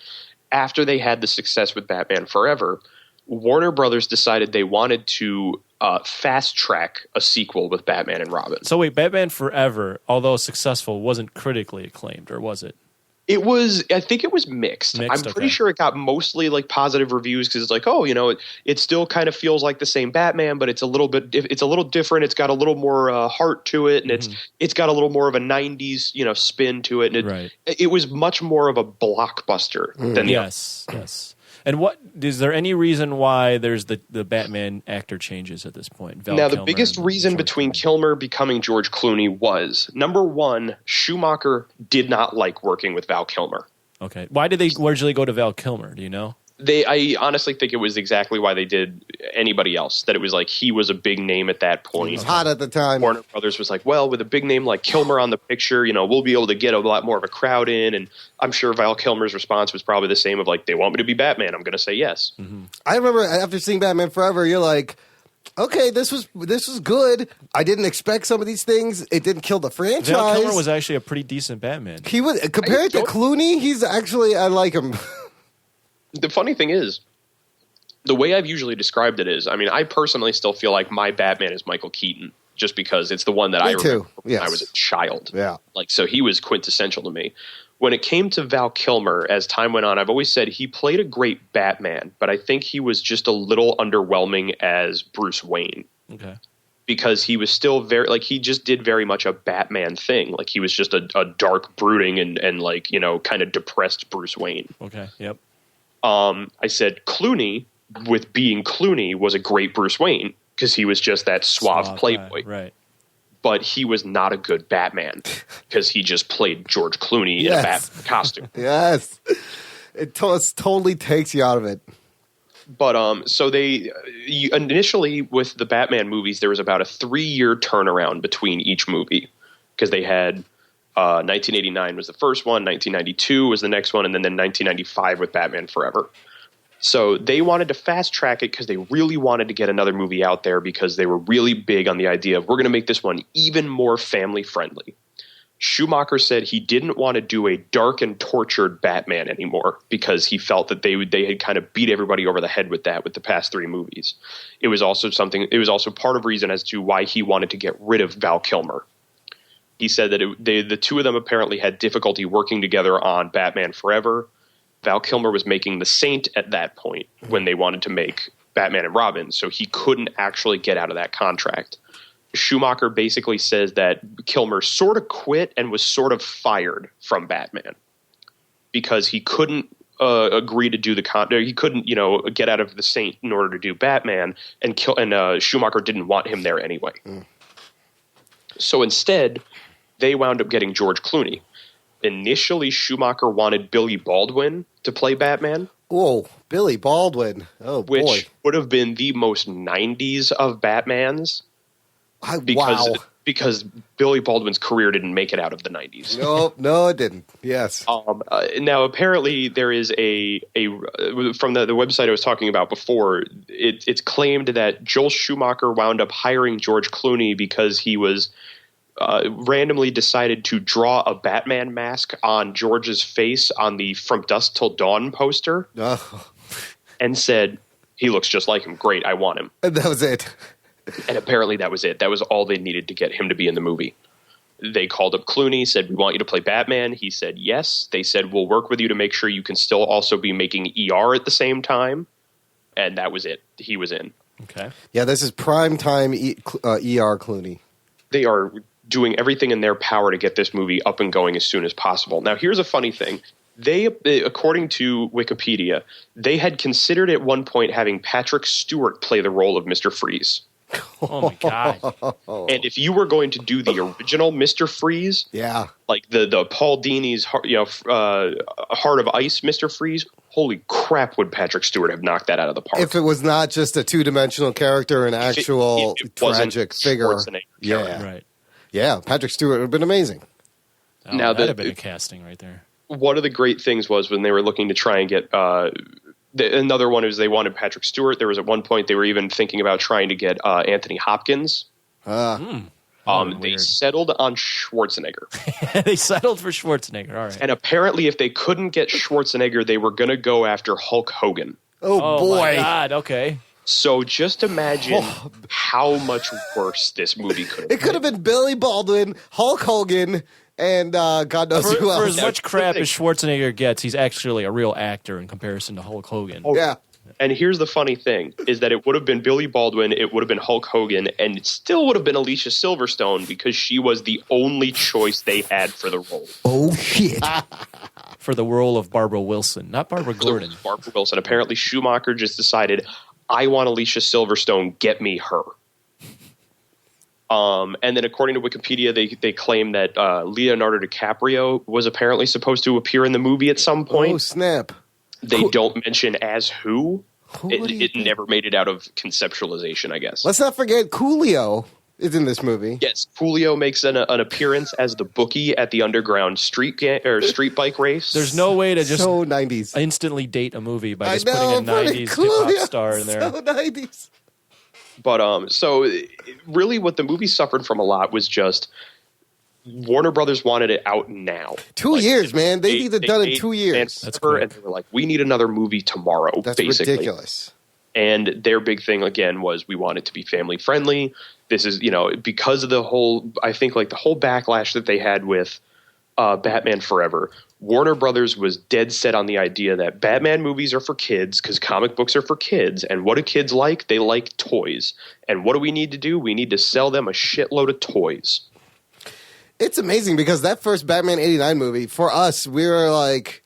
after they had the success with Batman Forever, Warner Brothers decided they wanted to fast track a sequel with Batman and Robin. So wait, Batman Forever, although successful, wasn't critically acclaimed, or was it? I think it was mixed. I'm pretty okay. sure it got mostly like positive reviews because it's like, oh, it still kind of feels like the same Batman, but it's a little different. It's got a little more heart to it, and it's got a little more of a 90s, spin to it. And it was much more of a blockbuster than the Yes. And is there any reason why there's the Batman actor changes at this point? Now, the biggest reason between Kilmer becoming George Clooney was, number one, Schumacher did not like working with Val Kilmer. Okay. Why did they originally go to Val Kilmer? Do you know? I honestly think it was exactly why they did anybody else. That it was like he was a big name at that point. He was hot at the time. Warner Brothers was like, well, with a big name like Kilmer on the picture, we'll be able to get a lot more of a crowd in. And I'm sure Val Kilmer's response was probably the same of like, they want me to be Batman. I'm going to say yes. Mm-hmm. I remember after seeing Batman Forever, you're like, okay, this was good. I didn't expect some of these things. It didn't kill the franchise. Val Kilmer was actually a pretty decent Batman. He was compared to Clooney. He's actually I like him. The funny thing is, the way I've usually described it is, I personally still feel like my Batman is Michael Keaton, just because it's the one that I remember when I was a child. Yeah. So he was quintessential to me. When it came to Val Kilmer, as time went on, I've always said he played a great Batman, but I think he was just a little underwhelming as Bruce Wayne. Okay. Because he was still he just did very much a Batman thing. Like he was just a dark, brooding and kind of depressed Bruce Wayne. Okay, yep. I said Clooney, with being Clooney, was a great Bruce Wayne because he was just that suave playboy. Right. But he was not a good Batman because he just played George Clooney in a Batman costume. Yes. It totally takes you out of it. But so initially with the Batman movies, there was about a 3-year turnaround between each movie because they had 1989 was the first one, 1992 was the next one, and then 1995 with Batman Forever. So they wanted to fast track it because they really wanted to get another movie out there because they were really big on the idea of we're going to make this one even more family friendly. Schumacher said he didn't want to do a dark and tortured Batman anymore because he felt that they had kind of beat everybody over the head with that with the past 3 movies. It was also part of reason as to why he wanted to get rid of Val Kilmer. He said that the two of them apparently had difficulty working together on Batman Forever. Val Kilmer was making The Saint at that point when they wanted to make Batman and Robin, so he couldn't actually get out of that contract. Schumacher basically says that Kilmer sort of quit and was sort of fired from Batman because he couldn't agree to do he couldn't, get out of The Saint in order to do Batman, and Schumacher didn't want him there anyway. So instead, they wound up getting George Clooney. Initially, Schumacher wanted Billy Baldwin to play Batman. Whoa, Billy Baldwin. Oh, boy. Which would have been the most 90s of Batmans. Because Billy Baldwin's career didn't make it out of the 90s. No, it didn't. Yes. Now, apparently, there is from the website I was talking about before, it's claimed that Joel Schumacher wound up hiring George Clooney because he was randomly decided to draw a Batman mask on George's face on the From Dusk Till Dawn poster and said, he looks just like him. Great, I want him. And that was it. And apparently that was it. That was all they needed to get him to be in the movie. They called up Clooney, said, we want you to play Batman. He said yes. They said, we'll work with you to make sure you can still also be making ER at the same time. And that was it. He was in. Okay. Yeah, this is prime time ER Clooney. They are doing everything in their power to get this movie up and going as soon as possible. Now, here's a funny thing. They, according to Wikipedia, they had considered at one point having Patrick Stewart play the role of Mr. Freeze. Oh, my God. And if you were going to do the original Mr. Freeze, like the Paul Dini's Heart of Ice Mr. Freeze, holy crap, would Patrick Stewart have knocked that out of the park. If it was not just a 2-dimensional character, an actual tragic figure. Yeah. Right. Yeah, Patrick Stewart would have been amazing. Oh, now that'd have been a casting right there. One of the great things was when they were looking to try and get another one is they wanted Patrick Stewart. There was at one point they were even thinking about trying to get Anthony Hopkins. They settled on Schwarzenegger. They settled for Schwarzenegger. All right. And apparently, if they couldn't get Schwarzenegger, they were going to go after Hulk Hogan. Oh boy! My God. Okay. So just imagine how much worse this movie could have been. It could have been Billy Baldwin, Hulk Hogan, and God knows who For else. as much crap as Schwarzenegger gets, he's actually a real actor in comparison to Hulk Hogan. Yeah. And here's the funny thing, is that it would have been Billy Baldwin, it would have been Hulk Hogan, and it still would have been Alicia Silverstone because she was the only choice they had for the role. Oh, shit. For the role of Barbara Wilson, not Barbara Gordon. Barbara Wilson. Apparently Schumacher just decided, I want Alicia Silverstone, get me her. And then according to Wikipedia, they claim that Leonardo DiCaprio was apparently supposed to appear in the movie at some point. Oh, snap. They don't mention as who. What do you It think? never made it out of conceptualization, I guess. Let's not forget Coolio is in this movie. Yes, Julio makes an appearance as the bookie at the underground street bike race. There's no way to just So 90s. instantly date a movie by I just know, putting a 90s Coolio. hip-hop star in there. So 90s. But so really, what the movie suffered from a lot was just Warner Brothers wanted it out now. 2 years, man. They need it done in made 2 years. That's quick. And they were like, we need another movie tomorrow. That's basically. ridiculous. And their big thing again was we want it to be family friendly. This is, because of the whole, I think like the whole backlash that they had with Batman Forever. Warner Brothers was dead set on the idea that Batman movies are for kids because comic books are for kids. And what do kids like? They like toys. And what do we need to do? We need to sell them a shitload of toys. It's amazing because that first Batman 89 movie, for us, we were like,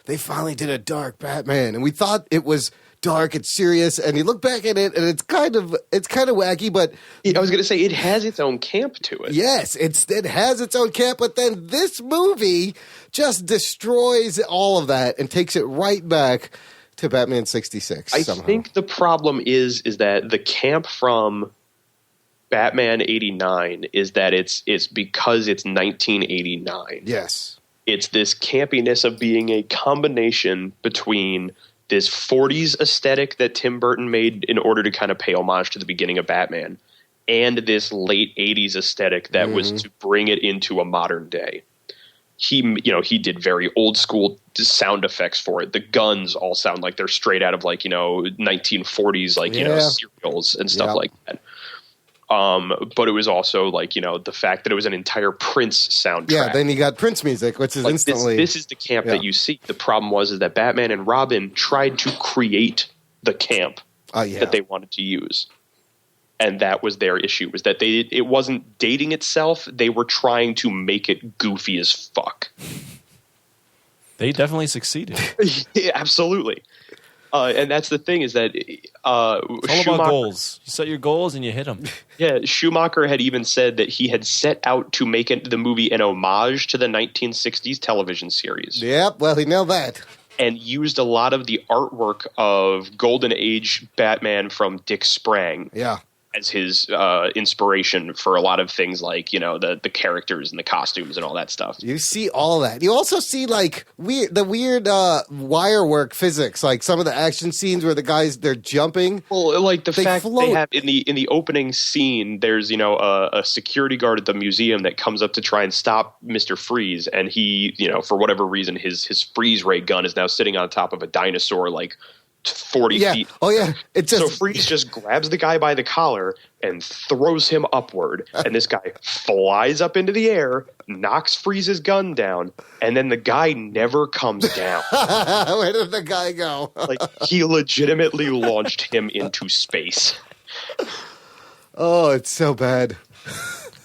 they finally did a dark Batman. And we thought it was dark and serious. And you look back at it and it's kind of wacky, but I was going to say it has its own camp to it. yes, it has its own camp. But then this movie just destroys all of that and takes it right back to Batman 66 I somehow. think the problem is that the camp from Batman 89 is that it's because it's 1989. Yes. It's this campiness of being a combination between this 40s aesthetic that Tim Burton made in order to kind of pay homage to the beginning of Batman and this late 80s aesthetic that was to bring it into a modern day. He did very old school sound effects for it. The guns all sound like they're straight out of 1940s serials and stuff like that. But it was also the fact that it was an entire Prince soundtrack. Yeah, then you got Prince music, which is instantly... This is the camp that you see. The problem is that Batman and Robin tried to create the camp that they wanted to use. And that was their issue, was that it wasn't dating itself. They were trying to make it goofy as fuck. They definitely succeeded. Yeah, absolutely. And that's the thing is that It's all about goals. You set your goals and you hit them. Yeah, Schumacher had even said that he had set out to make the movie an homage to the 1960s television series. Yep, well, he nailed that. And used a lot of the artwork of Golden Age Batman from Dick Sprang. Yeah. As his inspiration for a lot of things like, the characters and the costumes and all that stuff. You see all that. You also see the weird wire work physics, like some of the action scenes where the guys, they're jumping. Well, like the fact float. they have in the opening scene, there's, a security guard at the museum that comes up to try and stop Mr. Freeze. And he, for whatever reason, his freeze ray gun is now sitting on top of a dinosaur, 40 feet. Oh, yeah. So Freeze just grabs the guy by the collar and throws him upward. And this guy flies up into the air, knocks Freeze's gun down, and then the guy never comes down. Where did the guy go? He legitimately launched him into space. Oh, it's so bad.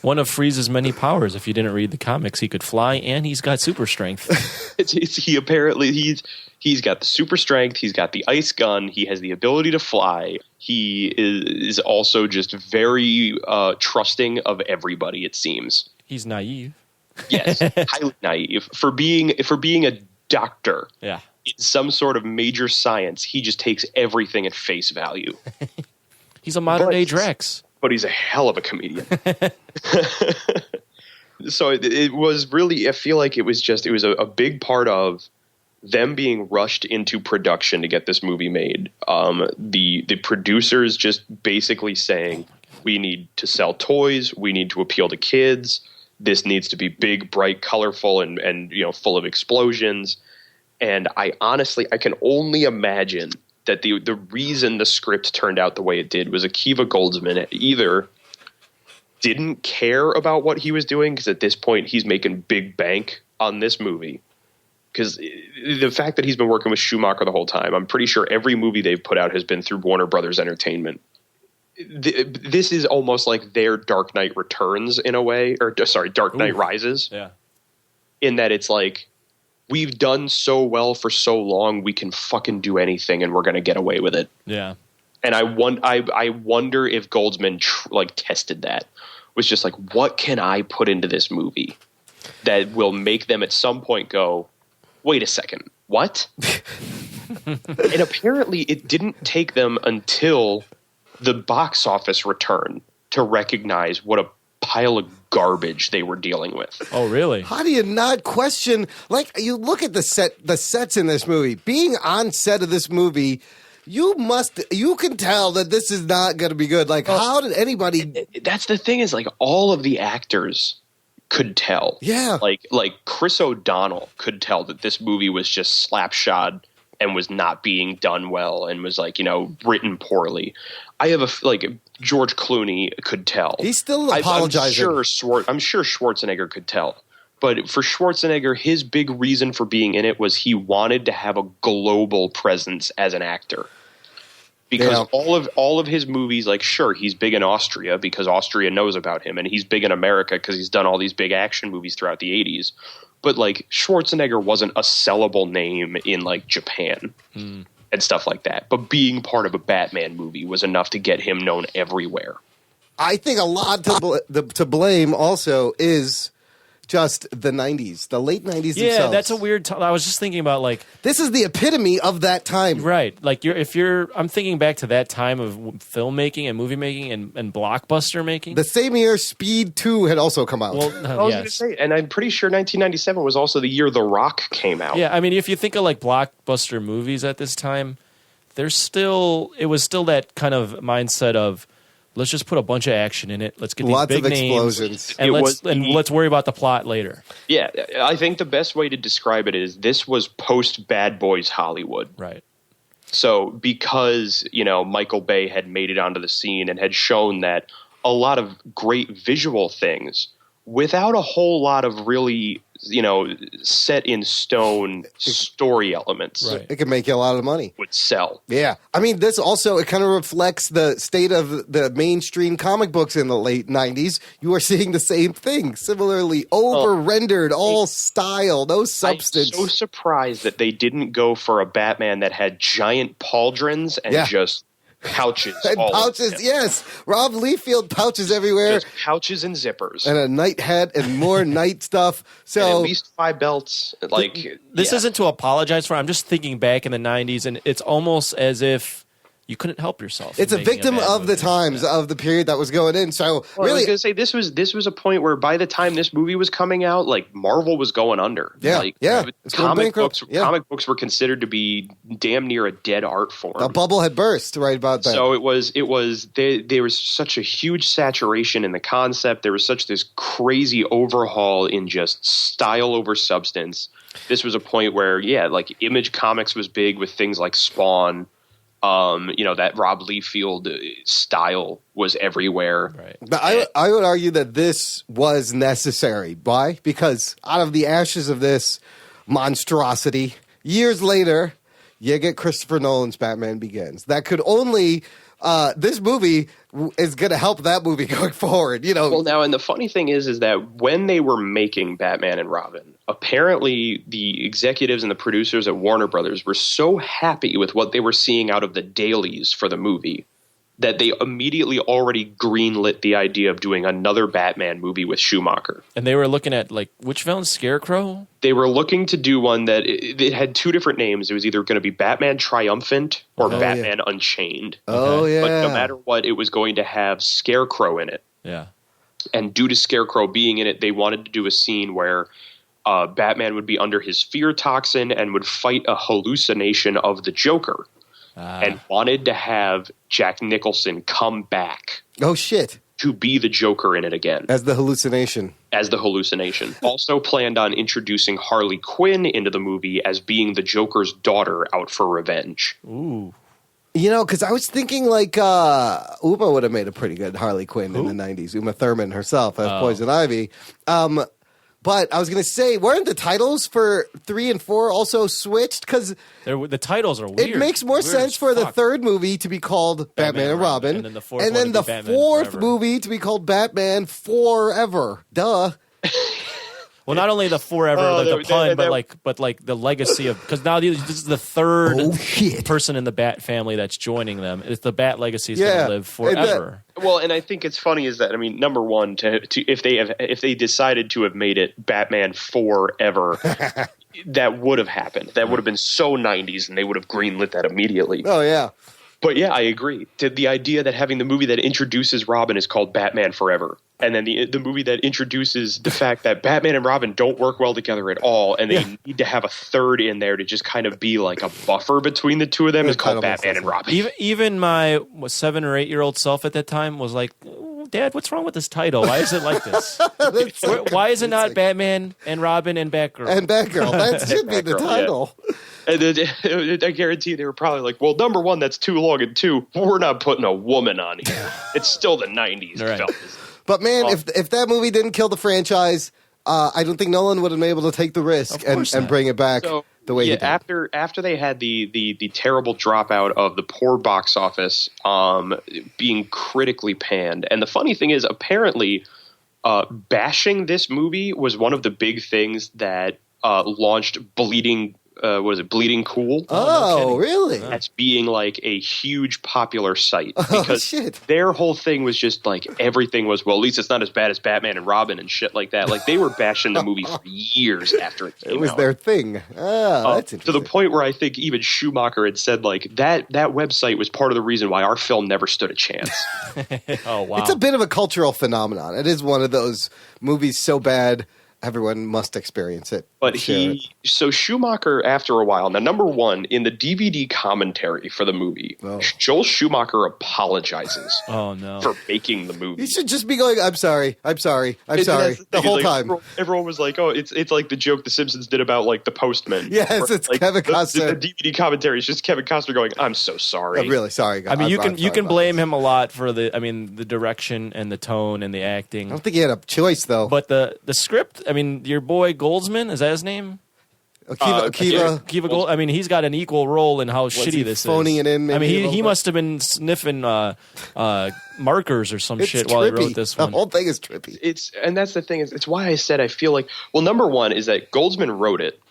One of Freeze's many powers, if you didn't read the comics, he could fly and he's got super strength. He's got the super strength. He's got the ice gun. He has the ability to fly. He is also just very trusting of everybody, it seems. He's naive. Yes, highly naive. For being a doctor in some sort of major science, he just takes everything at face value. He's a modern-day Drax. But he's a hell of a comedian. So it was really, I feel like it was a big part of them being rushed into production to get this movie made. The producers just basically saying, we need to sell toys, we need to appeal to kids, this needs to be big, bright, colorful, and full of explosions. And I can only imagine that the reason the script turned out the way it did was Akiva Goldsman either didn't care about what he was doing, because at this point he's making big bank on this movie. Because the fact that he's been working with Schumacher the whole time, I'm pretty sure every movie they've put out has been through Warner Brothers Entertainment. This is almost like their Dark Knight Returns in a way, or sorry, Dark Knight Rises. Yeah. In that it's like, we've done so well for so long, we can fucking do anything and we're going to get away with it. Yeah. And I wonder if Goldsman tested that. Was just like, what can I put into this movie that will make them at some point go, wait a second, what? And apparently it didn't take them until the box office return to recognize what a pile of garbage they were dealing with. Oh, really? How do you not question? Like, you look at the sets in this movie. Being on set of this movie, you can tell that this is not going to be good. Like, how did anybody? That's the thing, is like all of the actors could tell. Yeah. Like Chris O'Donnell could tell that this movie was just slapshod and was not being done well and was written poorly. I have George Clooney could tell. He's still apologizing. I'm sure Schwarzenegger could tell. But for Schwarzenegger, his big reason for being in it was he wanted to have a global presence as an actor. Because all of his movies, sure, he's big in Austria because Austria knows about him, and he's big in America because he's done all these big action movies throughout the 80s. But Schwarzenegger wasn't a sellable name in Japan and stuff like that. But being part of a Batman movie was enough to get him known everywhere. I think a lot to blame also is just the 90s, the late 90s Yeah, themselves. that's a weird I was just thinking about this is the epitome of that time. Right. I'm thinking back to that time of filmmaking and movie making and blockbuster making. The same year Speed 2 had also come out. Well, I was going to say, and I'm pretty sure 1997 was also the year The Rock came out. Yeah, I mean, if you think of blockbuster movies at this time, it was still that kind of mindset of, let's just put a bunch of action in it. Let's get these big names, explosions, and let's worry about the plot later. Yeah, I think the best way to describe it is this was post Bad Boys Hollywood. Right. So because Michael Bay had made it onto the scene and had shown that a lot of great visual things without a whole lot of really set in stone story elements, right, it can make you a lot of money, would sell. Yeah, I mean, this also, it kind of reflects the state of the mainstream comic books in the late 90s. You are seeing the same thing, similarly over-rendered, all style, no substance. I'm so surprised that they didn't go for a Batman that had giant pauldrons and just pouches. And pouches, yes. Rob Liefeld pouches everywhere. Just pouches and zippers. And a night hat and more night stuff. So and at least 5 belts. This isn't to apologize for. I'm just thinking back in the 90s, and it's almost as if you couldn't help yourself. It's a victim of the times, of the period that was going in. So really, I was really, going to say, this was a point where by the time this movie was coming out, Marvel was going under. It's comic books were considered to be damn near a dead art form. The bubble had burst right about then. So there was such a huge saturation in the concept. There was such this crazy overhaul in just style over substance. This was a point where Image Comics was big with things like Spawn. That Rob Liefeld style was everywhere. Right. But I would argue that this was necessary. Why? Because out of the ashes of this monstrosity, years later, you get Christopher Nolan's Batman Begins. That could only this movie is going to help that movie going forward. Well, now, and the funny thing is that when they were making Batman and Robin, apparently the executives and the producers at Warner Brothers were so happy with what they were seeing out of the dailies for the movie that they immediately already greenlit the idea of doing another Batman movie with Schumacher. And they were looking at, which villain? Scarecrow? They were looking to do one that it had 2 different names. It was either going to be Batman Triumphant or Batman Unchained. Oh, yeah. But no matter what, it was going to have Scarecrow in it. Yeah. And due to Scarecrow being in it, they wanted to do a scene where Batman would be under his fear toxin and would fight a hallucination of the Joker. And wanted to have Jack Nicholson come back. Oh, shit. To be the Joker in it again. As the hallucination. Also planned on introducing Harley Quinn into the movie as being the Joker's daughter out for revenge. Ooh. You know, because I was thinking like Uma would have made a pretty good Harley Quinn in the 90s. Uma Thurman herself as Poison Ivy. But I was going to say, weren't the titles for 3 and 4 also switched? Because the titles are weird. It makes more sense for the third movie to be called Batman and Robin. And then the fourth movie to be called Batman Forever. Duh. Well, not only the forever, the pun, but like the legacy of, because now this is the third person in the Bat family that's joining them. It's the Bat legacy is going to live forever. Well, and I think it's funny is that, I mean, number one, if they decided to have made it Batman Forever, that would have happened. That would have been so 90s, and they would have greenlit that immediately. Oh yeah. But yeah, I agree. The idea that having the movie that introduces Robin is called Batman Forever, and then the movie that introduces the fact that Batman and Robin don't work well together at all, and they need to have a third in there to just kind of be like a buffer between the two of them is called Batman and Robin. Even my 7 or 8 year old self at that time was like, Dad, what's wrong with this title? Why is it like this? Why is it not Batman and Robin and Batgirl? And Batgirl. That should be the title. Yeah. And then, I guarantee they were probably like, well, number one, that's too long, and two, we're not putting a woman on here. It's still the 90s, fellas. But man, if that movie didn't kill the franchise, I don't think Nolan would have been able to take the risk and bring it back the way he did. After they had the terrible dropout of the poor box office being critically panned, and the funny thing is, apparently, bashing this movie was one of the big things that launched Bleeding Cool? Oh, really? That's being like a huge popular site because their whole thing was just like everything was, well, at least it's not as bad as Batman and Robin and shit like that. Like they were bashing the movie for years after it came out. It was their thing. That's interesting. To the point where I think even Schumacher had said like that website was part of the reason why our film never stood a chance. Oh, wow. It's a bit of a cultural phenomenon. It is one of those movies so bad everyone must experience it. But so Schumacher, after a while, now number one, in the DVD commentary for the movie, Joel Schumacher apologizes for making the movie. He should just be going, I'm sorry, the whole time. Everyone was like, oh, it's like the joke The Simpsons did about like the postman. Yes, it's like, Kevin Costner. The DVD commentary is just Kevin Costner going, I'm so sorry. I'm really sorry, guys. I mean, you can blame him a lot for the direction and the tone and the acting. I don't think he had a choice, though. But the script, I mean, your boy Goldsman, is that his name? Kiva Gold. I mean, he's got an equal role in how shitty this is. Phoning it in. I mean, he must have been sniffing markers or some shit while he wrote this one. The whole thing is trippy. And that's the thing it's why I said I feel like. Well, number one is that Goldsman wrote it,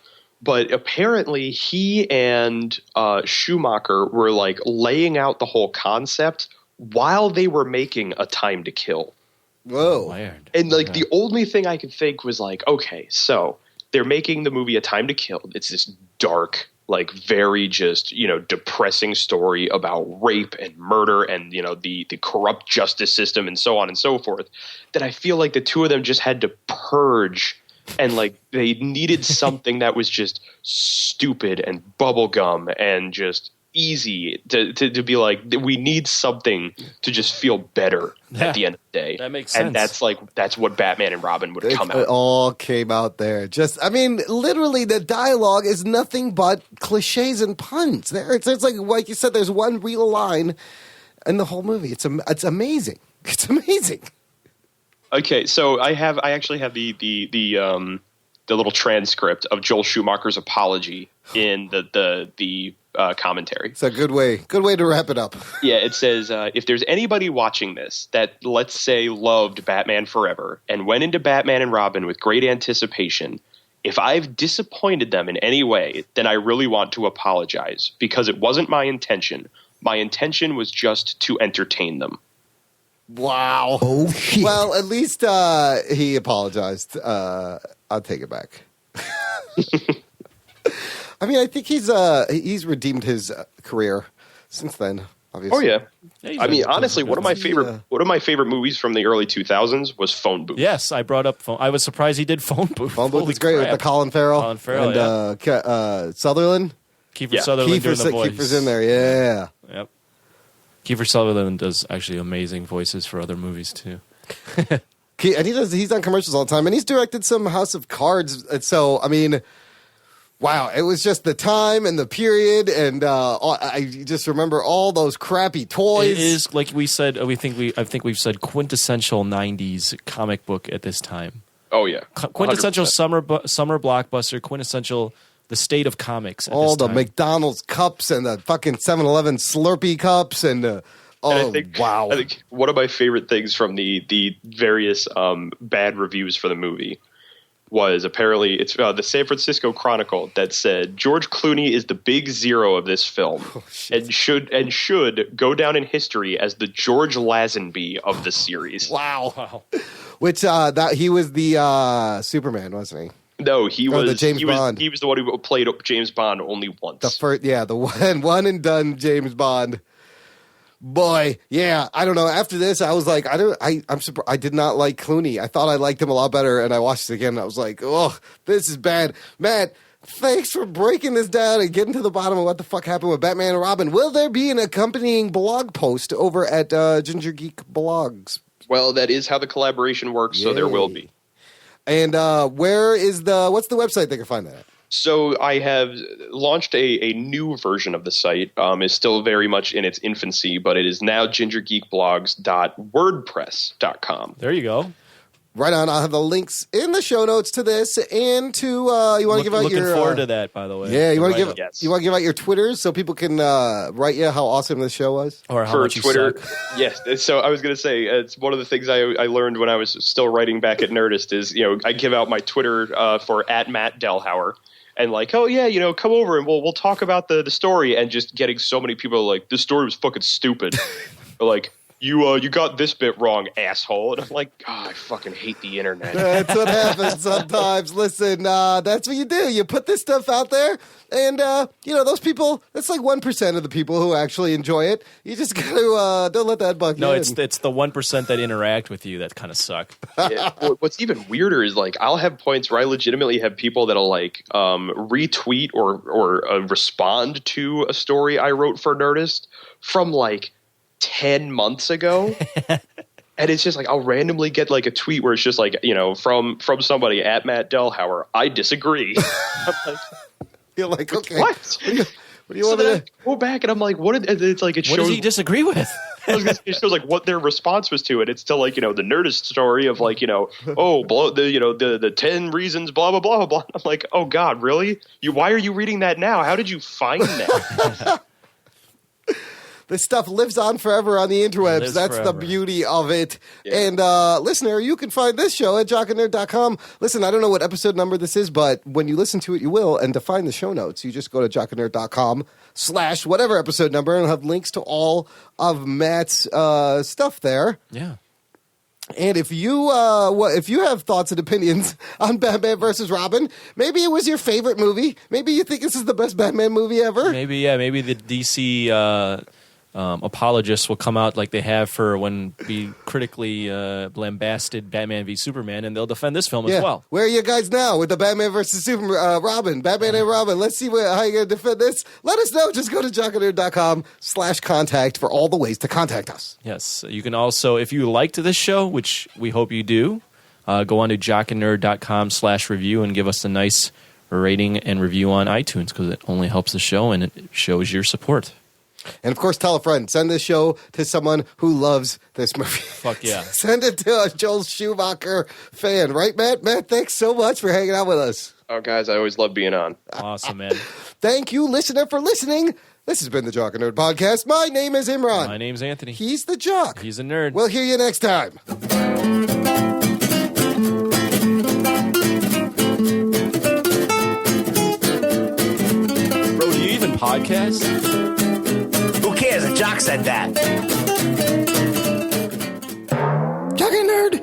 but apparently he and Schumacher were like laying out the whole concept while they were making A Time to Kill. Whoa. Weird. And like the only thing I could think was like, okay, so they're making the movie A Time to Kill. It's this dark, like very just, depressing story about rape and murder and, the corrupt justice system and so on and so forth, that I feel like the two of them just had to purge, and like they needed something that was just stupid and bubblegum and just easy to be like, we need something to just feel better at the end of the day. That makes sense. And that's what Batman and Robin would come out. It all came out there. Literally the dialogue is nothing but cliches and puns. It's like you said, there's one real line in the whole movie. It's amazing. It's amazing. Okay, so I actually have the little transcript of Joel Schumacher's apology in the commentary. It's a good way to wrap it up. Yeah, it says, if there's anybody watching this that, let's say, loved Batman Forever and went into Batman and Robin with great anticipation, if I've disappointed them in any way, then I really want to apologize, because it wasn't my intention. My intention was just to entertain them. Wow. Oh, shit. Well, at least he apologized. I'll take it back. I mean, I think he's redeemed his career since then. Obviously. Oh yeah. I mean, honestly, one of my favorite movies from the early 2000s was Phone Booth. Yes, I brought up Phone. I was surprised he did Phone Booth. Phone Booth is great with the Colin Farrell and Sutherland. Kiefer Sutherland doing the voice. Kiefer's in there. Yeah. Yep. Kiefer Sutherland does actually amazing voices for other movies too. And he's done commercials all the time, and he's directed some House of Cards. And so, I mean, Wow, it was just the time and the period, and I just remember all those crappy toys. It is, like we said, I think we've said quintessential 90s comic book at this time. Oh, yeah. Quintessential summer blockbuster, quintessential the state of comics at all this the time. McDonald's cups and the fucking 7-Eleven Slurpee cups and I think one of my favorite things from the various bad reviews for the movie was apparently it's the San Francisco Chronicle that said George Clooney is the big zero of this film and should go down in history as the George Lazenby of the series. Wow. Which that he was the Superman, wasn't he? No, he was the James Bond. He was the one who played James Bond only once. The one and done James Bond. Boy, yeah, I don't know. After this, I was like, I'm surprised. I did not like Clooney. I thought I liked him a lot better, and I watched it again, and I was like, oh, this is bad. Matt, thanks for breaking this down and getting to the bottom of what the fuck happened with Batman and Robin. Will there be an accompanying blog post over at Ginger Geek Blogs? Well, that is how the collaboration works, so there will be. And what's the website they can find that at? So I have launched a new version of the site. It's still very much in its infancy, but it is now gingergeekblogs.wordpress.com. There you go. Right on. I'll have the links in the show notes to this and to you want to give out your. Looking forward to that, by the way. Yeah, you want to give out your Twitters so people can write you how awesome this show was, or how for much Twitter. You suck. Yes. So I was going to say it's one of the things I learned when I was still writing back at Nerdist is I give out my Twitter for @Matt Delhauer. And like, oh yeah, come over and we'll talk about the story, and just getting so many people like, this story was fucking stupid. Or like, you got this bit wrong, asshole. And I'm like, God, I fucking hate the internet. That's what happens sometimes. Listen, that's what you do. You put this stuff out there, and those people. That's like 1% of the people who actually enjoy it. You just got to don't let that bug you. No, it's the 1% that interact with you that kind of suck. Yeah. What's even weirder is like I'll have points where I legitimately have people that'll like retweet or respond to a story I wrote for Nerdist from like 10 months ago. And it's just like I'll randomly get like a tweet where it's just like from somebody @Matt Delhauer, I disagree. I'm like, you're like, okay, what do you want to go back? And I'm like, what does he disagree with? It shows like what their response was to it. It's still like the Nerdist story of like the 10 reasons blah blah blah blah blah. I'm like, oh God, really? Why are you reading that now? How did you find that? This stuff lives on forever on the interwebs. That's forever. The beauty of it. Yeah. And listener, you can find this show at jockandnerd.com. Listen, I don't know what episode number this is, but when you listen to it, you will. And to find the show notes, you just go to jockandnerd.com/whatever episode number, and have links to all of Matt's stuff there. Yeah. And if you have thoughts and opinions on Batman versus Robin, maybe it was your favorite movie. Maybe you think this is the best Batman movie ever. Maybe the DC apologists will come out like they have for when we critically lambasted Batman v Superman, and they'll defend this film as well. Where are you guys now with the Batman versus Robin? Batman and Robin. Let's see how you're going to defend this. Let us know. Just go to jockandnerd.com/contact for all the ways to contact us. Yes. You can also, if you liked this show, which we hope you do, go on to jockandnerd.com/review and give us a nice rating and review on iTunes, because it only helps the show and it shows your support. And, of course, tell a friend. Send this show to someone who loves this movie. Fuck yeah. Send it to a Joel Schumacher fan. Right, Matt? Matt, thanks so much for hanging out with us. Oh, guys, I always love being on. Awesome, man. Thank you, listener, for listening. This has been the Jock and Nerd Podcast. My name is Imran. My name's Anthony. He's the Jock. He's a nerd. We'll hear you next time. Bro, do you even podcast? Who cares? A jock said that. Jock and Nerd